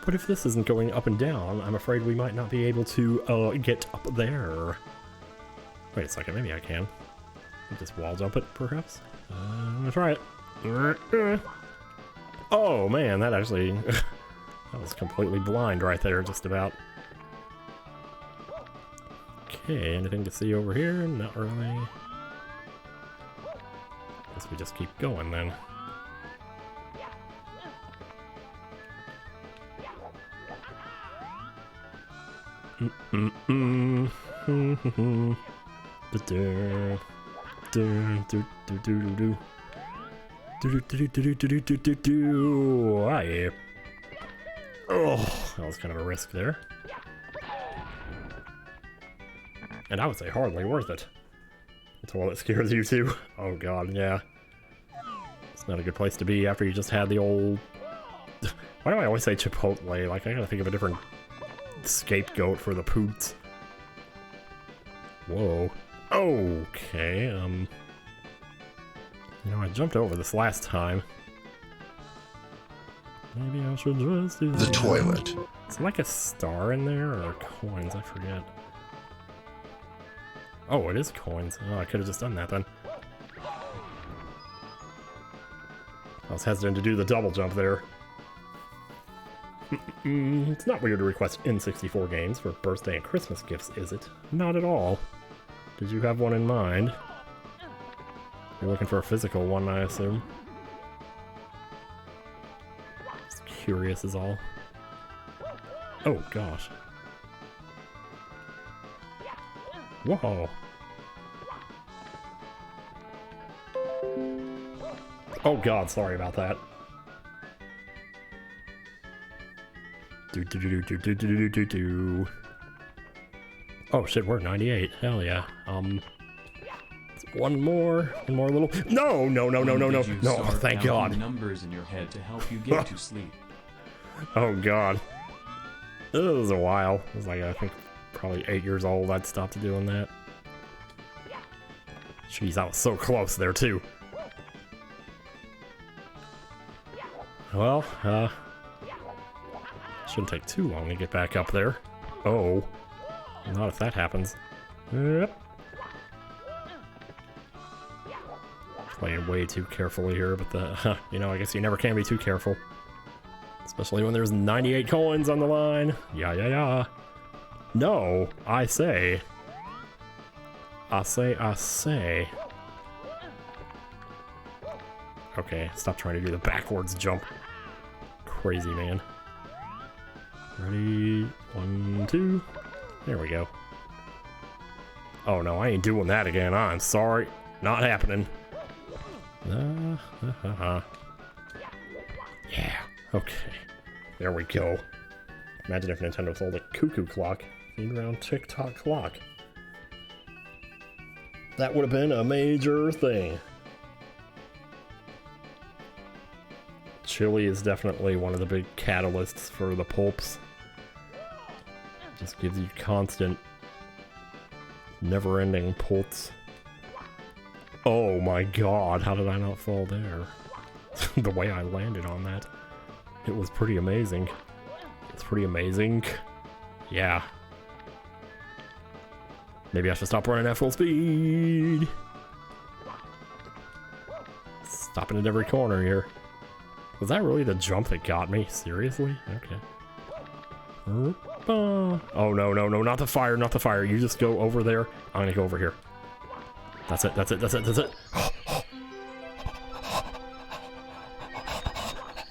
But if this isn't going up and down, I'm afraid we might not be able to get up there. Wait a second, maybe I can. I'll just wall jump it, perhaps? I'm gonna try it. Oh man, that actually... that was completely blind right there, just about. Okay, anything to see over here? Not really. Guess we just keep going then. Oh, that was kind of a risk there. And I would say hardly worth it. Until it scares you too. Oh god, yeah. It's not a good place to be after you just had the old... Why do I always say Chipotle? Like, I gotta think of a different scapegoat for the poots. Whoa. Okay, you know, I jumped over this last time. Maybe I should just do the toilet. Is it like a star in there or coins? I forget. Oh, it is coins. Oh, I could have just done that then. I was hesitant to do the double jump there. It's not weird to request N64 games for birthday and Christmas gifts, is it? Not at all. Did you have one in mind? You're looking for a physical one, I assume. Just curious is all. Oh, gosh. Whoa. Oh god, sorry about that. Oh shit, we're at 98. Hell yeah. One more little. No, no, no, no, no, no, no! Oh, thank God. Numbers in your head to help you get to sleep. Oh God. It was a while. It was like I think probably 8 years old, I'd stopped doing that. Jeez, I was so close there, too. Well, shouldn't take too long to get back up there. Oh. Not if that happens. Yep. Playing way too carefully here, but you know, I guess you never can be too careful. Especially when there's 98 coins on the line. Yeah. No, I say. Okay, stop trying to do the backwards jump. Crazy, man. Ready? 1, 2. There we go. Oh no, I ain't doing that again. I'm sorry. Not happening. Yeah. Okay. There we go. Imagine if Nintendo sold a cuckoo clock themed around TikTok clock. That would have been a major thing. Chili is definitely one of the big catalysts for the pulps. Just gives you constant, never-ending pulps. Oh my god, how did I not fall there? The way I landed on that. It was pretty amazing. It's pretty amazing. Yeah. Maybe I should stop running at full speed. Stopping at every corner here. Was that really the jump that got me? Seriously? Okay. Oh no, not the fire, not the fire. You just go over there. I'm gonna go over here. That's it.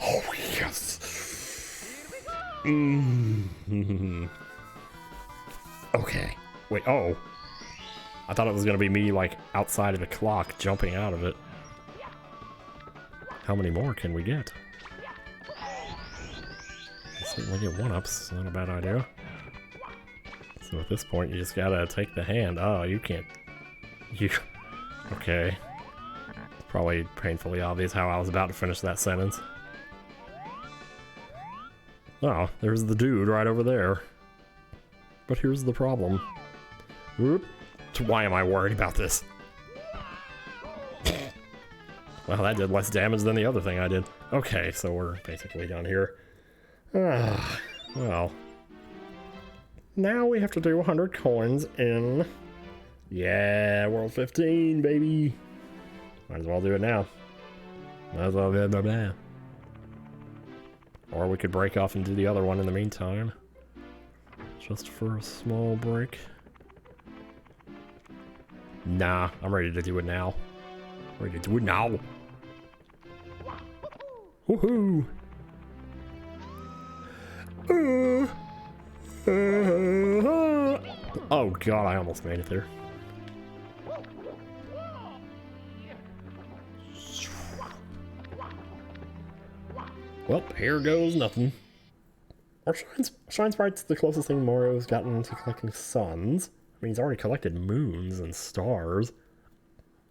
Oh yes. Okay. Wait, oh. I thought it was gonna be me like outside of the clock jumping out of it. How many more can we get? Certainly get 1-ups, not a bad idea. So at this point, you just gotta take the hand. Oh, you can't. Okay. It's probably painfully obvious how I was about to finish that sentence. Oh, there's the dude right over there. But here's the problem. Whoop. Why am I worried about this? Well, that did less damage than the other thing I did. Okay, so we're basically down here. Well. Now we have to do 100 coins in... Yeah, World 15, baby! Might as well do it now. Might as well do it now. Or we could break off and do the other one in the meantime. Just for a small break. Nah, I'm ready to do it now. Ready to do it now. Woohoo! Oh god, I almost made it there. Well, here goes nothing. Are Shine Sprite's the closest thing Mario's gotten to collecting suns? I mean, he's already collected moons and stars.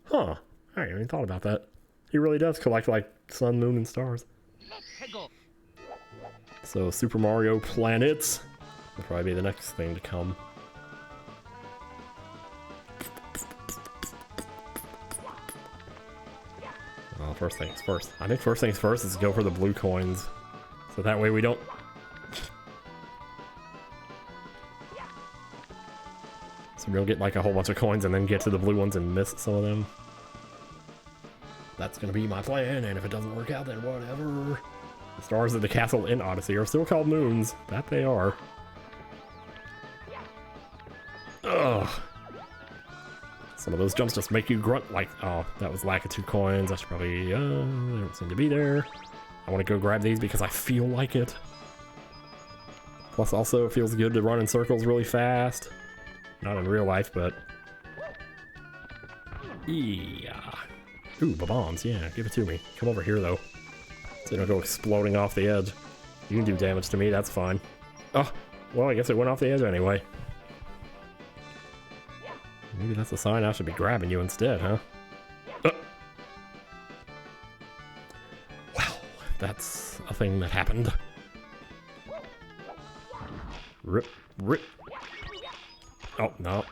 Huh. I hadn't even thought about that. He really does collect, like, sun, moon, and stars. So, Super Mario Planets will probably be the next thing to come. Well, first things first. I think first things first is go for the blue coins. So that way we don't... So we'll get like a whole bunch of coins and then get to the blue ones and miss some of them. That's gonna be my plan, and if it doesn't work out, then whatever. The stars of the castle in Odyssey are still called moons. That they are. Ugh. Some of those jumps just make you grunt like, oh, that was lack of 2 coins. I should probably, they don't seem to be there. I want to go grab these because I feel like it. Plus also it feels good to run in circles really fast. Not in real life, but... Yeah. Ooh, bombs, yeah, give it to me. Come over here, though. So you don't go exploding off the edge. You can do damage to me, that's fine. Oh, well, I guess it went off the edge anyway. Maybe that's a sign I should be grabbing you instead, huh? Well, that's a thing that happened. Rip, rip. Oh, no.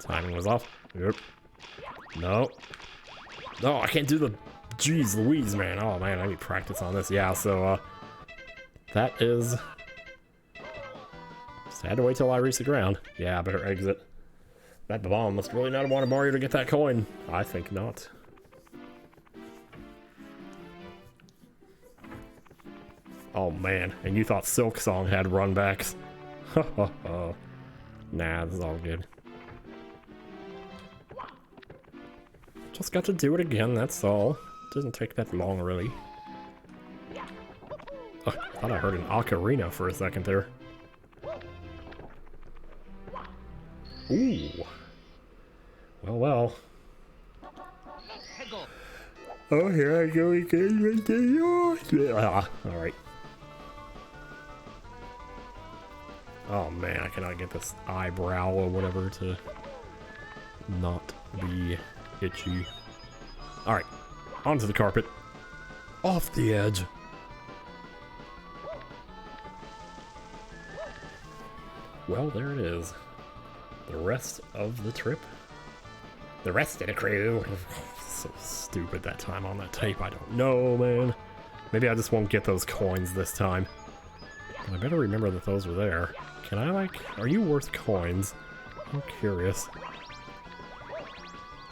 Timing was off. Yep. No. No, I can't do the... Jeez Louise, man. Oh, man, I need practice on this. Yeah, so, that is... Just had to wait till I reach the ground. Yeah, I better exit. That bomb must really not have wanted Mario to get that coin. I think not. Oh, man. And you thought Silk Song had runbacks. Nah, this is all good. Just got to do it again, that's all. Doesn't take that long, really. Oh, I thought I heard an ocarina for a second there. Ooh. Well, well. Oh, here I go again right there. Alright. Oh man, I cannot get this eyebrow or whatever to not be itchy. Alright, onto the carpet. Off the edge. Well, there it is. The rest of the trip. The rest of the crew. So stupid that time on that tape, I don't know, man. Maybe I just won't get those coins this time. But I better remember that those were there. Can I, like, are you worth coins? I'm curious.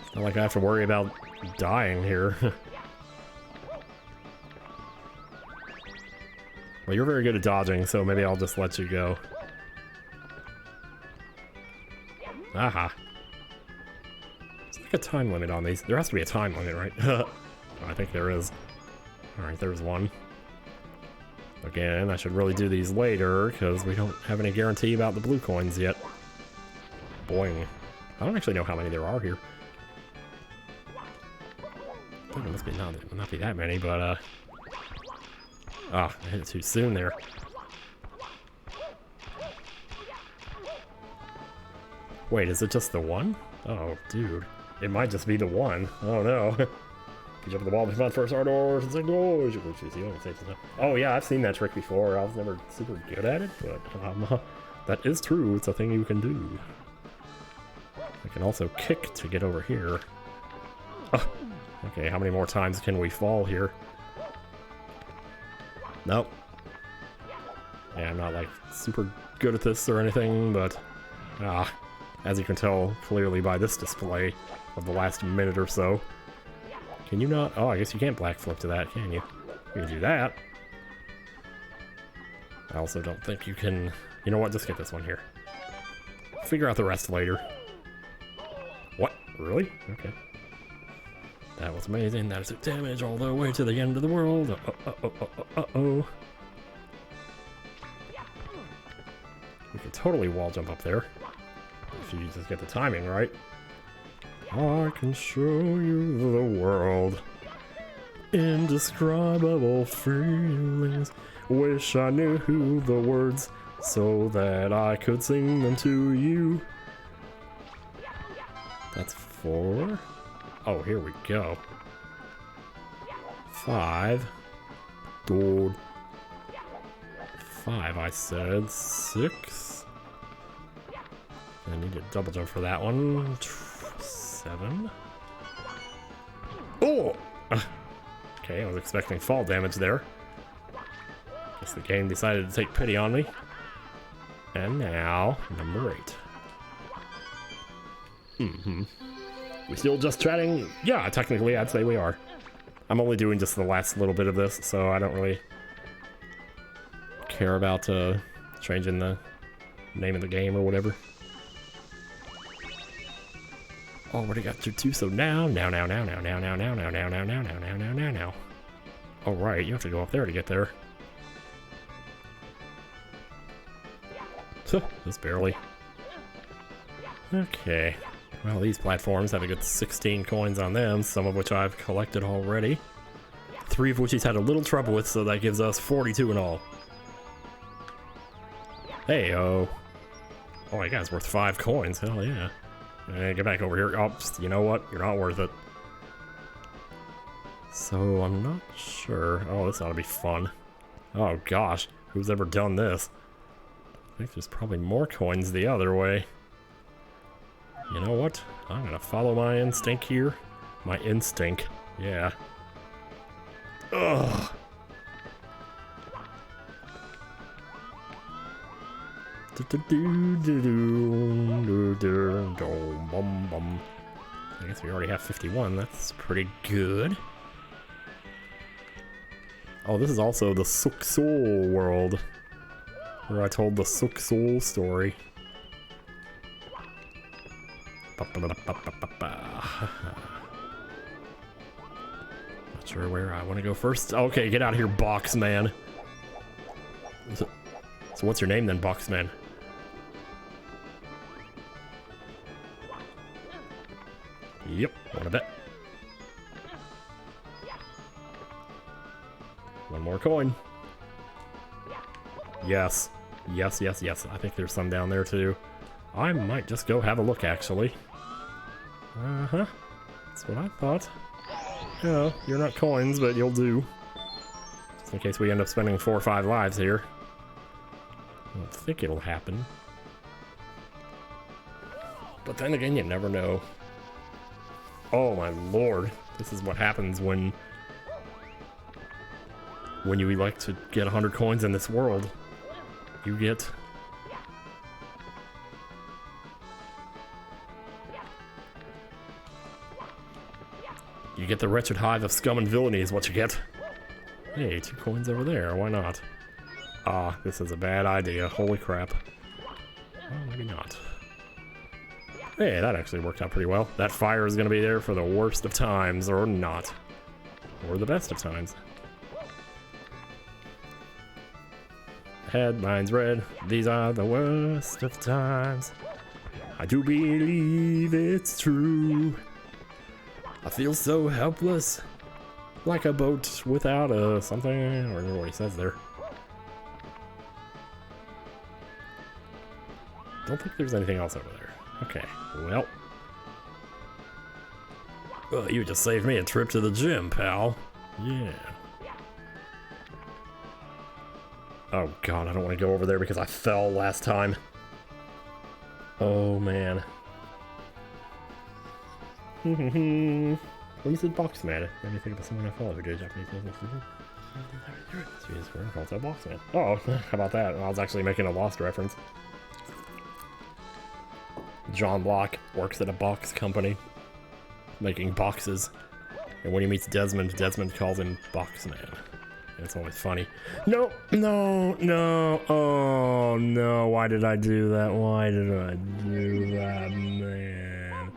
It's not like I have to worry about dying here. Well, you're very good at dodging, so maybe I'll just let you go. Aha. There's like a time limit on these. There has to be a time limit, right? Oh, I think there is. Alright, there's one. Again, I should really do these later, because we don't have any guarantee about the blue coins yet. Boing. I don't actually know how many there are here. I think it must be not be that many, but, ah, I hit it too soon there. Wait, is it just the one? Oh, dude. It might just be the one. Oh, no. You jump the wall before the first hard doors and say, no, oh, yeah, I've seen that trick before. I was never super good at it, but that is true. It's a thing you can do. I can also kick to get over here. Oh, okay, how many more times can we fall here? Nope. Yeah, I'm not, like, super good at this or anything, but... as you can tell clearly by this display of the last minute or so. Can you not? Oh, I guess you can't black flip to that, can you? You can do that. I also don't think you can... You know what? Just get this one here. Figure out the rest later. What? Really? Okay. That was amazing. That took damage all the way to the end of the world. Uh-oh. You can totally wall jump up there. If you just get the timing right. I can show you the world. Indescribable feelings. Wish I knew the words so that I could sing them to you. That's 4. Oh, here we go. 5. Dude. 5, I said. 6. I need to double jump for that one. 7. Oh! Okay, I was expecting fall damage there. Guess the game decided to take pity on me. And now, number 8. We still just chatting? Yeah, technically I'd say we are. I'm only doing just the last little bit of this, so I don't really care about changing the name of the game or whatever. Already got your 2, so now. Oh, right, you have to go up there to get there. Just barely. Okay. Well, these platforms have a good 16 coins on them, some of which I've collected already. 3 of which he's had a little trouble with, so that gives us 42 in all. Hey-oh. Oh, my guy's worth 5 coins, hell yeah. Get back over here. Oh, you know what? You're not worth it. So, I'm not sure. Oh, this ought to be fun. Oh, gosh. Who's ever done this? I think there's probably more coins the other way. You know what? I'm gonna follow my instinct here. My instinct. Yeah. Ugh. I guess we already have 51. That's pretty good. Oh, this is also the Sook Soul world, where I told the Sook Soul story. Not sure where I want to go first. Okay, get out of here, box man. So what's your name then, box man? Yep, wanna bet. One more coin. Yes. Yes, yes, yes. I think there's some down there too. I might just go have a look, actually. Uh-huh. That's what I thought. Oh, you're not coins, but you'll do. Just in case we end up spending 4 or 5 lives here. I don't think it'll happen. But then again, you never know. Oh my lord. This is what happens when you elect to get 100 coins in this world. You get... You get the wretched hive of scum and villainy is what you get. Hey, 2 coins over there, why not? Ah, this is a bad idea, holy crap. Well, maybe not. Hey, that actually worked out pretty well. That fire is gonna be there for the worst of times, or not. Or the best of times. Headlines read, these are the worst of times. I do believe it's true. I feel so helpless. Like a boat without a something. I don't remember what he says there. Don't think there's anything else over there. Okay, well. Well, you just saved me a trip to the gym, pal. Yeah. Oh god, I don't want to go over there because I fell last time. Oh man. Well, you said box man. Made me think of someone I follow who did Japanese business. We're called a box man. Oh, how about that? I was actually making a Lost reference. John Locke works at a box company, making boxes. And when he meets Desmond, Desmond calls him Box Man. And it's always funny. No, no, no. Oh, no. Why did I do that? Why did I do that, man?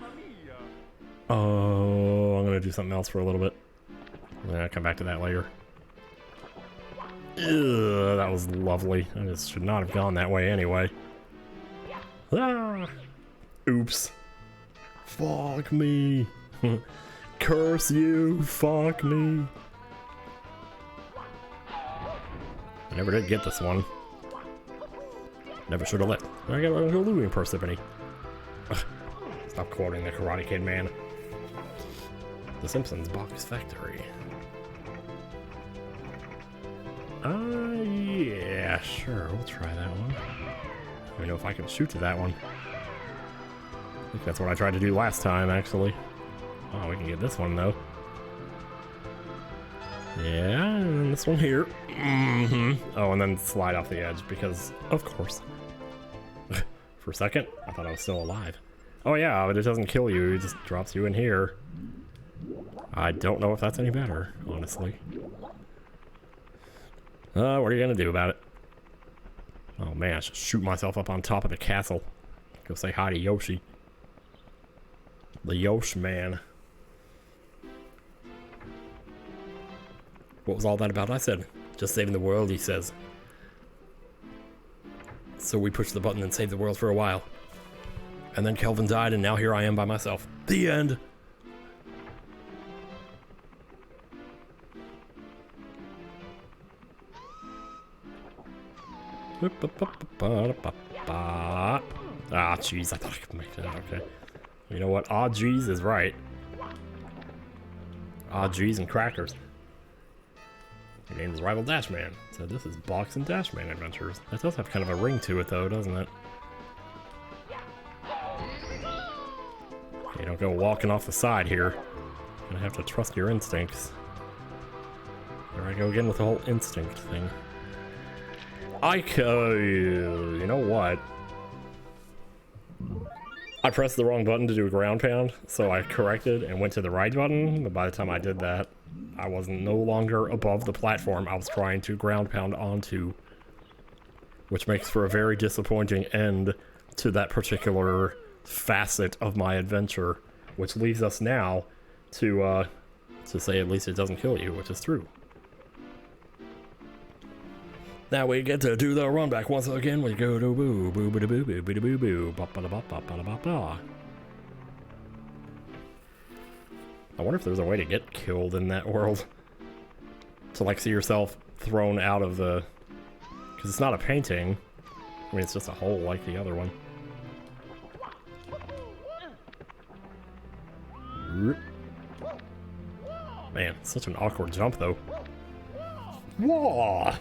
Oh, I'm going to do something else for a little bit. I'll come back to that later. Ugh, that was lovely. I just should not have gone that way anyway. Ah! Oops. Fuck me. Curse you. Fuck me. I never did get this one. Never should have let. I got a looting Persephone. Stop quoting the Karate Kid, man. The Simpsons Box Factory. Yeah, sure. We'll try that one. Let me know if I can shoot to that one. I think that's what I tried to do last time, actually. Oh, we can get this one, though. Yeah, and this one here. Oh, and then slide off the edge, because, of course. For a second, I thought I was still alive. Oh yeah, but it doesn't kill you, it just drops you in here. I don't know if that's any better, honestly. What are you gonna do about it? Oh man, I should shoot myself up on top of the castle. Go say hi to Yoshi. The Yosh man. What was all that about? I said, just saving the world, he says. So we pushed the button and saved the world for a while. And then Kelvin died, and now here I am by myself. The end! Ah, jeez, I thought I could make that. Okay. You know what? Ah, jeez is right. Ah, jeez and crackers. Your name is Rival Dashman. So this is Box and Dashman Adventures. That does have kind of a ring to it, though, doesn't it? don't go walking off the side here. Gonna have to trust your instincts. There I go again with the whole instinct thing. You know what? I pressed the wrong button to do a ground pound, so I corrected and went to the right button, but by the time I did that, I was no longer above the platform I was trying to ground pound onto, which makes for a very disappointing end to that particular facet of my adventure, which leaves us now to say at least it doesn't kill you, which is true. Now we get to do the run back once again. We go to boo boo boo boo boo boo boo boo ba ba ba ba ba ba ba. I wonder if there's a way to get killed in that world. To like see yourself thrown out of the, because it's not a painting. I mean, it's just a hole like the other one. Man, such an awkward jump though. Whoa!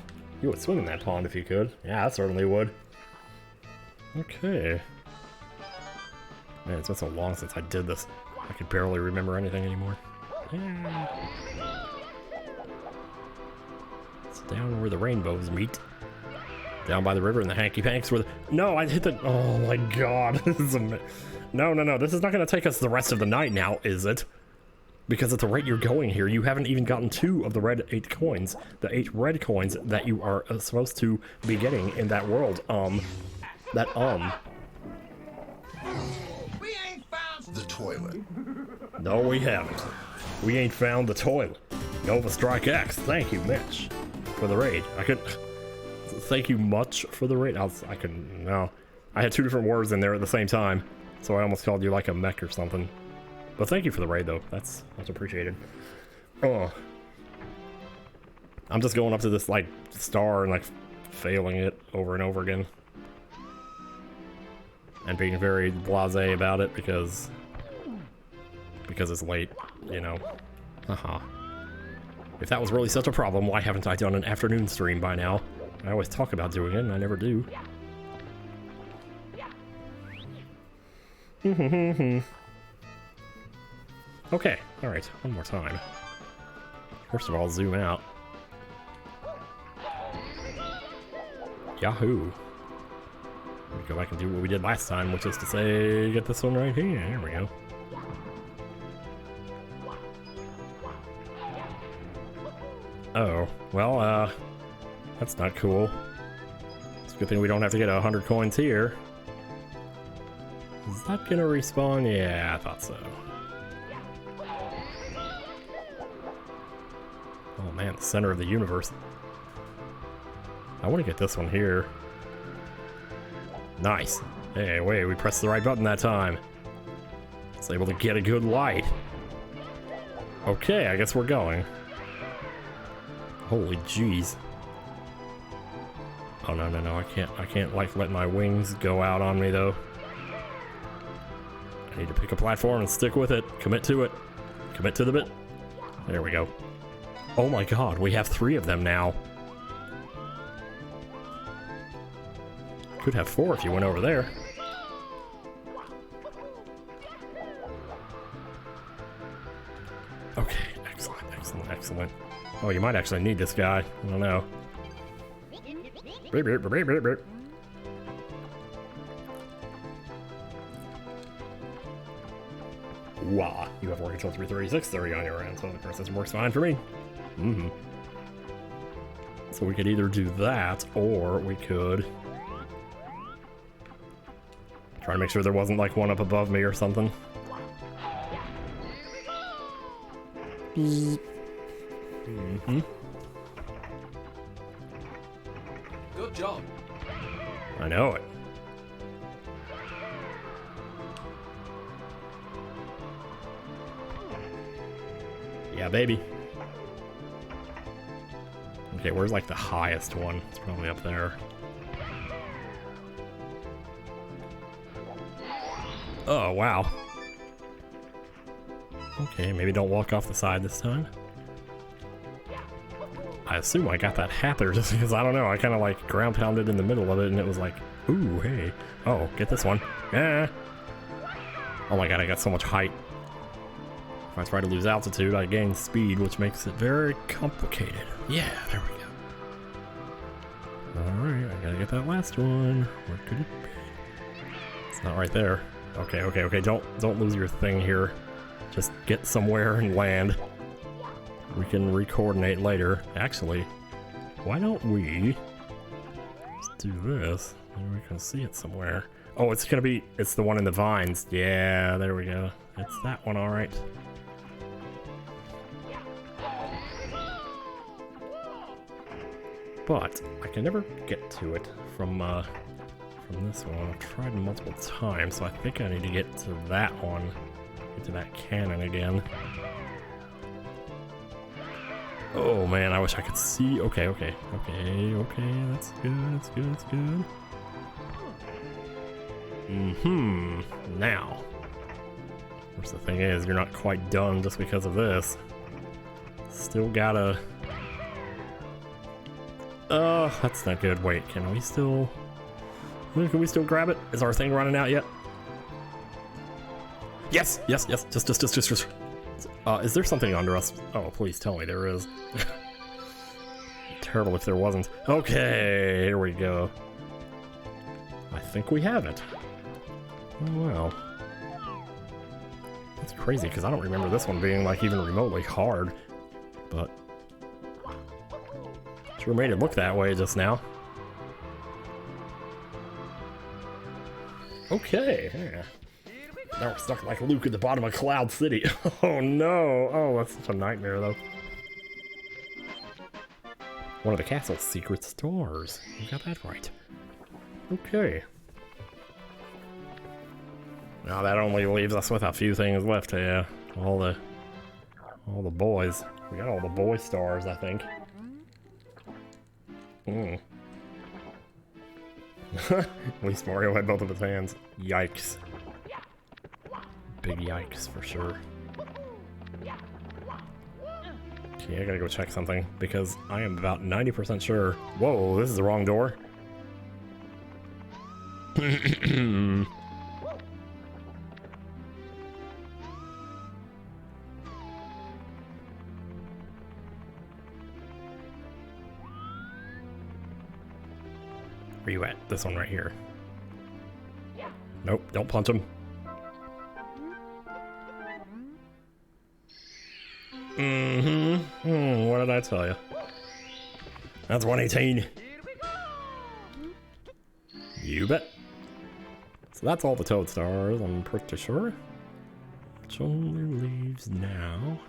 You would swim in that pond if you could. Yeah, I certainly would. Okay. Man, it's been so long since I did this. I could barely remember anything anymore. Yeah. It's down where the rainbows meet. Down by the river in the hanky-panks where the... No, I hit the... Oh my god. This is No. This is not going to take us the rest of the night now, is it? Because at the rate you're going here, you haven't even gotten 2 of the red 8 coins. The 8 red coins that you are supposed to be getting in that world. We ain't found the toilet. No, we haven't. We ain't found the toilet. Nova Strike X, thank you, Mitch, for the raid. Thank you much for the raid. No. I had 2 different words in there at the same time, so I almost called you like a mech or something. But thank you for the raid, though. That's appreciated. Oh. I'm just going up to this, like, star and, like, failing it over and over again. And being very blasé about it because it's late, you know. Haha. If that was really such a problem, why haven't I done an afternoon stream by now? I always talk about doing it, and I never do. Okay, alright, one more time. First of all, zoom out. Yahoo! Let me go back and do what we did last time, which is to say, get this one right here. There we go. Oh, well, that's not cool. It's a good thing we don't have to get 100 coins here. Is that gonna respawn? Yeah, I thought so. Oh man, the center of the universe. I want to get this one here. Nice. Hey, wait, we pressed the right button that time. It's able to get a good light. Okay, I guess we're going. Holy jeez. Oh no, I can't like let my wings go out on me though. I need to pick a platform and stick with it. Commit to it. Commit to the bit. There we go. Oh my god, we have 3 of them now. Could have 4 if you went over there. Okay, excellent. Oh, you might actually need this guy. I don't know. Beep, beep, beep, beep, beep. Wah, you have work until 3:36:30 on your end, so the process works fine for me. So we could either do that, or we could try to make sure there wasn't like one up above me or something. Good job. I know it. Yeah, baby. Okay, where's like the highest one? It's probably up there. Oh, wow. Okay, maybe don't walk off the side this time. I assume I got that hatter just because, I don't know, I kind of like ground pounded in the middle of it and it was like, ooh, hey. Oh, get this one. Yeah. Oh my god, I got so much height. If I try to lose altitude, I gain speed, which makes it very complicated. Yeah, there we go. Alright, I gotta get that last one. Where could it be? It's not right there. Okay, okay, okay, don't lose your thing here. Just get somewhere and land. We can re-coordinate later. Actually, why don't we just do this? Maybe we can see it somewhere. Oh, it's gonna be, it's the one in the vines. Yeah, there we go. It's that one, alright. But I can never get to it from this one. I've tried multiple times, so I think I need to get to that one. Get to that cannon again. Oh man, I wish I could see. Okay, okay, okay, okay. That's good, that's good, that's good. Now. Of course, the thing is, you're not quite done just because of this. Still gotta... that's not good. Wait, can we still grab it? Is our thing running out yet? Yes, yes, yes. Just. Is there something under us? Oh, please tell me there is. Terrible if there wasn't. Okay, here we go. I think we have it. Oh, wow. That's crazy, because I don't remember this one being, like, even remotely hard. But... sure made it look that way just now. Okay, yeah. Now we're stuck like Luke at the bottom of Cloud City. Oh no! Oh, that's such a nightmare though. One of the castle's secret stars. You got that right. Okay. Now that only leaves us with a few things left. Yeah, all the boys. We got all the boy stars, I think. At least Mario had both of his hands. Yikes. Big yikes for sure. Okay, I gotta go check something because I am about 90% sure. Whoa, this is the wrong door. Where you at? This one right here. Nope, don't punch him. What did I tell you? That's 118. You bet. So that's all the Toad Stars, I'm pretty sure. Which only leaves now.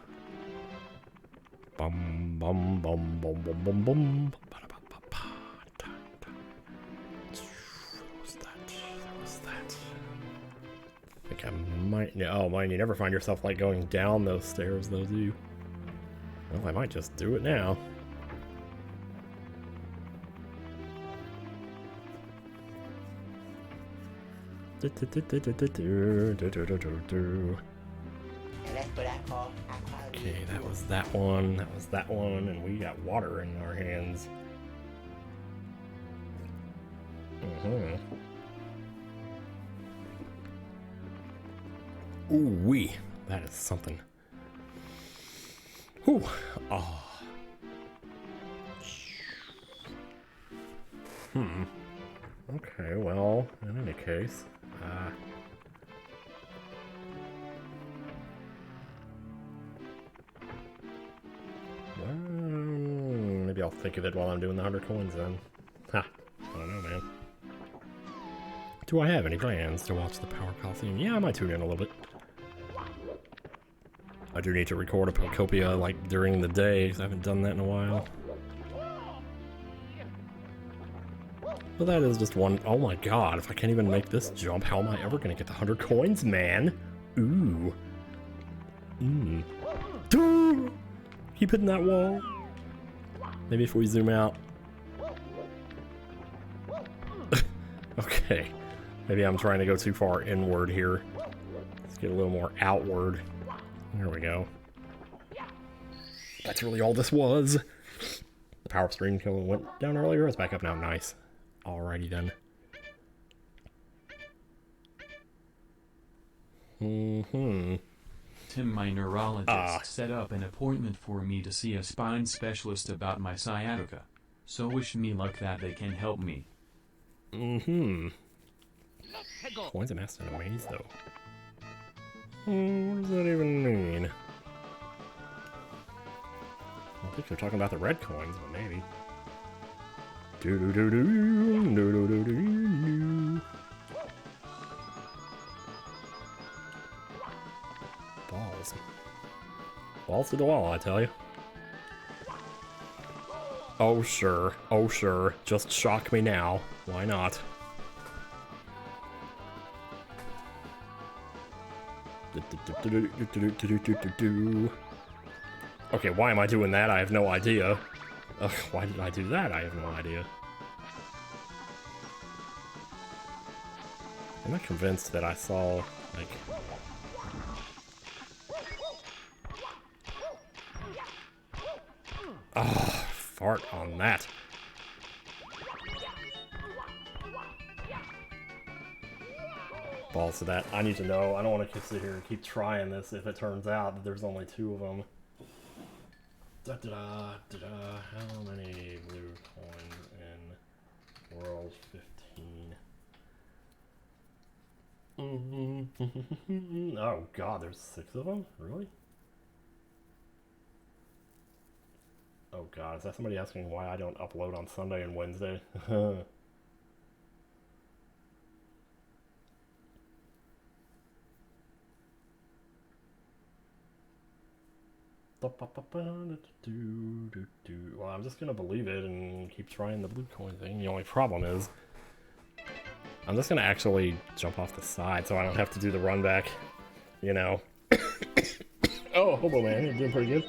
Bum bum bum bum bum bum bum. I think I might. Oh man, you never find yourself like going down those stairs, though, do you? Well, I might just do it now. Okay, that was that one. That was that one, and we got water in our hands. Ooh-wee. That is something. Whew. Oh. Okay, well, in any case, well, maybe I'll think of it while I'm doing the 100 coins then. Ha. I don't know, man. Do I have any plans to watch the Power Coliseum? Yeah, I might tune in a little bit. I do need to record a Pocopia, like, during the day, because I haven't done that in a while. But that is just one. Oh my god, if I can't even make this jump, how am I ever going to get the 100 coins, man? Ooh. Keep hitting that wall. Maybe if we zoom out. Okay. Maybe I'm trying to go too far inward here. Let's get a little more outward. There we go. That's really all this was. The power stream went down earlier. It's back up now. Nice. Alrighty then. Mm-hmm. Tim, my neurologist, set up an appointment for me to see a spine specialist about my sciatica. So wish me luck that they can help me. Mm-hmm. Coins amassed in a maze, though. What does that even mean? I think they're talking about the red coins, but maybe. Do-do-do-do, do-do-do-do-do. Balls. Balls to the wall, I tell you. Oh sure, oh sure. Just shock me now. Why not? Okay, why am I doing that? I have no idea. Ugh, why did I do that? I have no idea. I'm not convinced that I saw, like... Oh, fart on that. Balls to that. I need to know. I don't want to sit here and keep trying this if it turns out that there's only 2 of them. Da-da-da, da-da. How many blue coins in World 15? Oh god, there's 6 of them? Really? Oh god, is that somebody asking why I don't upload on Sunday and Wednesday? Well, I'm just gonna believe it and keep trying the blue coin thing. The only problem is I'm just gonna actually jump off the side so I don't have to do the run back, you know. Oh, Hobo Man, you're doing pretty good.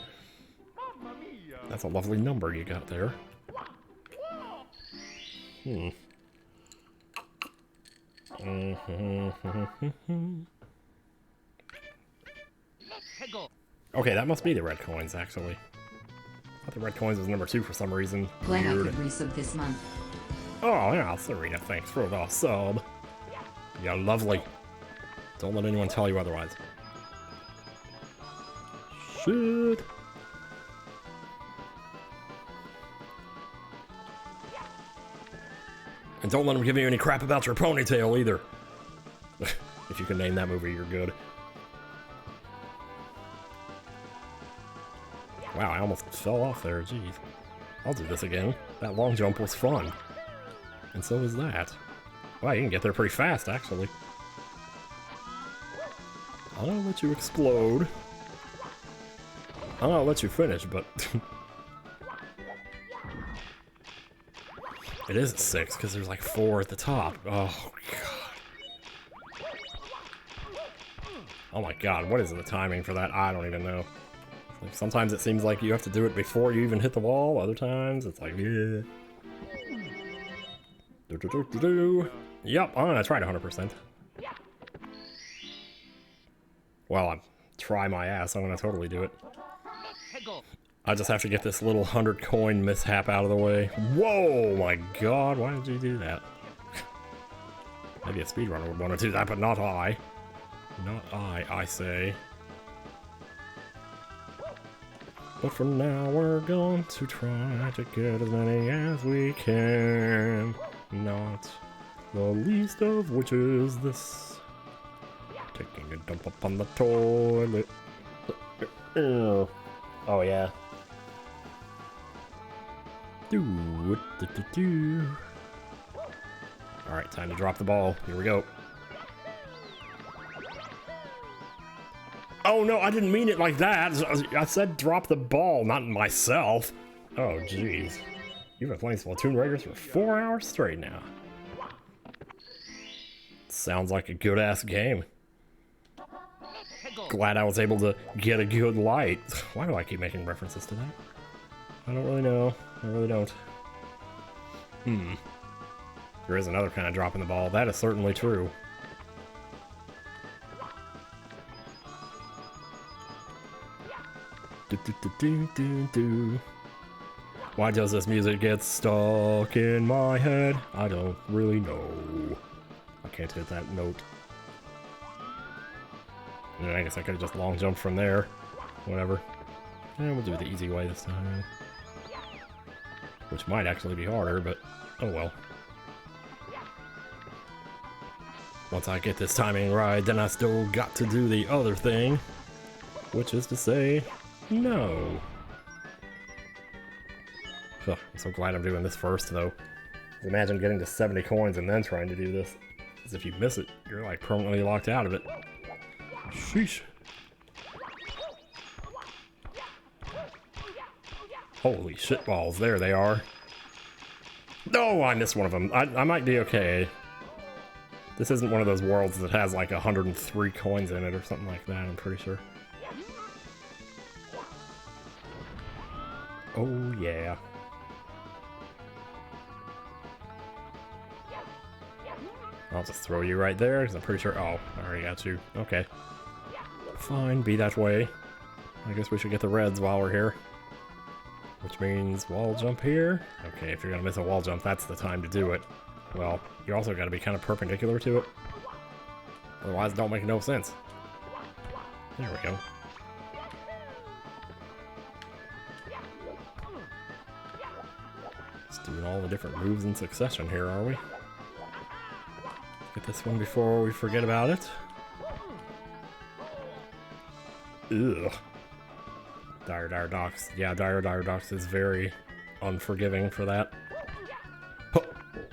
That's a lovely number you got there. Okay, that must be the red coins, actually. I thought the red coins was number 2 for some reason. Glad I Weird. could resub this month. Oh, yeah, Serena, thanks for the sub. You're lovely. Don't let anyone tell you otherwise. Shit. And don't let them give you any crap about your ponytail, either. If you can name that movie, you're good. Wow, I almost fell off there, jeez. I'll do this again. That long jump was fun. And so was that. Wow, you can get there pretty fast, actually. I'll not let you explode. I'll not let you finish, but... It is 6, because there's like 4 at the top. Oh, God. Oh my god, what is the timing for that? I don't even know. Like, sometimes it seems like you have to do it before you even hit the wall. Other times, it's like, yeah. Yep, I'm gonna try it 100%. Well, I'm try my ass. I'm gonna totally do it. I just have to get this little 100 coin mishap out of the way. Whoa, my god, why did you do that? Maybe a speedrunner would want to do that, but not I. Not I say. But for now, we're going to try to get as many as we can. Not the least of which is this. Taking a dump up on the toilet. Oh, yeah. Alright, time to drop the ball. Here we go. Oh no, I didn't mean it like that. I said drop the ball, not myself. Oh jeez. You've been playing Splatoon Raiders for 4 hours straight now. Sounds like a good ass game. Glad I was able to get a good light. Why do I keep making references to that? I don't really know. I really don't. There is another kind of dropping the ball. That is certainly true. Why does this music get stuck in my head? I don't really know. I can't hit that note. mean, I guess I could have just long jumped from there. Whatever. And we'll do it the easy way this time. Which might actually be harder, but oh well. Once I get this timing right, then I still got to do the other thing. Which is to say, no. Huh, I'm so glad I'm doing this first, though. Imagine getting to 70 coins and then trying to do this. Because if you miss it, you're like permanently locked out of it. Sheesh. Holy shitballs, there they are. No, I missed one of them. I might be okay. This isn't one of those worlds that has like 103 coins in it or something like that, I'm pretty sure. Oh yeah. I'll just throw you right there, because I'm pretty sure... Oh, I already got you. Okay. Fine, be that way. I guess we should get the reds while we're here. Which means wall jump here. Okay, if you're gonna miss a wall jump, that's the time to do it. Well, you also gotta be kind of perpendicular to it. Otherwise, it don't make no sense. There we go. Just doing all the different moves in succession here, are we? Get this one before we forget about it. Ugh. Dire Docks. Yeah, Dire Docks is very unforgiving for that.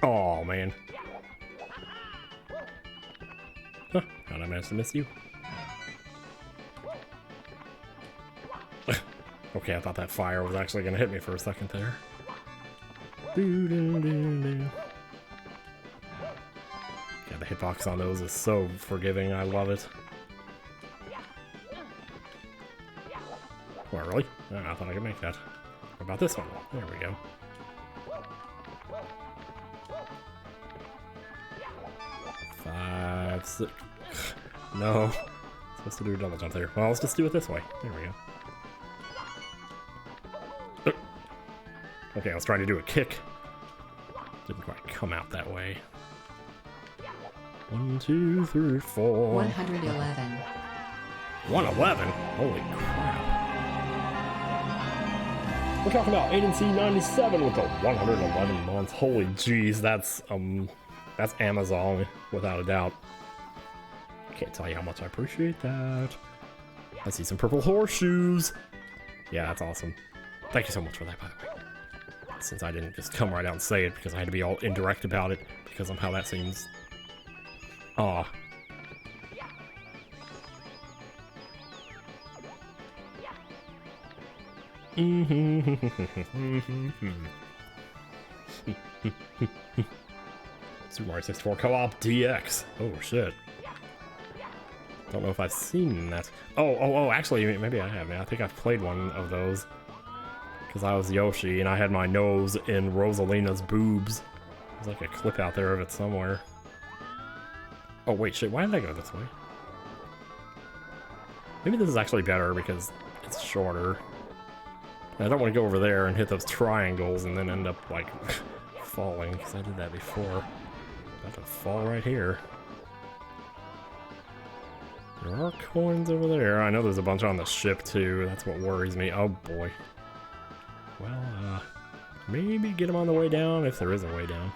Oh, man. Huh, how'd I manage to miss you? Okay, I thought that fire was actually gonna hit me for a second there. Yeah, the hitbox on those is so forgiving, I love it. What, really? Oh, I thought I could make that. What about this one? There we go. Five, six. No. Supposed to do a double jump there. Well, let's just do it this way. There we go. Okay, I was trying to do a kick. Didn't quite come out that way. 1, 2, 3, 4. 111. 111? Holy crap. We're talking about Agency 97 with the 111 months. Holy jeez, that's Amazon, without a doubt. Can't tell you how much I appreciate that. I see some purple horseshoes. Yeah, that's awesome. Thank you so much for that, by the way. Since I didn't just come right out and say it because I had to be all indirect about it because of how that seems. Aw. Super Mario 64 Co-op DX. Oh shit. Don't know if I've seen that. Oh, actually, maybe I have. I think I've played one of those. Because I was Yoshi and I had my nose in Rosalina's boobs. There's like a clip out there of it somewhere. Oh wait, shit, why did I go this way? Maybe this is actually better because it's shorter. I don't want to go over there and hit those triangles and then end up, like, falling, because I did that before. About to fall right here. There are coins over there. I know there's a bunch on the ship, too. That's what worries me. Oh, boy. Well, maybe get them on the way down, if there is a way down.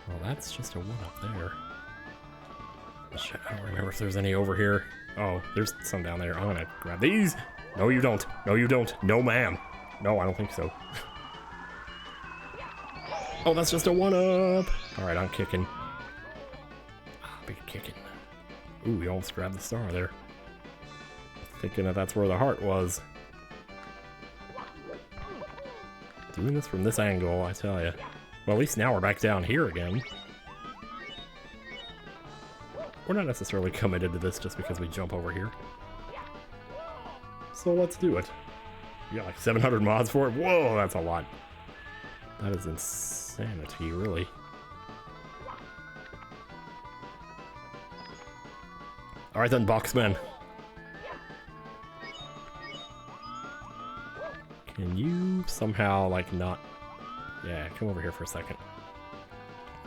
Well, that's just a one up there. Shit, I don't remember if there's any over here. Oh, there's some down there. I'm gonna grab these. No, you don't. No, you don't. No, ma'am. No, I don't think so. Oh, that's just a one-up. All right, I'm kicking. I'll be kicking. Ooh, we almost grabbed the star there. Thinking that that's where the heart was. Doing this from this angle, I tell you. Well, at least now we're back down here again. We're not necessarily committed to this just because we jump over here. So let's do it. You got like 700 mods for it? Whoa, that's a lot. That is insanity, really. Alright then, Boxman. Can you somehow, like, not... Yeah, come over here for a second.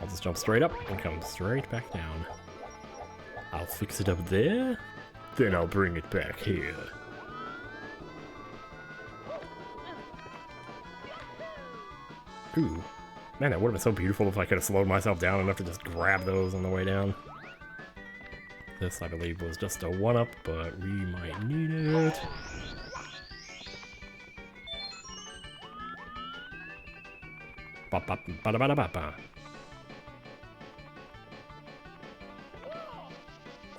I'll just jump straight up and come straight back down. I'll fix it up there, then I'll bring it back here. Ooh. Man, that would have been so beautiful if I could have slowed myself down enough to just grab those on the way down. This, I believe, was just a 1-up, but we might need it. Ba-ba-ba-da-ba-da-ba-ba.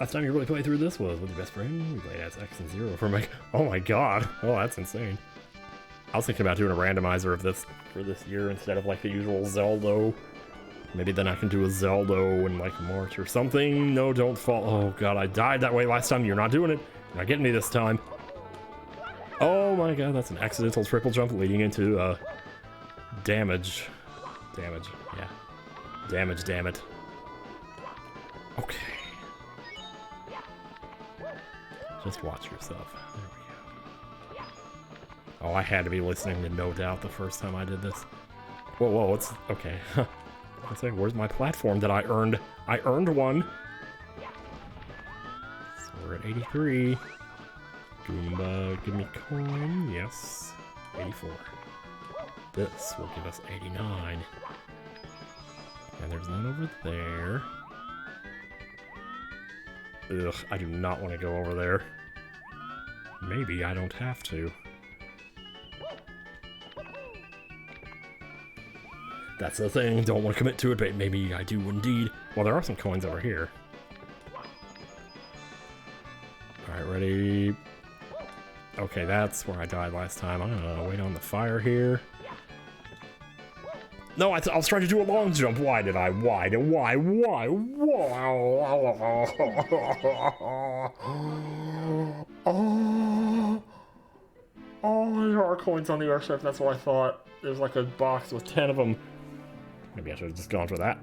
Last time you really played through this was with your best friend. We played as X and Zero for my. Oh my god! Oh, that's insane. I was thinking about doing a randomizer of this for this year instead of like the usual Zelda. Maybe then I can do a Zelda in like March or something. No, don't fall. Oh god, I died that way last time. You're not doing it. You're not getting me this time. Oh my god, that's an accidental triple jump leading into damage. Damage, yeah. Damage, damn it. Okay. Just watch yourself. There we go. Oh, I had to be listening to No Doubt the first time I did this. Whoa, whoa, what's... Okay. Let's say, where's my platform that I earned? I earned one! So we're at 83. Goomba, give me coin. Yes. 84. This will give us 89. And there's none over there. Ugh, I do not want to go over there. Maybe I don't have to. That's the thing, don't want to commit to it, but maybe I do indeed. Well, there are some coins over here. Alright, ready? Okay, that's where I died last time. I'm gonna wait on the fire here. No, I was trying to do a long jump. Why did I? Why? Oh, there are coins on the airship. That's what I thought. There's like a box with 10 of them. Maybe I should have just gone for that.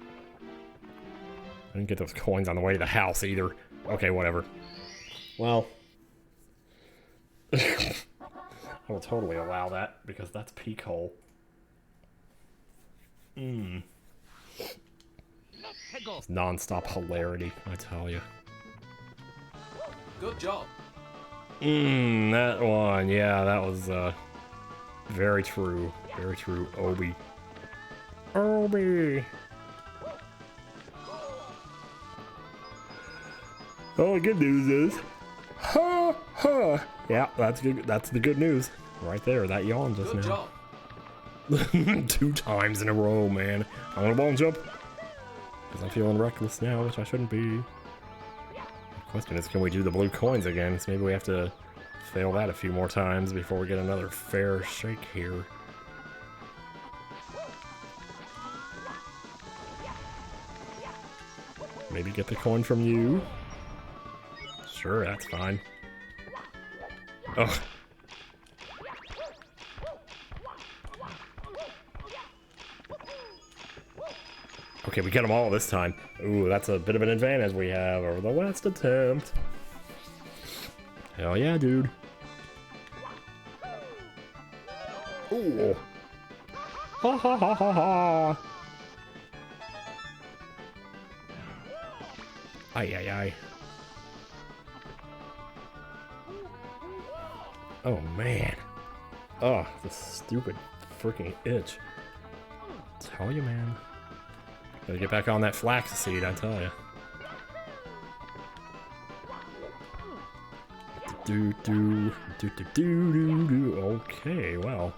I didn't get those coins on the way to the house either. Okay, whatever. Well, I will totally allow that because that's peak hole. It's non-stop hilarity, I tell you. Good job. That one, yeah, that was very true. Very true, Obi. Obi! Oh, the good news is, ha ha! Yeah, that's good. That's the good news, right there. That yawn just Good now. job. 2 times in a row, man. I want a ball jump because I'm feeling reckless now, which I shouldn't be. The question is, can we do the blue coins again? So maybe we have to fail that a few more times before we get another fair shake here. Maybe get the coin from you. Sure, that's fine. Oh. Okay, we get them all this time. Ooh, that's a bit of an advantage we have over the last attempt. Hell yeah, dude. Ooh. Ha ha ha ha ha. Ay ay ay. Oh man. Oh, this stupid freaking itch. Tell you, man. Gotta get back on that flax seed, I tell you. Do do do do do do do. Okay, well.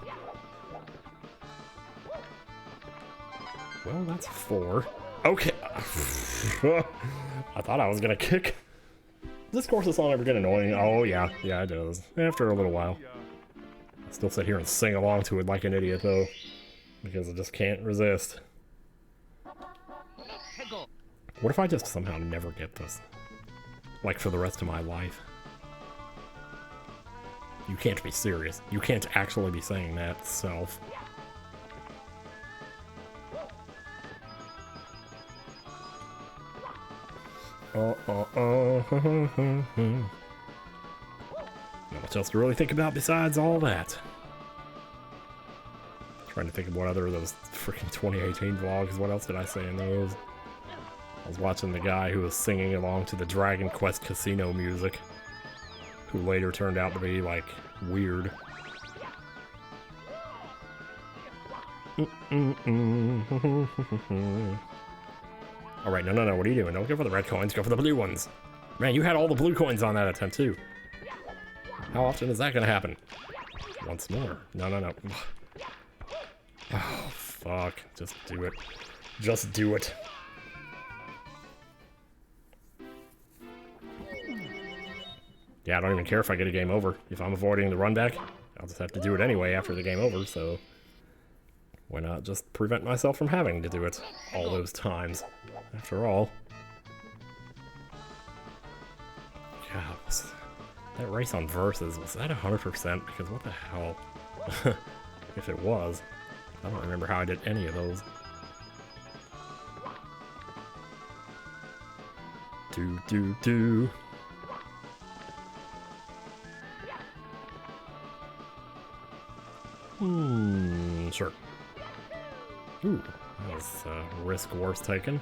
Well, that's 4. Okay. I thought I was gonna kick. This course is not ever get annoying. Oh yeah, yeah it does. After a little while. I still sit here and sing along to it like an idiot though. Because I just can't resist. What if I just somehow never get this? Like for the rest of my life? You can't be serious. You can't actually be saying that, self. Not much else to really think about besides all that. Trying to think of what other of those freaking 2018 vlogs. What else did I say in those? I was watching the guy who was singing along to the Dragon Quest Casino music, who later turned out to be, like, weird. Alright, no, what are you doing? Don't go for the red coins, go for the blue ones. Man, you had all the blue coins on that attempt, too. How often is that gonna happen? Once more. No. Oh, fuck. Just do it. Just do it. Yeah, I don't even care if I get a game over. If I'm avoiding the run back, I'll just have to do it anyway after the game over, so why not just prevent myself from having to do it all those times? After all. God, that race on Versus, was that 100%? Because what the hell? If it was, I don't remember how I did any of those. Do. Sure. Ooh, that was risk worth taking.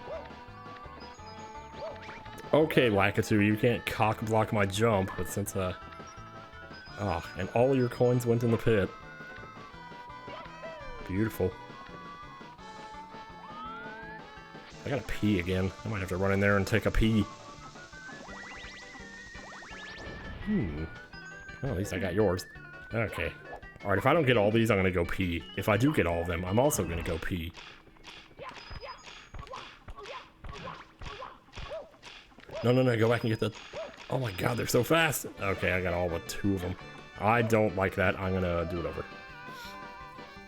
Okay, Lakitu, you can't cock block my jump, but since and all your coins went in the pit. Beautiful. I gotta pee again. I might have to run in there and take a pee. Well, at least I got yours. Okay. Alright, if I don't get all these, I'm gonna go pee. If I do get all of them, I'm also gonna go pee. No, go back and get the... Oh my god, they're so fast! Okay, I got all but 2 of them. I don't like that. I'm gonna do it over.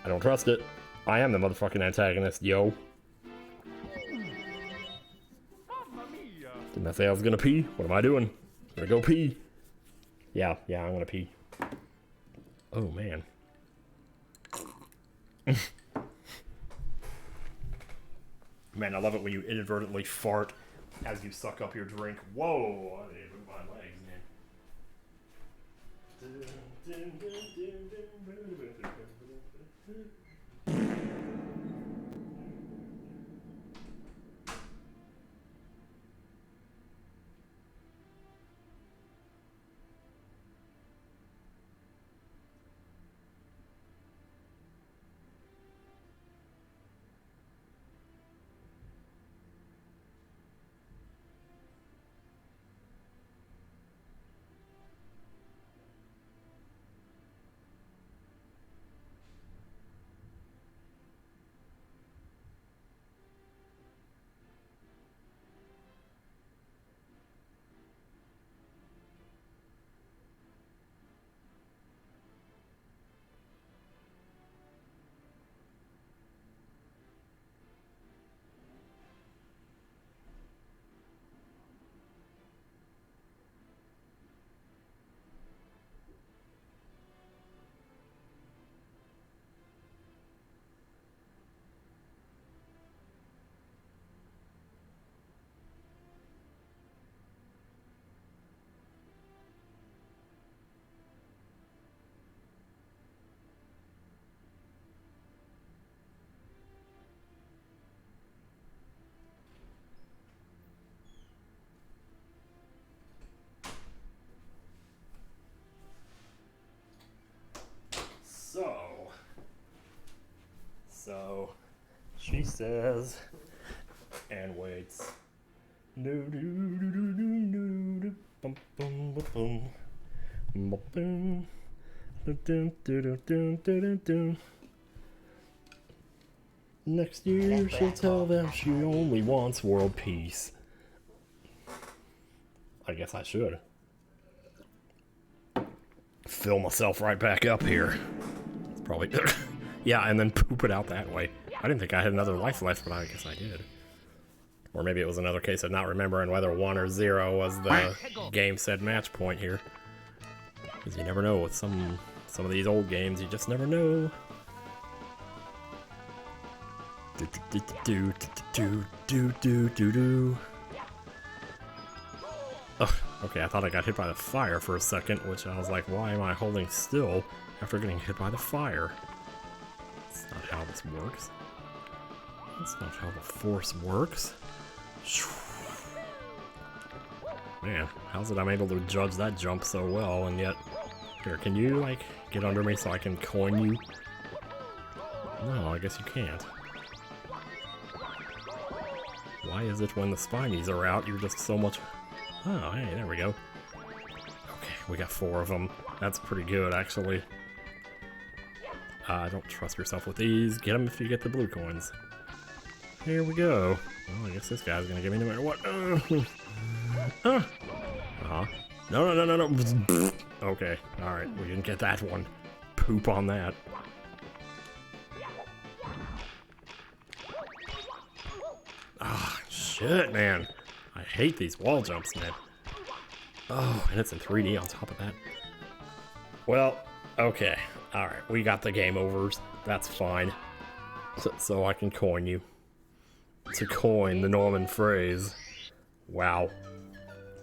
I don't trust it. I am the motherfucking antagonist, yo. Didn't I say I was gonna pee? What am I doing? I'm gonna go pee. Yeah, I'm gonna pee. Oh, man. Man, I love it when you inadvertently fart as you suck up your drink. Whoa! I didn't move my legs, man. So, she says, and waits. Next year she'll tell them she only wants world peace. I guess I should. Fill myself right back up here. It's probably... Yeah, and then poop it out that way. I didn't think I had another life left, but I guess I did. Or maybe it was another case of not remembering whether 1 or 0 was the game said match point here. Because you never know with some of these old games, you just never know. Ugh, okay, I thought I got hit by the fire for a second, which I was like, why am I holding still after getting hit by the fire? That's not how this works. That's not how the force works. Man, how's it I'm able to judge that jump so well, and yet... Here, can you, like, get under me so I can coin you? No, I guess you can't. Why is it when the spinies are out, you're just so much... Oh, hey, there we go. Okay, we got 4 of them. That's pretty good, actually. Don't trust yourself with these. Get them if you get the blue coins. Here we go. Well, I guess this guy's gonna give me no matter what. Uh-huh. No. Okay, alright, we didn't get that one. Poop on that. Ah, shit, man. I hate these wall jumps, man. Oh, and it's in 3D on top of that. Well, okay. Alright, we got the game overs. That's fine. So I can coin you. To coin the Norman phrase. Wow.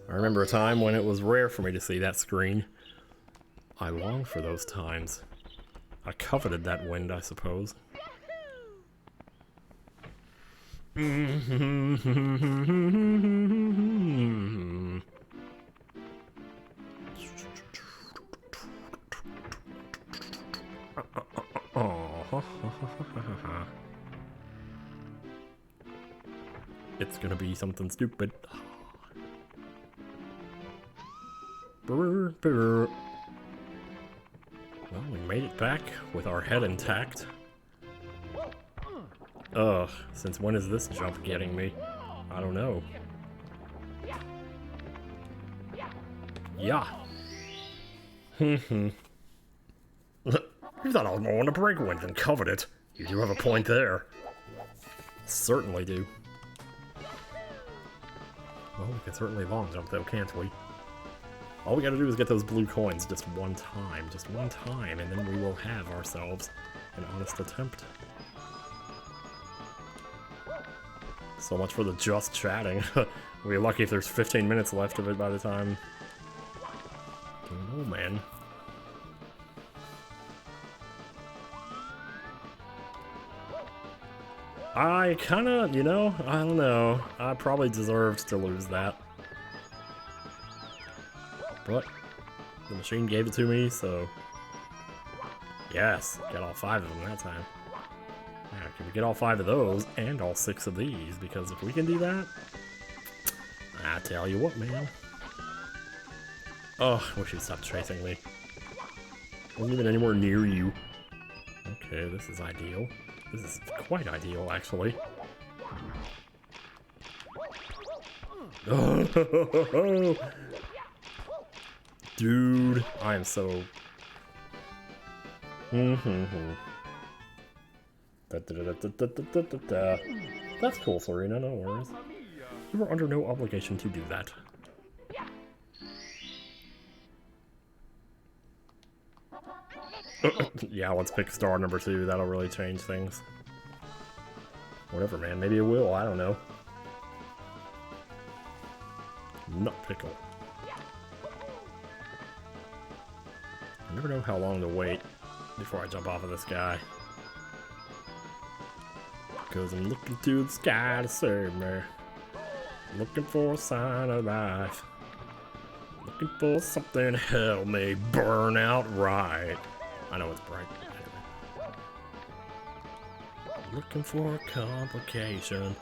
I remember a time when it was rare for me to see that screen. I long for those times. I coveted that wind, I suppose. It's gonna be something stupid. Well, we made it back with our head intact. Ugh, since when is this jump getting me? I don't know. Yeah. You thought I was more on the break wind than covered it. You do have a point there. Certainly do. Well, we can certainly long jump though, can't we? All we gotta do is get those blue coins just one time, and then we will have ourselves an honest attempt. So much for the just chatting. We're lucky if there's 15 minutes left of it by the time... Oh man. I kinda, you know, I don't know. I probably deserved to lose that. But the machine gave it to me, so... Yes, got all 5 of them that time. Now, can we get all 5 of those, and all 6 of these? Because if we can do that... I tell you what, man. Oh, I wish you'd stop chasing me. Wasn't even anywhere near you. Okay, this is ideal. This is quite ideal, actually. Oh, dude, I am so... That's cool, Serena, no worries. You were under no obligation to do that. Yeah, let's pick star number 2. That'll really change things. Whatever, man. Maybe it will. I don't know. Nut pickle. I never know how long to wait before I jump off of this guy. Because I'm looking to the sky to save me. Looking for a sign of life. Looking for something to help me burn out right. I know it's bright. Looking for a complication.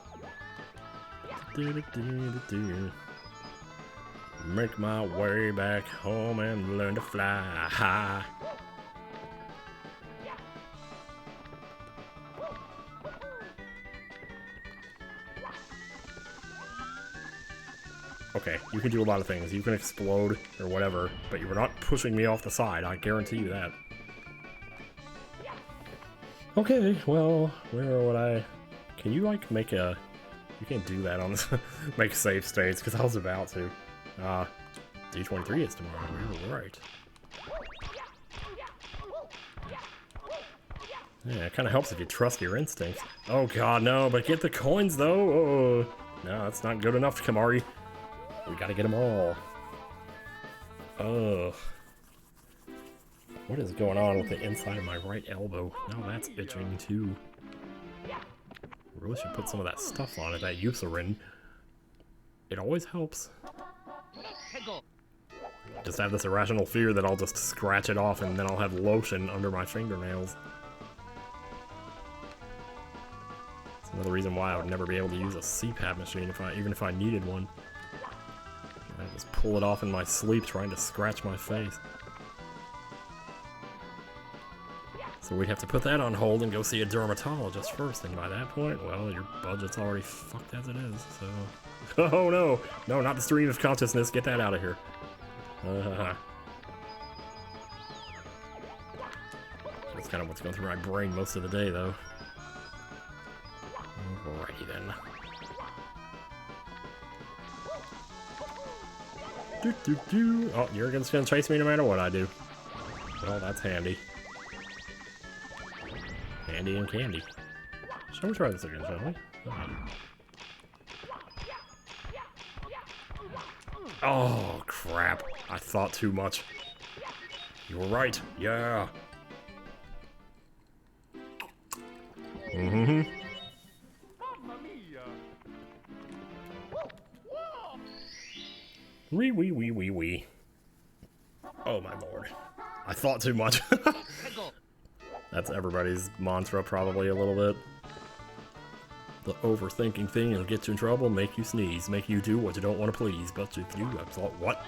Make my way back home and learn to fly. Okay, you can do a lot of things. You can explode or whatever, but you were not pushing me off the side. I guarantee you that. Okay, well, where would I... Can you, like, make a... You can't do that on this... make save states, because I was about to. D23 is tomorrow. You're right. Yeah, it kind of helps if you trust your instincts. Oh god, no, but get the coins, though! Oh, no, that's not good enough, Kamari. We gotta get them all. Ugh. What is going on with the inside of my right elbow? Now that's itching too. Really should put some of that stuff on it, that Eucerin. It always helps. Just have this irrational fear that I'll just scratch it off and then I'll have lotion under my fingernails. It's another reason why I would never be able to use a CPAP machine even if I needed one. I just pull it off in my sleep trying to scratch my face. So we'd have to put that on hold and go see a dermatologist first, and by that point, well, your budget's already fucked as it is, so... Oh no! No, not the stream of consciousness, get that out of here. That's kind of what's going through my brain most of the day, though. Alrighty then. Oh, you're just gonna chase me no matter what I do. Well, that's handy. Handy and candy. Shall we try this again, shall we? Oh, crap. I thought too much. You were right. Yeah. Mm-hmm. Wee. Oh, my lord. I thought too much. That's everybody's mantra, probably, a little bit. The overthinking thing will get you in trouble, make you sneeze, make you do what you don't want to please. But if you have thought, what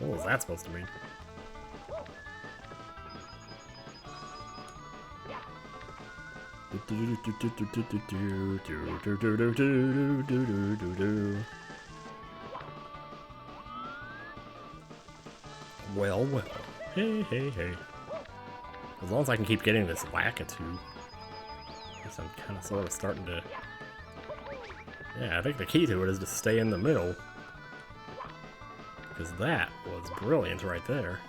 was that supposed to mean? Well. Hey. As long as I can keep getting this lackitude. I guess I'm kind of sort of starting to... Yeah, I think the key to it is to stay in the middle. Because that was brilliant right there.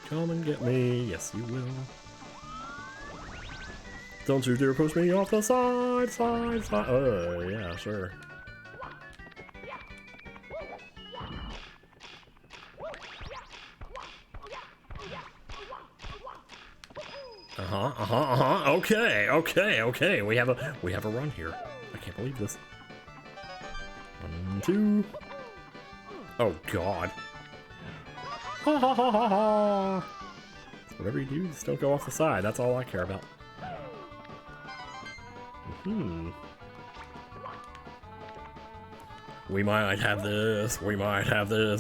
Come and get me, yes you will. Don't you dare push me off the side. Yeah, sure. Okay. We have a run here. I can't believe this. 1, 2. Oh God. Ha. Whatever you do, just don't go off the side. That's all I care about. We might have this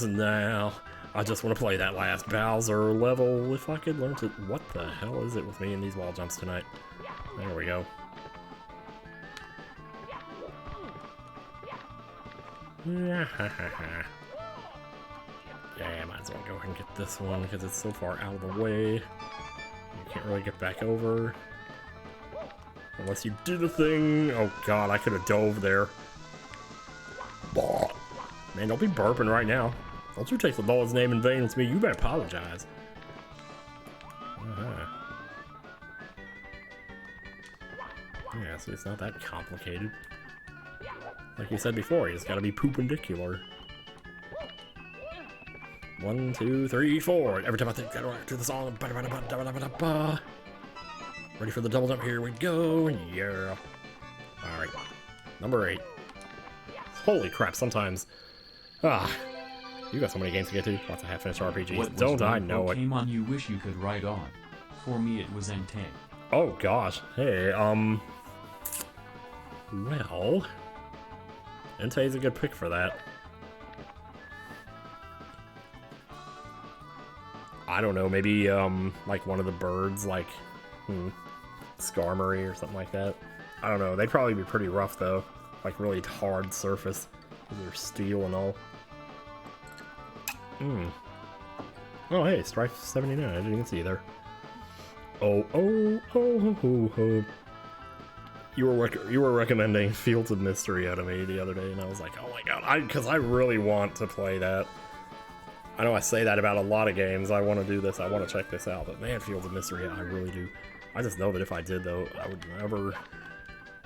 now. I just want to play that last Bowser level if I could learn to... What the hell is it with me in these wall jumps tonight? There we go. Yeah, might as well go ahead and get this one because it's so far out of the way. You can't really get back over. Unless you do the thing. Oh God, I could have dove there. Man, don't be burping right now. Don't you take the Lord's name in vain with me. You better apologize. Yeah, so it's not that complicated. Like you said before, you just gotta be poopendicular. 1, 2, 3, 4. Every time I think I do the song. Ready for the double jump? Here we go. Yeah. Alright. Number 8. Holy crap, sometimes. You got so many games to get to. Lots of half-finished RPGs. Don't I know it? Pokemon you wish you could write on? For me, it was Entei. Oh gosh. Hey, well, Entei's a good pick for that. I don't know, maybe like one of the birds, like Skarmory or something like that. I don't know. They'd probably be pretty rough though, like really hard surface because they're steel and all. Oh hey, Strife 79. I didn't even see there. Oh. You were recommending Fields of Mystery out of me the other day, and I was like, oh my god, because I really want to play that. I know I say that about a lot of games. I want to do this. I want to check this out. But man, Fields of Mystery, I really do. I just know that if I did though, I would never.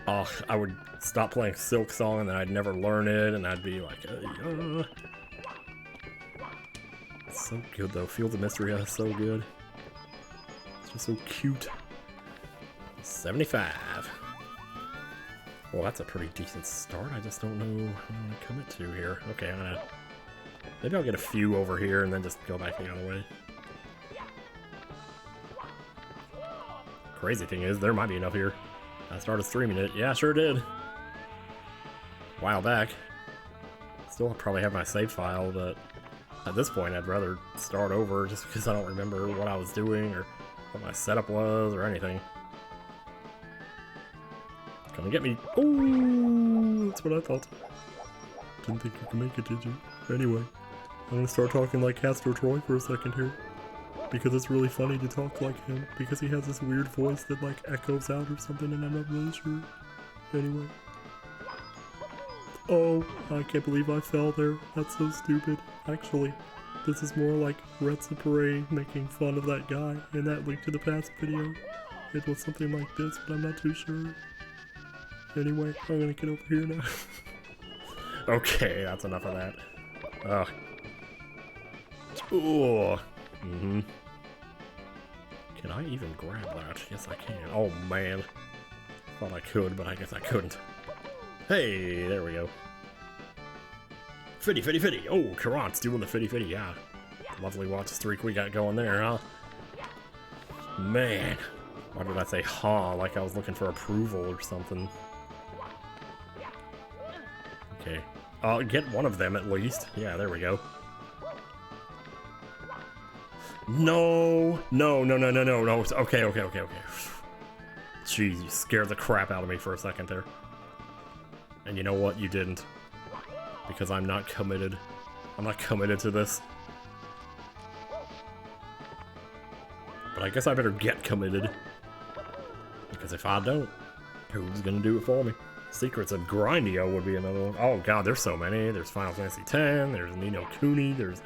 I would stop playing Silk Song, and then I'd never learn it, and I'd be like, It's so good though. Field of Mystery is so good. It's just so cute. 75. Well, that's a pretty decent start. I just don't know what I'm gonna commit to here. Okay, I'm gonna... Maybe I'll get a few over here and then just go back the other way. Crazy thing is, there might be enough here. I started streaming it. Yeah, sure did. A while back. Still probably have my save file, but at this point I'd rather start over just because I don't remember what I was doing or what my setup was or anything. Come and get me. Oh, that's what I thought. Didn't think you could make it, did you? Anyway, I'm gonna start talking like Castor Troy for a second here. Because it's really funny to talk like him. Because he has this weird voice that like echoes out or something and I'm not really sure. Anyway. Oh, I can't believe I fell there. That's so stupid. Actually, this is more like Red Sapere making fun of that guy in that Link to the Past video. It was something like this, but I'm not too sure. Anyway, I'm gonna get over here now. Okay, that's enough of that. Ugh. Ooh. Mm-hmm. Can I even grab that? Yes, I can. Oh, man. Thought I could, but I guess I couldn't. Hey, there we go. Fitty, fitty, fitty. Oh, Karat's doing the fitty, fitty, yeah. Lovely watch streak we got going there, huh? Man. Why did I say huh? Like I was looking for approval or something. Okay. I'll get one of them at least. Yeah, there we go. No! No, no, no, no, no, no. Okay, okay, okay, okay. Jeez, you scared the crap out of me for a second there. And you know what? You didn't. Because I'm not committed. I'm not committed to this. But I guess I better get committed. Because if I don't, who's gonna do it for me? Secrets of Grindio would be another one. Oh god, there's so many. There's Final Fantasy X, there's Ni no Kuni, there's...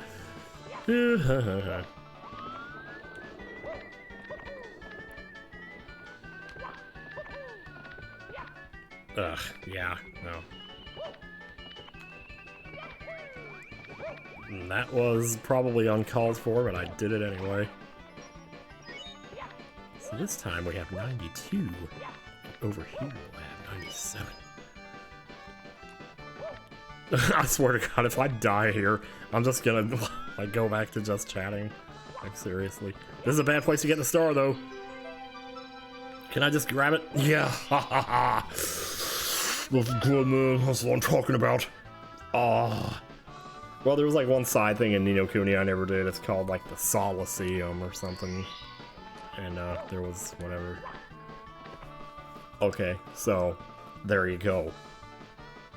Ugh, yeah, no. And that was probably uncalled for, but I did it anyway. So this time we have 92. Over here we'll have 97. I swear to god, if I die here, I'm just gonna like go back to just chatting. Like seriously. This is a bad place to get the star though. Can I just grab it? Yeah, ha ha ha. That's good, man. That's what I'm talking about. Ah. Well, there was like one side thing in Ni no Kuni I never did. It's called like the Solaceum or something. And there was whatever. Okay, so there you go.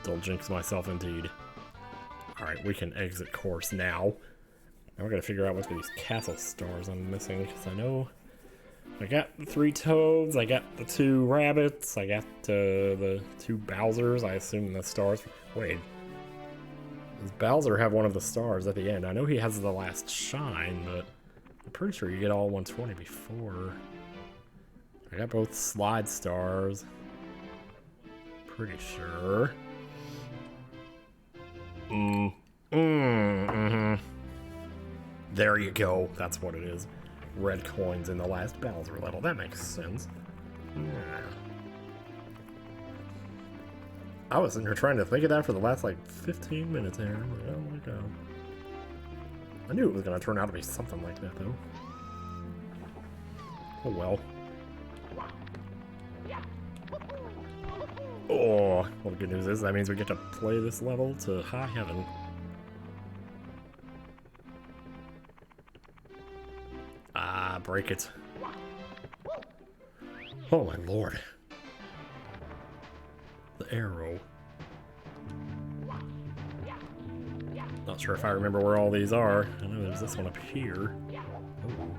Don't jinx myself indeed. Alright, we can exit course now. Now we're gonna figure out what these castle stars I'm missing, because I know I got the 3 toads, I got the 2 rabbits, I got the 2 Bowsers. I assume the stars. Wait. Does Bowser have one of the stars at the end? I know he has the last shine, but I'm pretty sure you get all 120 before. I got both slide stars. Pretty sure. There you go. That's what it is. Red coins in the last Bowser level. That makes sense. Yeah. I was in here trying to think of that for the last like 15 minutes here. Oh my god. I knew it was going to turn out to be something like that though. Oh well. Oh, well the good news is that means we get to play this level to high heaven. Ah, break it. Oh my lord. The arrow. Not sure if I remember where all these are. I know there's this one up here. Ooh.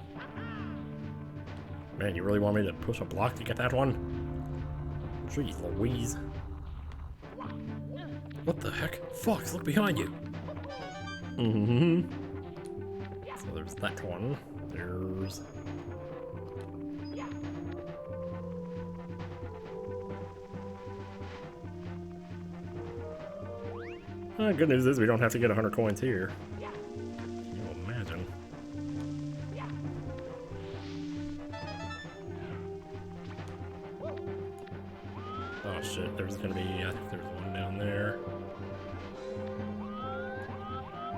Man, you really want me to push a block to get that one? Jeez Louise. What the heck? Fox, look behind you! So there's that one. There's... Good news is we don't have to get 100 coins here. Can you imagine?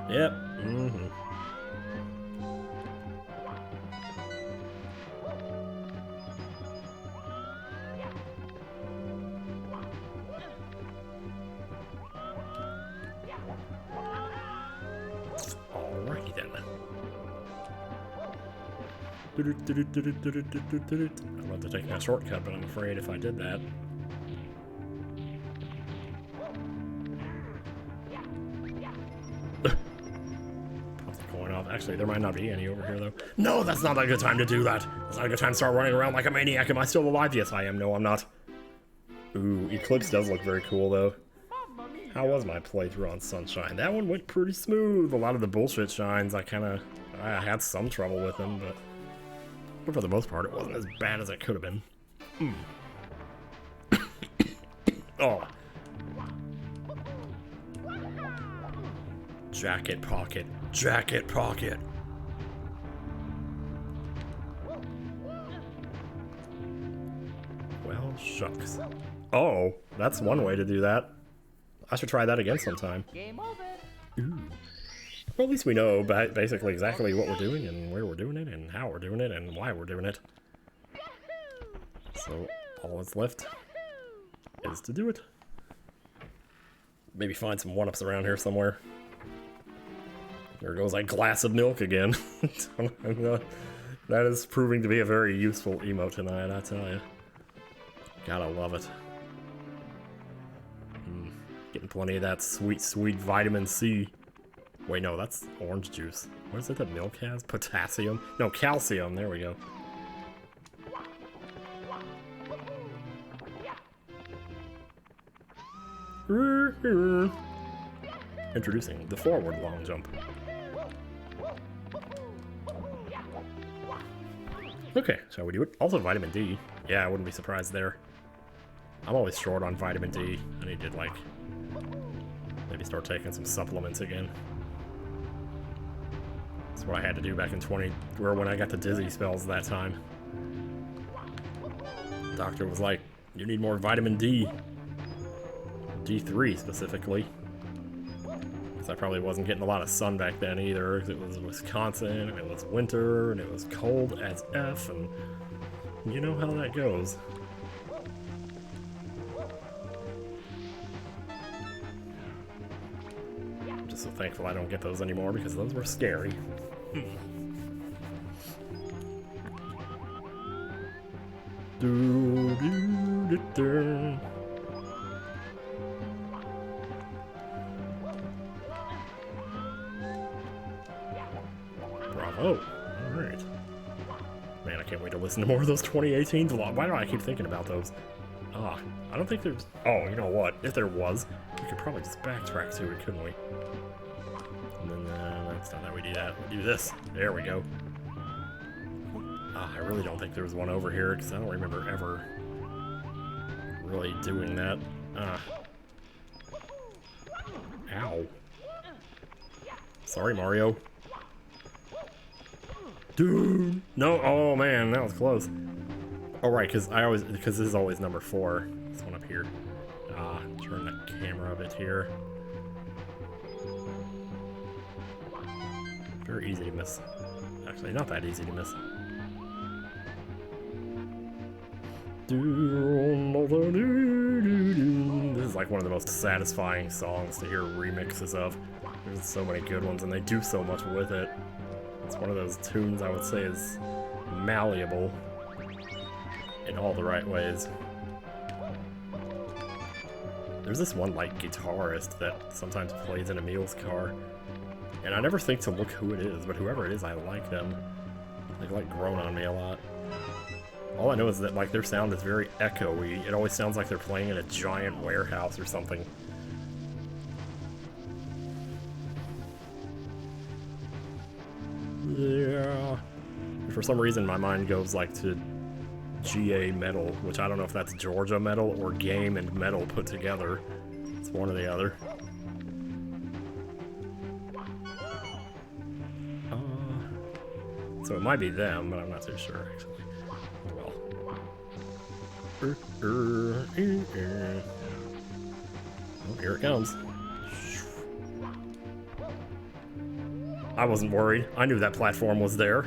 Yep. Mm-hmm. Alrighty then. I'd love to take that shortcut, but I'm afraid if I did that. Pop the coin off. Actually, there might not be any over here, though. No, that's not a good time to do that. That's not a good time to start running around like a maniac. Am I still alive? Yes, I am. No, I'm not. Ooh, Eclipse does look very cool, though. How was my playthrough on Sunshine? That one went pretty smooth. A lot of the bullshit shines, I had some trouble with them, but for the most part, it wasn't as bad as it could have been. Oh. Jacket pocket. Jacket pocket. Well, shucks. Oh, that's one way to do that. I should try that again sometime. Game over. Ooh. Well, at least we know basically exactly what we're doing and where we're doing it and how we're doing it and why we're doing it. So all that's left is to do it. Maybe find some one-ups around here somewhere. There goes that glass of milk again. That is proving to be a very useful emote tonight, I tell you. Gotta love it. Getting plenty of that sweet, sweet vitamin C. Wait, no, that's orange juice. What is it that milk has? Potassium? No, calcium. There we go. Introducing the forward long jump. Okay, shall we do it? Also vitamin D. Yeah, I wouldn't be surprised there. I'm always short on vitamin D. I need to, like, maybe start taking some supplements again. That's what I had to do back in when I got the dizzy spells that time. The doctor was like, you need more vitamin D. D3 specifically. Because I probably wasn't getting a lot of sun back then either. It was Wisconsin, and it was winter, and it was cold as F, and you know how that goes. I'm just so thankful I don't get those anymore because those were scary. Bravo. Alright. Man, I can't wait to listen to more of those 2018 vlogs. Why do I keep thinking about those? Ah, I don't think there's... Oh, you know what? If there was, we could probably just backtrack to it, couldn't we? And then, next time that we do that, we do this. There we go. Ah, I really don't think there was one over here, because I don't remember ever really doing that. Ah. Ow. Sorry, Mario. Dude! No! Oh, man, that was close. Oh, right, because this is always number 4. This one up here. Ah, turn the camera a bit here. Very easy to miss. Actually, not that easy to miss. This is like one of the most satisfying songs to hear remixes of. There's so many good ones, and they do so much with it. It's one of those tunes I would say is malleable in all the right ways. There's this one, like, guitarist that sometimes plays in Emil's car, and I never think to look who it is, but whoever it is, I like them. They've, like, grown on me a lot. All I know is that, like, their sound is very echoey. It always sounds like they're playing in a giant warehouse or something. Yeah. For some reason, my mind goes, like, to GA metal, which I don't know if that's Georgia metal or game and metal put together. It's one or the other. So it might be them, but I'm not too sure, actually. Well. Oh, here it comes. I wasn't worried. I knew that platform was there.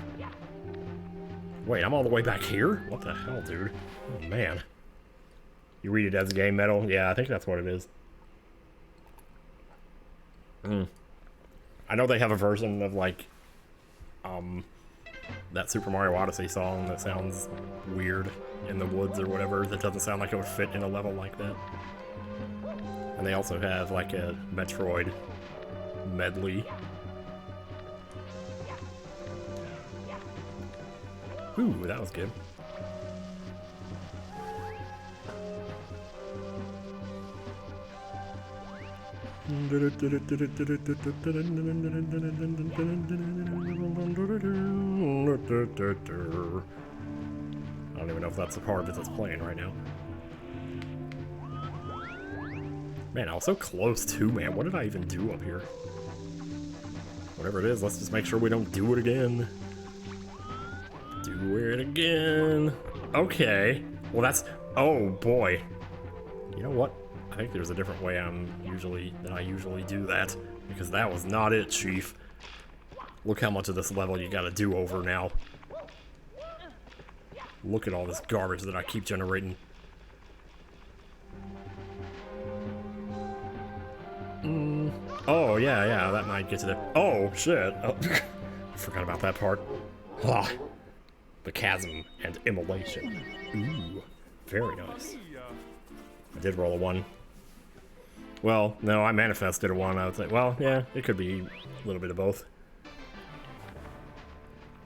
Wait, I'm all the way back here? What the hell, dude? Oh, man. You read it as game metal? Yeah, I think that's what it is. I know they have a version of, like, that Super Mario Odyssey song that sounds weird in the woods or whatever, that doesn't sound like it would fit in a level like that. And they also have, like, a Metroid medley. Ooh, that was good. I don't even know if that's the part that's playing right now. Man, I was so close too, man. What did I even do up here? Whatever it is, let's just make sure we don't do it again. Do it again. Okay. Well, that's... Oh, boy. You know what? I think there's a different way I usually do that. Because that was not it, Chief. Look how much of this level you gotta do over now. Look at all this garbage that I keep generating. Oh, yeah, that might get to the... Oh, shit. Oh, I forgot about that part. Ah. The chasm and immolation. Ooh, very nice. I did roll a 1. Well, no, I manifested a 1. I would say, well, yeah, it could be a little bit of both.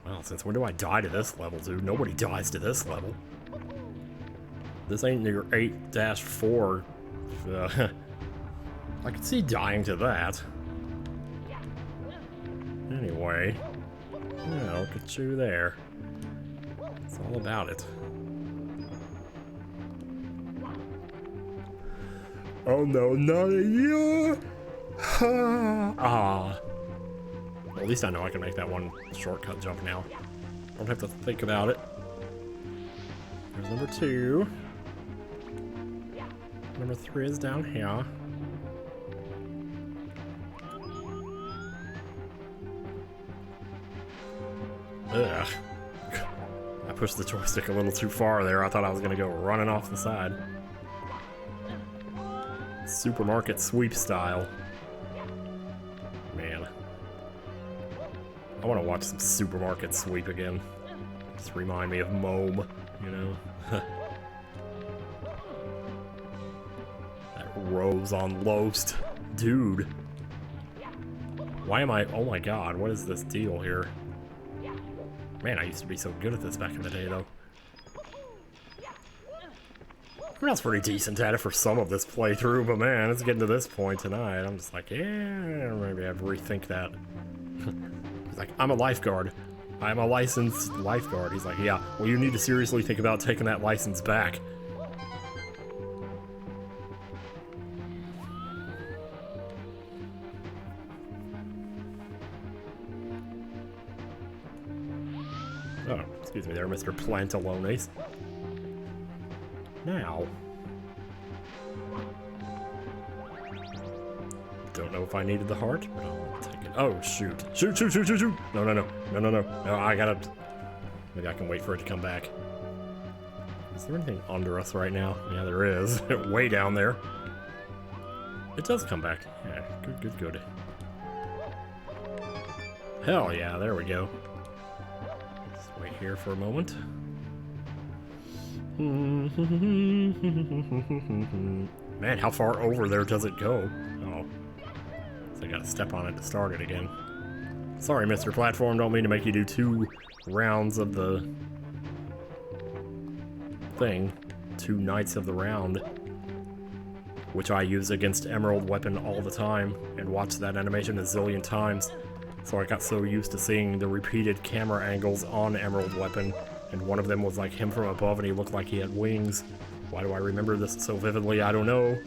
Well, since when do I die to this level, dude? Nobody dies to this level. This ain't your 8-4. I could see dying to that. Anyway. Yeah, look at you there. It's all about it. Oh no, not you! Ah. Well, at least I know I can make that one shortcut jump now. Don't have to think about it. There's number 2. Number 3 is down here. Ugh. I pushed the joystick a little too far there. I thought I was gonna go running off the side. Supermarket sweep style. Man. I want to watch some supermarket sweep again. Just remind me of Mome, you know? That Rose on Loast. Dude. Why am I... Oh my god, what is this deal here? Man, I used to be so good at this back in the day, though. I was pretty decent at it for some of this playthrough, but man, it's getting to this point tonight. I'm just like, yeah, maybe I have to rethink that. He's like, I'm a lifeguard. I'm a licensed lifeguard. He's like, yeah, well, you need to seriously think about taking that license back. Oh, excuse me there, Mr. Plantalones. Now. Don't know if I needed the heart, but I'll take it. Oh, shoot. Shoot, shoot, shoot, shoot, shoot! No, no, no. No, no, no. No, I gotta... Maybe I can wait for it to come back. Is there anything under us right now? Yeah, there is. Way down there. It does come back. Yeah, good, good, good. Hell yeah, there we go. Just wait here for a moment. Man, how far over there does it go? Oh. So I gotta step on it to start it again. Sorry, Mr. Platform, don't mean to make you do 2 rounds of the thing. 2 nights of the round. Which I use against Emerald Weapon all the time, and watch that animation a zillion times. So I got so used to seeing the repeated camera angles on Emerald Weapon, and one of them was like him from above and he looked like he had wings. Why do I remember this so vividly? I don't know.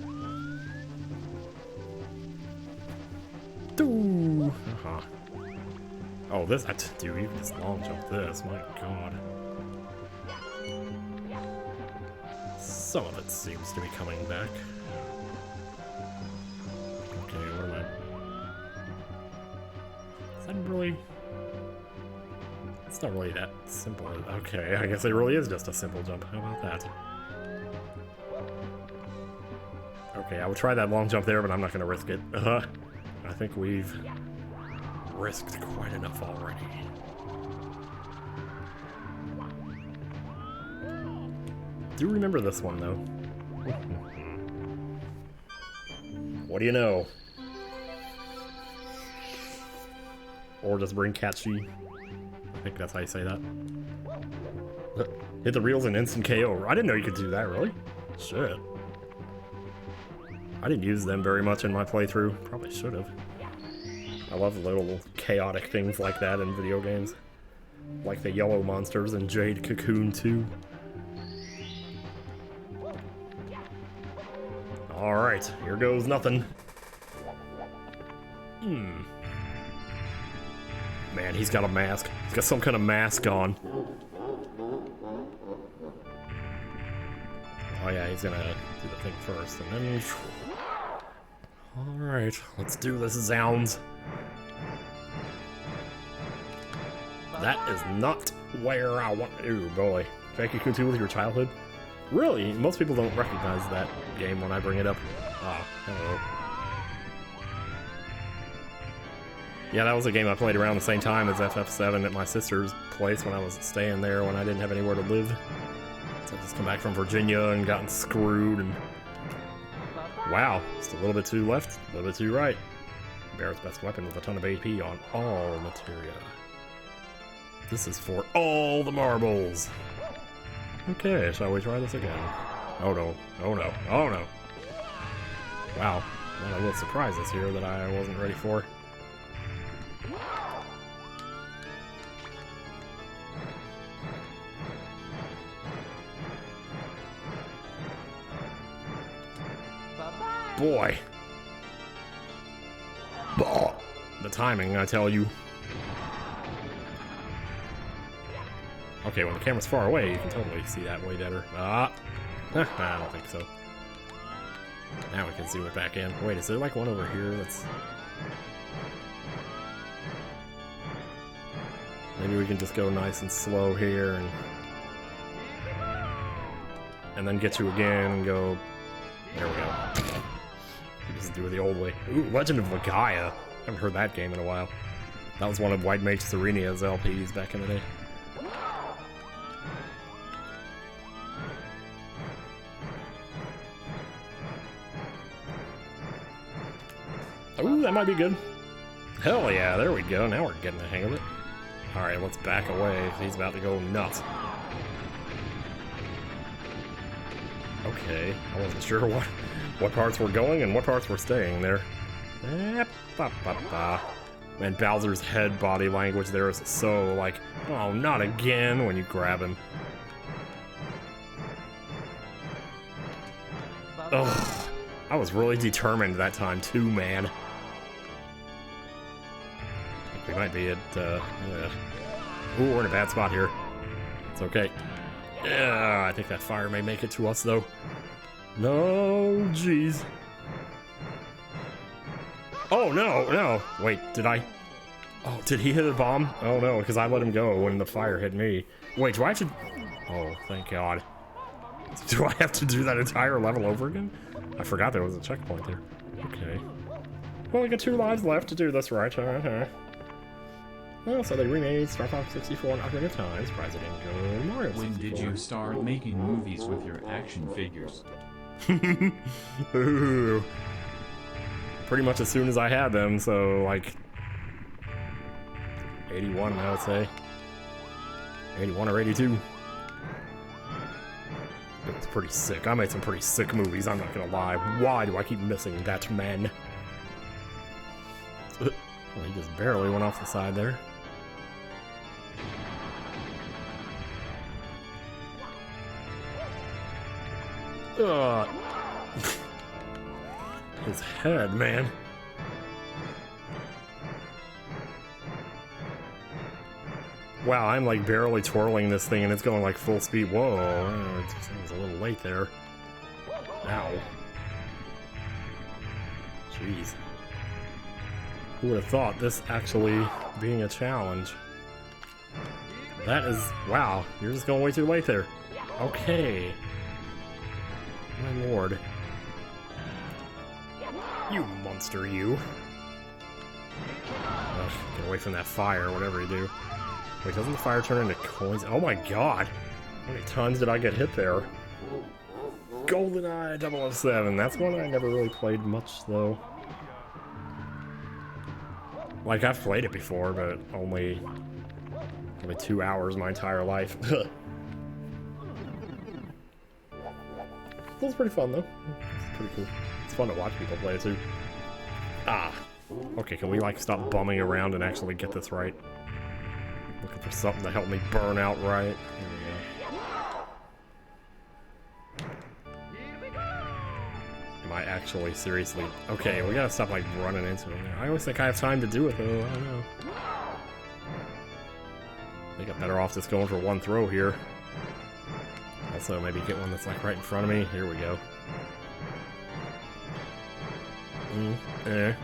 Doo! Uh-huh. Oh, this, dude, you can just long jump this, my god. Some of it seems to be coming back. Okay, what am I? Is that really... It's not really that simple. Okay, I guess it really is just a simple jump. How about that? Okay, I would try that long jump there, but I'm not going to risk it. I think we've risked quite enough already. Do remember this one, though. What do you know? Or just bring catchy. I think that's how you say that. Hit the reels and instant KO. I didn't know you could do that, really? Shit. I didn't use them very much in my playthrough. Probably should have. I love little chaotic things like that in video games. Like the yellow monsters in Jade Cocoon 2. Alright, here goes nothing. Man, he's got a mask. He's got some kind of mask on. Oh yeah, he's gonna do the thing first, and then... Alright, let's do this, Zounds. That is not where I want... Ooh, boy. Jackie Coon 2 with your childhood? Really? Most people don't recognize that game when I bring it up. Ah, hello. Yeah, that was a game I played around the same time as FF7 at my sister's place when I was staying there when I didn't have anywhere to live. So I just come back from Virginia and gotten screwed and... Wow, just a little bit too left, a little bit too right. Barrett's best weapon with a ton of AP on all materia. This is for all the marbles. Okay, shall we try this again? Oh no, oh no, oh no. Wow, a lot of little surprises here that I wasn't ready for. Boy. The timing, I tell you. Okay, when the camera's far away, you can totally see that way better. I don't think so. Now we can zoom it back in. Wait, is there like one over here that's... Maybe we can just go nice and slow here and then get you again and go... There we go. We just do it the old way. Ooh, Legend of Legaia. I haven't heard that game in a while. That was one of White Mage Serenia's LPs back in the day. Ooh, that might be good. Hell yeah, there we go. Now we're getting the hang of it. Alright, let's back away. He's about to go nuts. Okay, I wasn't sure what parts were going and what parts were staying there. Man, Bowser's head body language there is so like, oh, not again when you grab him. Ugh, I was really determined that time too, man. I think we might be at, yeah. Ooh, we're in a bad spot here. It's okay. Yeah, I think that fire may make it to us, though. No, jeez. Oh, no, no. Wait, did I... Oh, did he hit a bomb? Oh, no, because I let him go when the fire hit me. Wait, do I have to... Oh, thank God. Do I have to do that entire level over again? I forgot there was a checkpoint there. Okay. Well, we got 2 lives left to do this right. Well, so they remade Star Fox 64 and Ocarina of Time. Surprised it didn't go Mario 64. When did you start making movies with your action figures? Ooh. Pretty much as soon as I had them, so like 81, I would say. 81 or 82. It's pretty sick. I made some pretty sick movies, I'm not gonna lie. Why do I keep missing that man? Well, he just barely went off the side there. His head, man. Wow, I'm like barely twirling this thing and it's going like full speed. Whoa, it seems a little late there. Ow. Jeez. Who would have thought this actually being a challenge? That is... Wow, you're just going way too late there. Okay. My lord. You monster, you. Ugh, get away from that fire, whatever you do. Wait, doesn't the fire turn into coins? Oh my god! How many times did I get hit there? GoldenEye 007. That's one I never really played much, though. Like, I've played it before, but only 2 hours my entire life. It was pretty fun, though. It's pretty cool. It's fun to watch people play it, too. Ah. Okay, can we, like, stop bumming around and actually get this right? Looking for something to help me burn out right. Here we go. Am I actually seriously... Okay, we gotta stop, like, running into them now. I always think I have time to do it, though. I don't know. I think I'm better off just going for one throw here. Also, maybe get one that's, like, right in front of me. Here we go. Hey.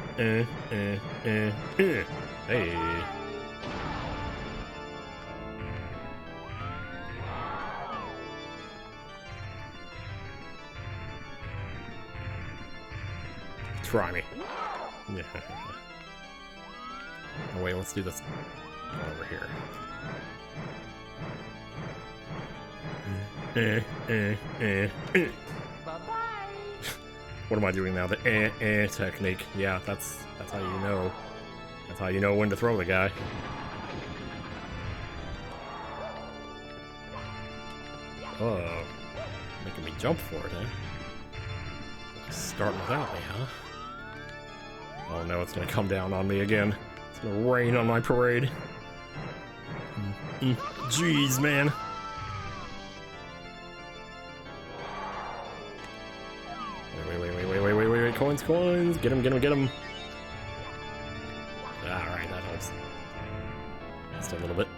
Try me. Yeah. Oh wait, let's do this over here. What am I doing now? The technique. Yeah, that's how you know. That's how you know when to throw the guy. Oh, making me jump for it, eh? Starting without me, huh? Oh no, it's gonna come down on me again. It's gonna rain on my parade. Jeez, man. Wait, coins, get him. Alright, that helps. Just a little bit.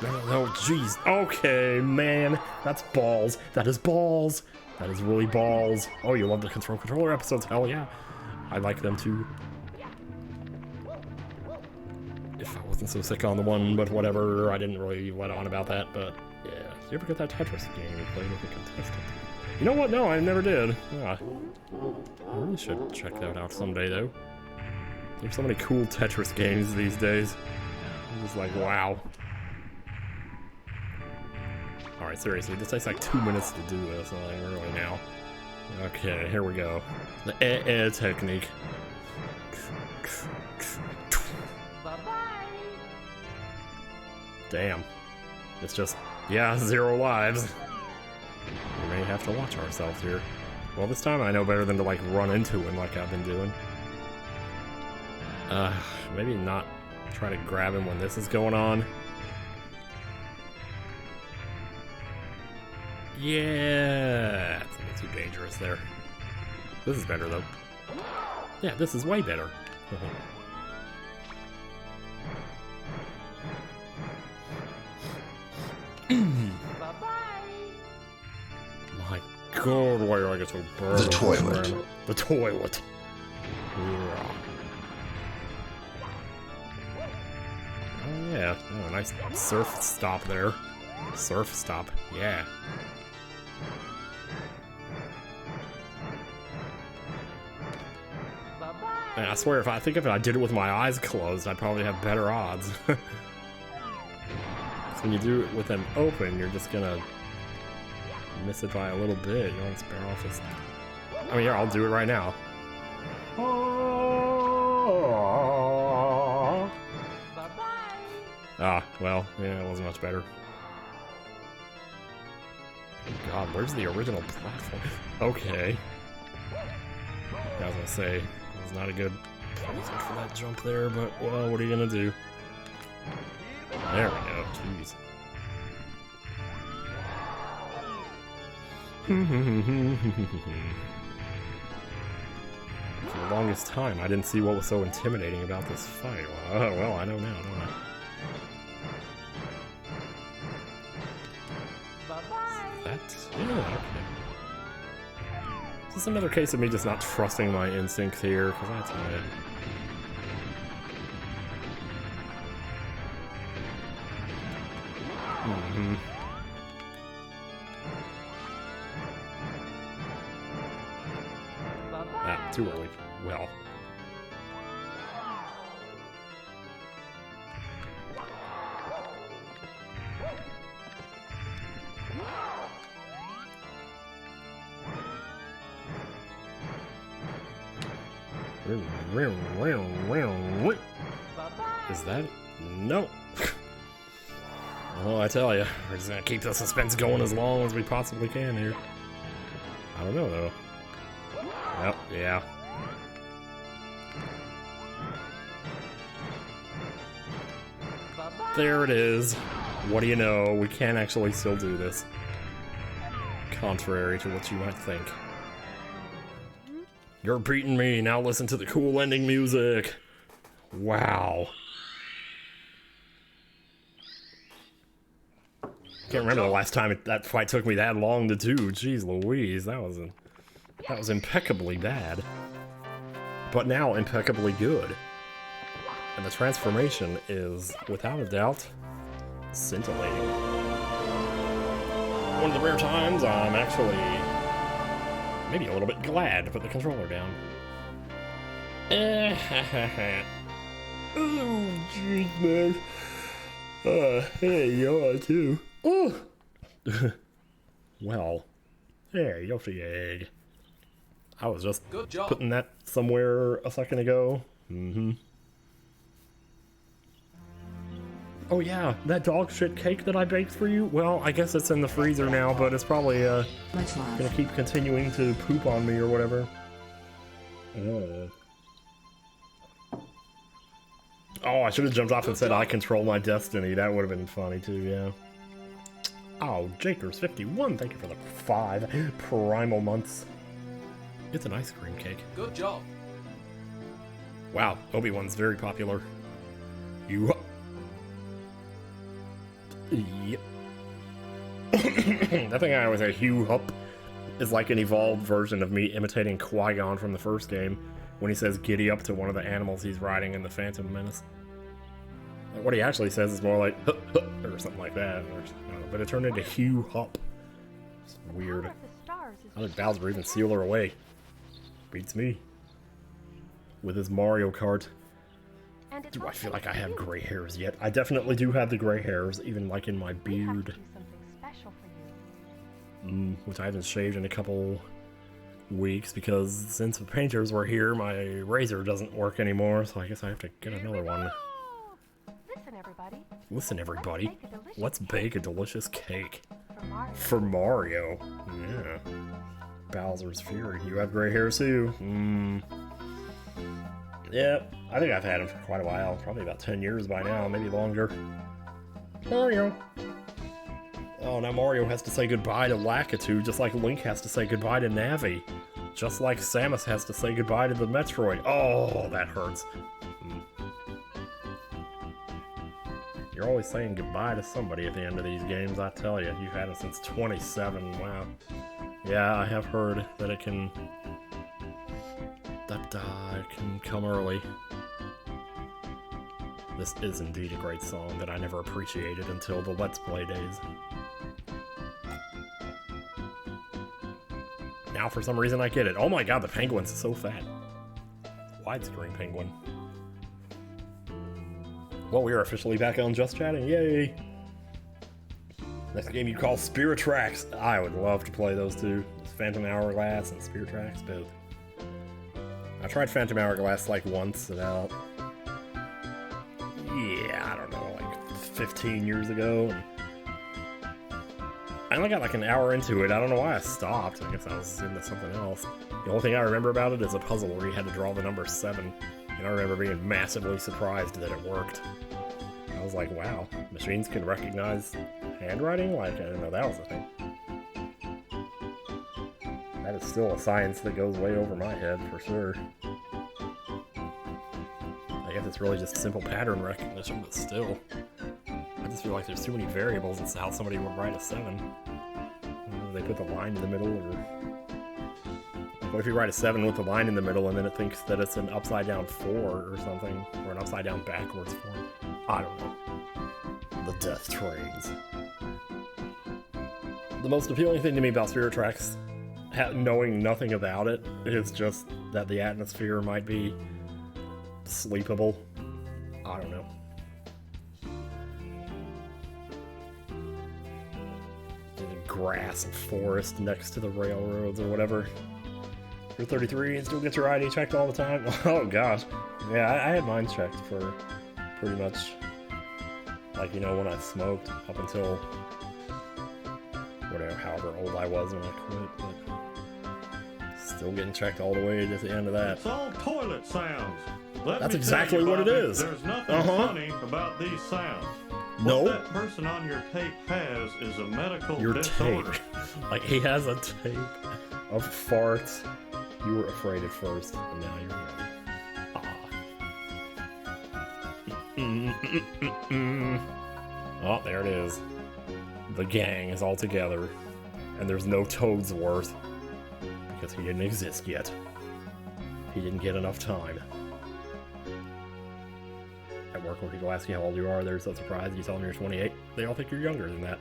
No, jeez. Okay, man. That's balls. That is balls. That is really balls. Oh, you love the controller episodes? Hell yeah. I like them too. If I wasn't so sick on the one, but whatever. I didn't really let on about that, but yeah. Did you ever get that Tetris game we played with the contestant? You know what? No, I never did. Ah. I really should check that out someday, though. There's so many cool Tetris games these days. I'm just like, wow. Alright, seriously, this takes like 2 minutes to do this, like, really now. Okay, here we go. The technique. Damn. It's just, yeah, 0 lives. We may have to watch ourselves here. Well, this time I know better than to, like, run into him like I've been doing. Maybe not try to grab him when this is going on. Yeah, it's a little too dangerous there. This is better, though. Yeah, this is way better. My god, why do I get so burned? The toilet. The toilet. Yeah. Oh yeah, oh, nice surf stop there. Surf stop, yeah. Man, I swear, if I did it with my eyes closed, I'd probably have better odds. So when you do it with them open, you're just gonna miss it by a little bit. You don't spare off this. I mean, yeah, I'll do it right now. Ah, well, yeah, it wasn't much better. God, where's the original platform? Okay. I was gonna say, it was not a good placement for that jump there, but, well, what are you gonna do? There we go, jeez. For the longest time, I didn't see what was so intimidating about this fight. Well, I know now, don't I? Yeah, okay. Is this another case of me just not trusting my instincts here? Because that's right. Mm-hmm. Ah, too early. Well. Is that? No. Well, I tell you, we're just gonna keep the suspense going as long as we possibly can here. I don't know though. Yep, yeah. There it is. What do you know? We can actually still do this. Contrary to what you might think. You're beating me, now listen to the cool ending music. Wow. Can't remember the last time that fight took me that long to do. Jeez Louise, that was impeccably bad. But now impeccably good. And the transformation is, without a doubt, scintillating. One of the rare times I'm actually maybe a little bit glad to put the controller down. Oh, jeez, man. Hey, you are too. Oh. Well, hey, Yoshi egg. I was just putting that somewhere a second ago. Mm-hmm. Oh yeah, that dog shit cake that I baked for you? Well, I guess it's in the freezer now, but it's probably gonna keep continuing to poop on me or whatever. Oh, I should have jumped off and said I control my destiny. That would have been funny too, yeah. Oh, Jakers51, thank you for the 5 primal months. It's an ice cream cake. Good job. Wow, Obi-Wan's very popular. You. Yep. That thing I always say, Hugh Hup, is like an evolved version of me imitating Qui-Gon from the first game when he says giddy up to one of the animals he's riding in the Phantom Menace. Like, what he actually says is more like hup, hup, or something like that, or, I don't know, but it turned into Hugh Hup. It's weird. How did Bowser even seal her away? Beats me. With his Mario Kart. Do I feel like I have gray hairs yet? I definitely do have the gray hairs, even like in my beard. Which I haven't shaved in a couple weeks because since the painters were here, my razor doesn't work anymore, so I guess I have to get another one. Listen, everybody. Let's bake a delicious cake. For Mario. Yeah. Bowser's Fury. You have gray hairs too. Yep, I think I've had him for quite a while. Probably about 10 years by now, maybe longer. Mario. Oh, now Mario has to say goodbye to Lakitu, just like Link has to say goodbye to Navi. Just like Samus has to say goodbye to the Metroid. Oh, that hurts. You're always saying goodbye to somebody at the end of these games, I tell you. You've had it since 27, wow. Yeah, I have heard that it can come early. This is indeed a great song that I never appreciated until the Let's Play days. Now for some reason I get it. Oh my god, the penguin's so fat. Widescreen penguin. Well, we are officially back on Just Chatting, yay! Next game you call Spirit Tracks. I would love to play those two. Phantom Hourglass and Spirit Tracks, both. I tried Phantom Hourglass like once about, yeah, I don't know, like 15 years ago. I only got like an hour into it. I don't know why I stopped. I guess I was into something else. The only thing I remember about it is a puzzle where you had to draw the number 7. And I remember being massively surprised that it worked. I was like, wow, machines can recognize handwriting? Like, I didn't know that was a thing. That is still a science that goes way over my head, for sure. I guess it's really just simple pattern recognition, but still. I just feel like there's too many variables in how somebody would write a 7. They put the line in the middle, or... What if you write a 7 with a line in the middle and then it thinks that it's an upside down 4 or something? Or an upside down backwards 4? I don't know. The death trains. The most appealing thing to me about Spirit Tracks, knowing nothing about it, is just that the atmosphere might be sleepable. I don't know. The grass and forest next to the railroads or whatever. You're 33 and still get your ID checked all the time? Oh gosh. Yeah, I had mine checked for pretty much, like, you know, when I smoked up until whatever, however old I was when I quit, but still getting checked all the way to the end of that. It's all toilet sounds. That's exactly what it is. There's nothing funny about these sounds. No. What that person on your tape has is a medical Your disorder. tape. Like, he has a tape of farts. You were afraid at first, and now you're ready. Oh, there it is. The gang is all together, and there's no Toadsworth, because he didn't exist yet. He didn't get enough time. At work, when people ask you how old you are, they're so surprised you tell them you're 28. They all think you're younger than that.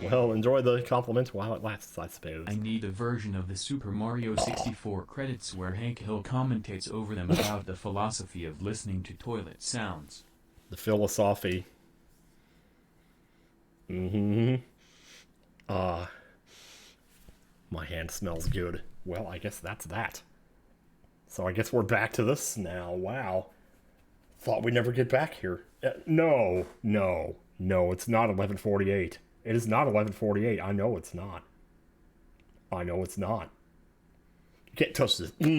Well, enjoy the compliment while it lasts, I suppose. I need a version of the Super Mario 64 credits where Hank Hill commentates over them about the philosophy of listening to toilet sounds. The philosophy. My hand smells good. Well, I guess that's that. So I guess we're back to this now. Wow. Thought we'd never get back here. No, it's not 11:48. It is not 11:48. I know it's not. You can't touch this. You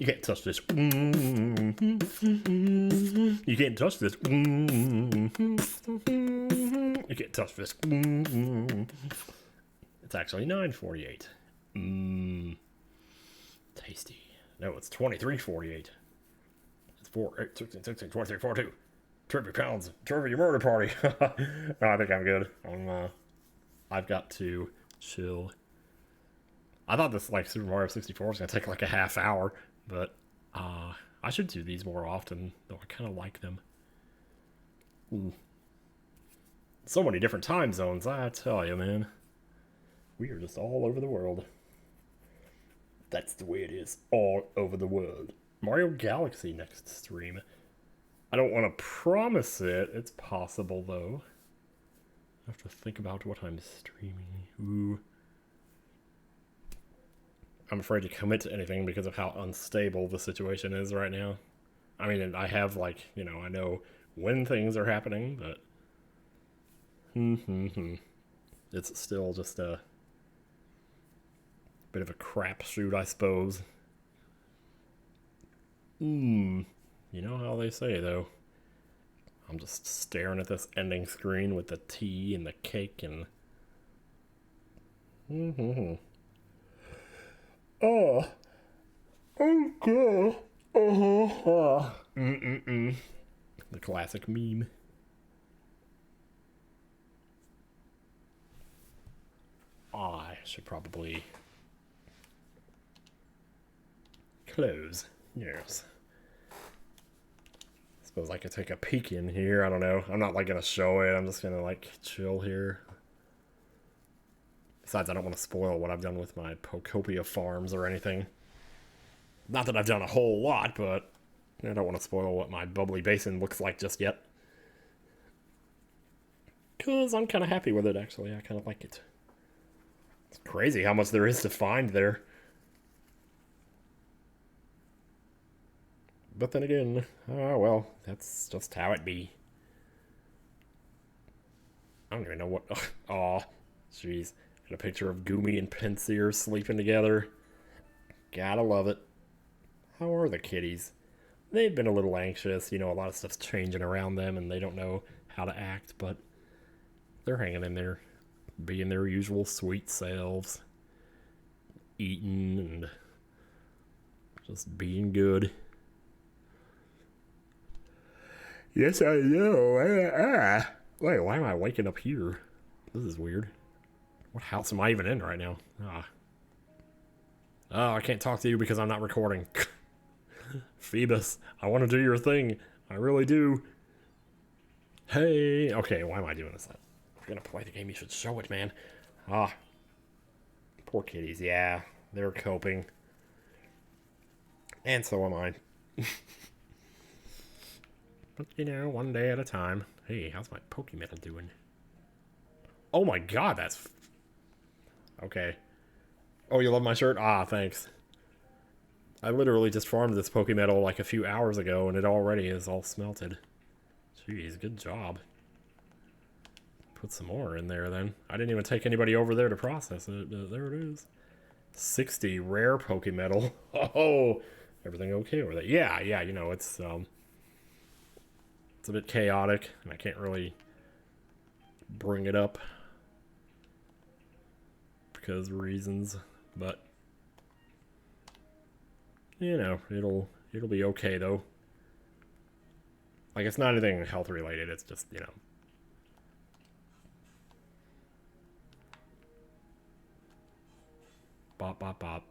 can't touch this. You can't touch this. You can't touch this. It's actually 9:48. Tasty. No, it's 23:48. It's 4, 8, 16, 16, 23, 42. Trivia pounds. Trivia murder party. No, I think I'm good. I've got to chill. I thought this, like, Super Mario 64 was going to take like a half hour, but I should do these more often, though I kind of like them. So many different time zones, I tell you, man. We are just all over the world. That's the way it is. All over the world. Mario Galaxy next stream. I don't want to promise it. It's possible, though. I have to think about what I'm streaming. Ooh. I'm afraid to commit to anything because of how unstable the situation is right now. I mean, I have, like, you know, I know when things are happening, but... It's still just a bit of a crapshoot, I suppose. You know how they say, though. I'm just staring at this ending screen with the tea and the cake and... Oh. Okay. The classic meme. I should probably close. Yes. Suppose I could take a peek in here. I don't know. I'm not like gonna show it. I'm just gonna like chill here. Besides, I don't want to spoil what I've done with my Pokopia farms or anything. Not that I've done a whole lot, but I don't want to spoil what my bubbly basin looks like just yet. Because I'm kind of happy with it, actually. I kind of like it. It's crazy how much there is to find there. But then again, oh well, that's just how it be. I don't even know what... Aw, jeez. Got a picture of Goomy and Pinsir sleeping together. Gotta love it. How are the kitties? They've been a little anxious. You know, a lot of stuff's changing around them and they don't know how to act, but they're hanging in there. Being their usual sweet selves. Eating and just being good. Yes, I know. Wait, why am I waking up here? This is weird. What house am I even in right now? Ah. Oh, I can't talk to you because I'm not recording. Phoebus, I want to do your thing. I really do. Hey. Okay, why am I doing this then? If you're gonna play the game, you should show it, man. Ah. Poor kitties, yeah. They're coping. And so am I. But, you know, one day at a time. Hey, how's my Pokemetal doing? Oh my god, that's... Okay. Oh, you love my shirt? Ah, thanks. I literally just farmed this Pokemetal like a few hours ago, and it already is all smelted. Jeez, good job. Put some more in there, then. I didn't even take anybody over there to process it. There it is. 60 rare Pokemetal. Oh, everything okay with it? Yeah, you know, it's a bit chaotic, and I can't really bring it up because of reasons, but you know, it'll be okay though. Like, it's not anything health related, it's just, you know. Bop, bop, bop.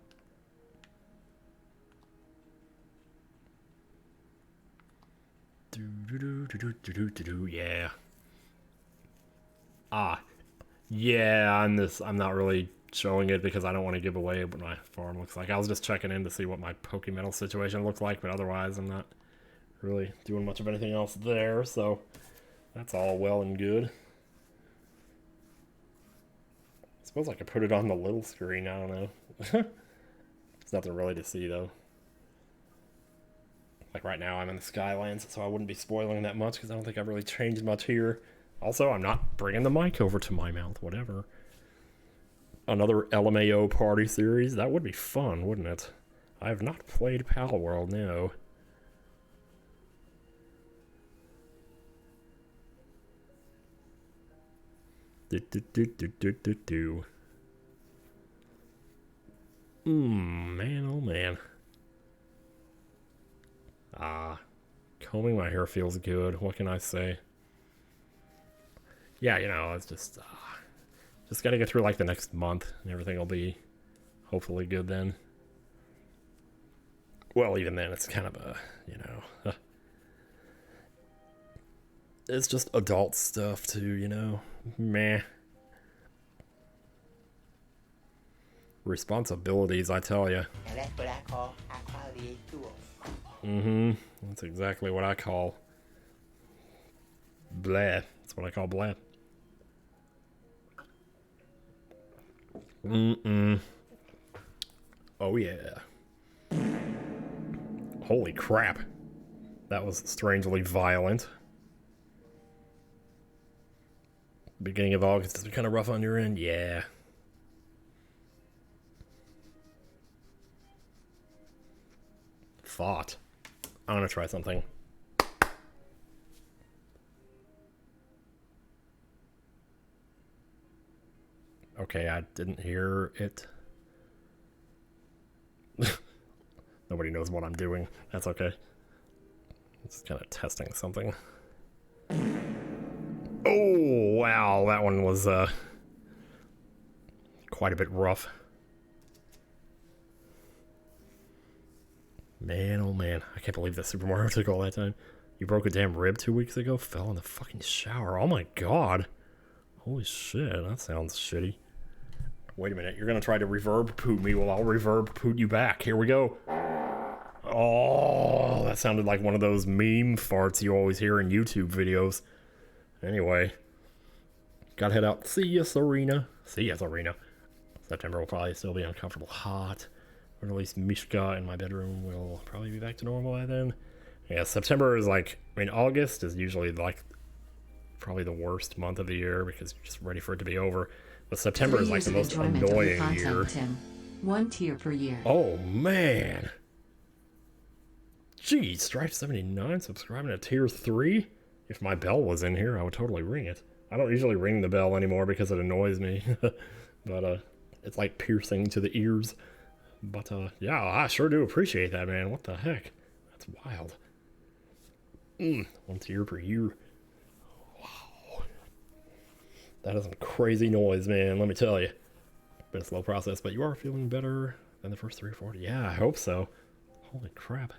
Do, do, do, do, do, do, do, do, yeah. Ah. Yeah, I'm not really showing it because I don't want to give away what my farm looks like. I was just checking in to see what my Pokemetal situation looked like, but otherwise I'm not really doing much of anything else there, so that's all well and good. I suppose I could put it on the little screen, I don't know. There's nothing really to see though. Like right now I'm in the Skylands, so I wouldn't be spoiling that much because I don't think I've really changed much here. Also, I'm not bringing the mic over to my mouth, whatever. Another LMAO party series? That would be fun, wouldn't it? I have not played Pal World, no. Man, oh man. Combing my hair feels good. What can I say? Yeah, you know, it's just gotta get through like the next month and everything will be hopefully good then. Well, even then it's kind of a, you know, it's just adult stuff too, you know. Meh. Responsibilities, I tell you. And that's what I call high quality tools. Mm-hmm. That's exactly what I call blah. That's what I call blah. Oh yeah. Holy crap. That was strangely violent. Beginning of August has been kind of rough on your end? Yeah. Thought. I'm gonna try something. Okay, I didn't hear it. Nobody knows what I'm doing. That's okay. Just kind of testing something. Oh, wow. That one was quite a bit rough. Man, oh man. I can't believe that Super Mario took all that time. You broke a damn rib 2 weeks ago? Fell in the fucking shower. Oh my god. Holy shit, that sounds shitty. Wait a minute, you're gonna try to reverb poot me? Well, I'll reverb poot you back. Here we go. Oh, that sounded like one of those meme farts you always hear in YouTube videos. Anyway. Gotta head out. See ya, Serena. See ya, Serena. September will probably still be uncomfortable hot. Or at least Mishka in my bedroom will probably be back to normal by then. Yeah, September is like, I mean, August is usually like probably the worst month of the year because you're just ready for it to be over. But September is like the most annoying year. Tim. 1 tier per year. Oh man. Geez, Stripe 79 subscribing to tier 3? If my bell was in here, I would totally ring it. I don't usually ring the bell anymore because it annoys me. But it's like piercing to the ears. But yeah, I sure do appreciate that, man. What the heck? That's wild. 1 tier per year. Wow. That is some crazy noise, man, let me tell you. Been a slow process, but you are feeling better than the first 3 or 4. Yeah, I hope so. Holy crap.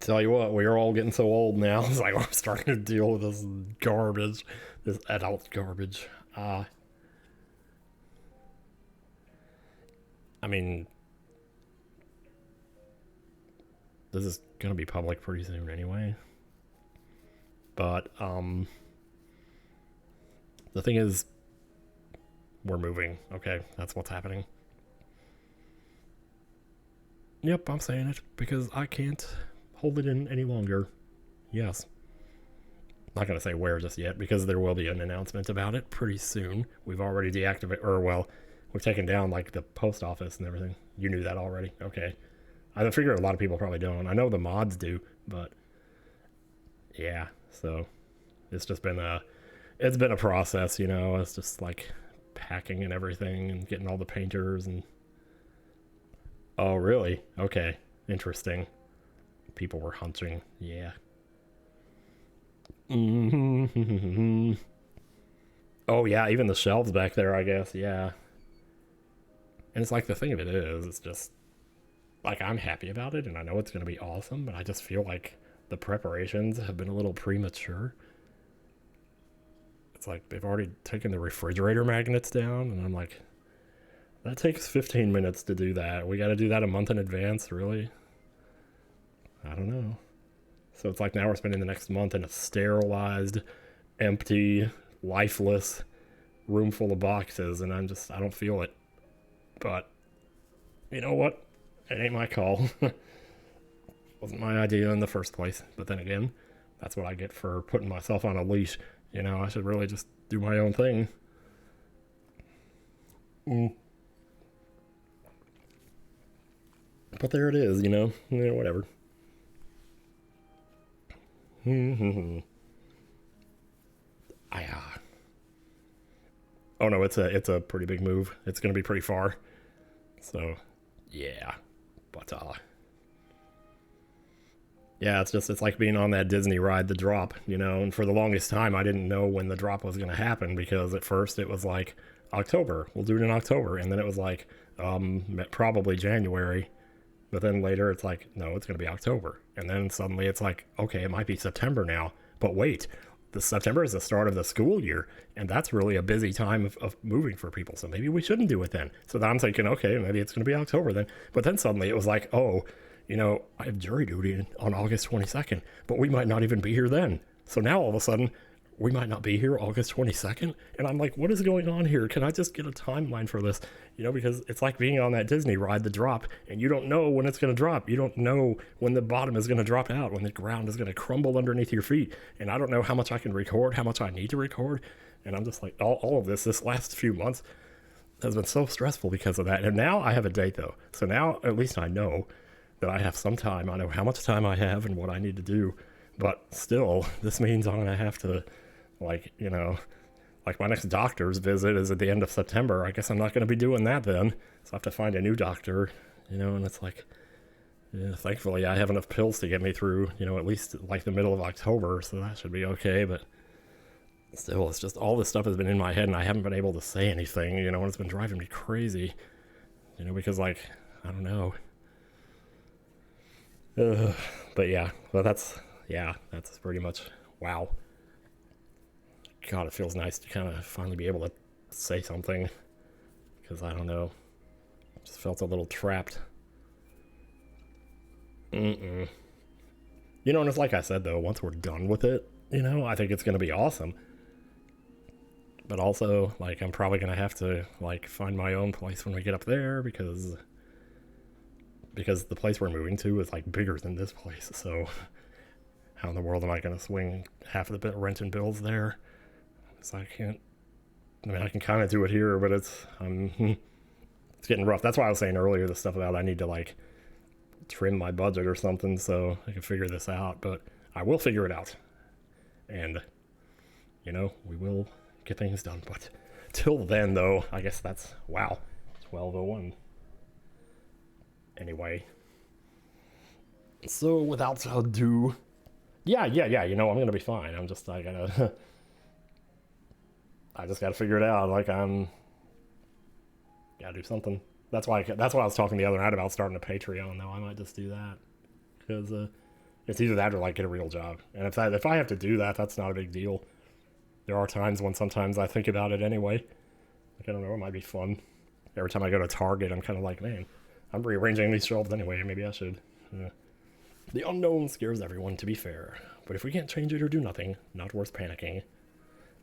Tell you what, we are all getting so old now. It's like we're starting to deal with this garbage. This adult garbage. I mean, this is gonna be public pretty soon anyway. But, the thing is, we're moving, okay? That's what's happening. Yep, I'm saying it because I can't hold it in any longer. Yes. Not gonna say where just yet because there will be an announcement about it pretty soon. We've already deactivated, or well, we've taken down like the post office and everything. You knew that already? Okay. I figure a lot of people probably don't. I know the mods do, but yeah, so it's just been it's been a process, you know. It's just like packing and everything and getting all the painters and oh really? Okay. Interesting. People were hunting. Yeah. Oh yeah, even the shelves back there, I guess. Yeah. And it's like the thing of it is, it's just like I'm happy about it and I know it's going to be awesome, but I just feel like the preparations have been a little premature. It's like they've already taken the refrigerator magnets down and I'm like, that takes 15 minutes to do that. We got to do that a month in advance, really? I don't know. So it's like now we're spending the next month in a sterilized, empty, lifeless room full of boxes, and I don't feel it. But, you know what? It ain't my call. Wasn't my idea in the first place. But then again, that's what I get for putting myself on a leash. You know, I should really just do my own thing. But there it is, you know? Yeah, whatever. Oh no, it's a pretty big move. It's gonna be pretty far. So yeah. But yeah, it's like being on that Disney ride, the drop, you know, and for the longest time I didn't know when the drop was gonna happen because at first it was like October, we'll do it in October, and then it was like probably January. But then later it's like, no, it's going to be October. And then suddenly it's like, okay, it might be September now. But wait, the September is the start of the school year. And that's really a busy time of moving for people. So maybe we shouldn't do it then. So then I'm thinking, okay, maybe it's going to be October then. But then suddenly it was like, oh, you know, I have jury duty on August 22nd. But we might not even be here then. So now all of a sudden, we might not be here August 22nd. And I'm like, what is going on here? Can I just get a timeline for this? You know, because it's like being on that Disney ride, the drop, and you don't know when it's going to drop. You don't know when the bottom is going to drop out, when the ground is going to crumble underneath your feet. And I don't know how much I can record, how much I need to record. And I'm just like, all of this last few months has been so stressful because of that. And now I have a date, though. So now at least I know that I have some time. I know how much time I have and what I need to do. But still, this means I'm going to have to, like, you know, like my next doctor's visit is at the end of September. I guess I'm not going to be doing that then. So I have to find a new doctor, you know, and it's like, yeah, thankfully I have enough pills to get me through, you know, at least like the middle of October. So that should be okay. But still, it's just all this stuff has been in my head and I haven't been able to say anything, you know, and it's been driving me crazy, you know, because like, I don't know. But yeah, well, that's pretty much, wow. God, it feels nice to kind of finally be able to say something, because I don't know, just felt a little trapped. You know, and it's like I said, though, once we're done with it, you know, I think it's going to be awesome. But also, like, I'm probably going to have to, like, find my own place when we get up there, because the place we're moving to is, like, bigger than this place, so how in the world am I going to swing half of the rent and bills there? So I can kind of do it here, but it's getting rough. That's why I was saying earlier the stuff about I need to like trim my budget or something so I can figure this out, but I will figure it out. And, you know, we will get things done. But till then, though, I guess that's, wow, 12:01. Anyway. So without ado, yeah, you know, I'm going to be fine. I'm just, I gotta I just gotta figure it out. Like, gotta do something. That's why I was talking the other night about starting a Patreon, though. I might just do that. Because, it's either that or, like, get a real job. And if I have to do that, that's not a big deal. There are times when sometimes I think about it anyway. Like, I don't know, it might be fun. Every time I go to Target, I'm kind of like, man, I'm rearranging these shelves anyway. Maybe I should. The unknown scares everyone, to be fair. But if we can't change it or do nothing, not worth panicking.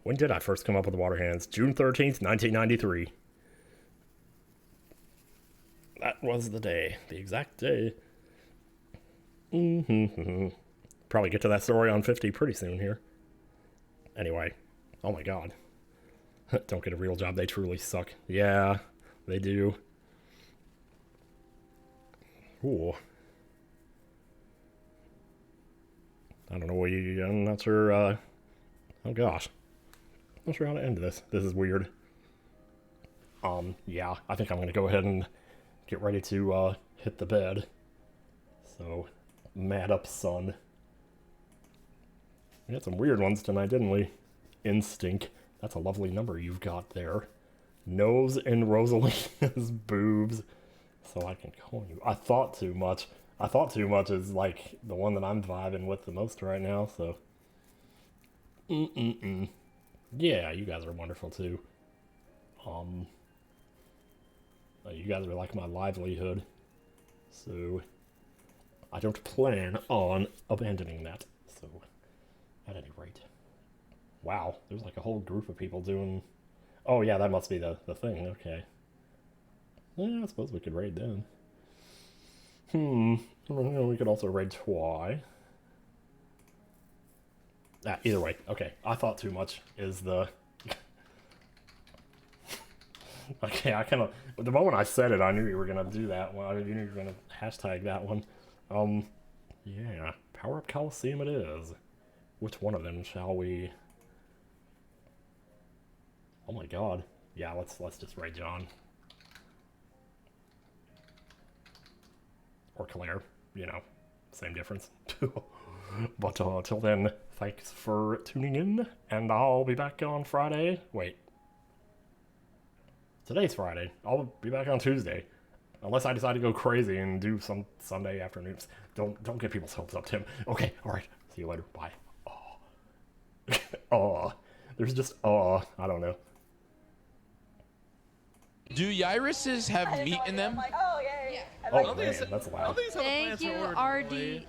When did I first come up with water hands? June 13th, 1993. That was the day. The exact day. Probably get to that story on 50 pretty soon here. Anyway. Oh my god. Don't get a real job. They truly suck. Yeah, they do. Ooh. I don't know. I'm not sure. Oh gosh. Not sure how to end this. This is weird. Yeah, I think I'm gonna go ahead and get ready to hit the bed. So, mad up, son. We had some weird ones tonight, didn't we? Instinct. That's a lovely number you've got there. Nose in Rosalina's boobs. So I can call you. I thought too much. I thought too much is like the one that I'm vibing with the most right now, so. Yeah, you guys are wonderful too. You guys are like my livelihood. So I don't plan on abandoning that. So at any rate. Wow, there's like a whole group of people doing... Oh yeah, that must be the thing, okay. Yeah, I suppose we could raid then. We could also raid Twy. Either way, okay. I thought too much is the... Okay, I kind of... The moment I said it, I knew you were going to do that one. I knew you were going to hashtag that one. Yeah. Power Up Coliseum it is. Which one of them shall we... Oh my god. Yeah, let's just raid John. Or Claire. You know, same difference. But till then, thanks for tuning in, and I'll be back on Friday. Wait. Today's Friday. I'll be back on Tuesday. Unless I decide to go crazy and do some Sunday afternoons. Don't get people's hopes up, Tim. Okay, alright. See you later. Bye. Oh. There's just, I don't know. Do irises have meat in them? Like, oh, yeah. Oh, man, that's loud. Thank you, RD.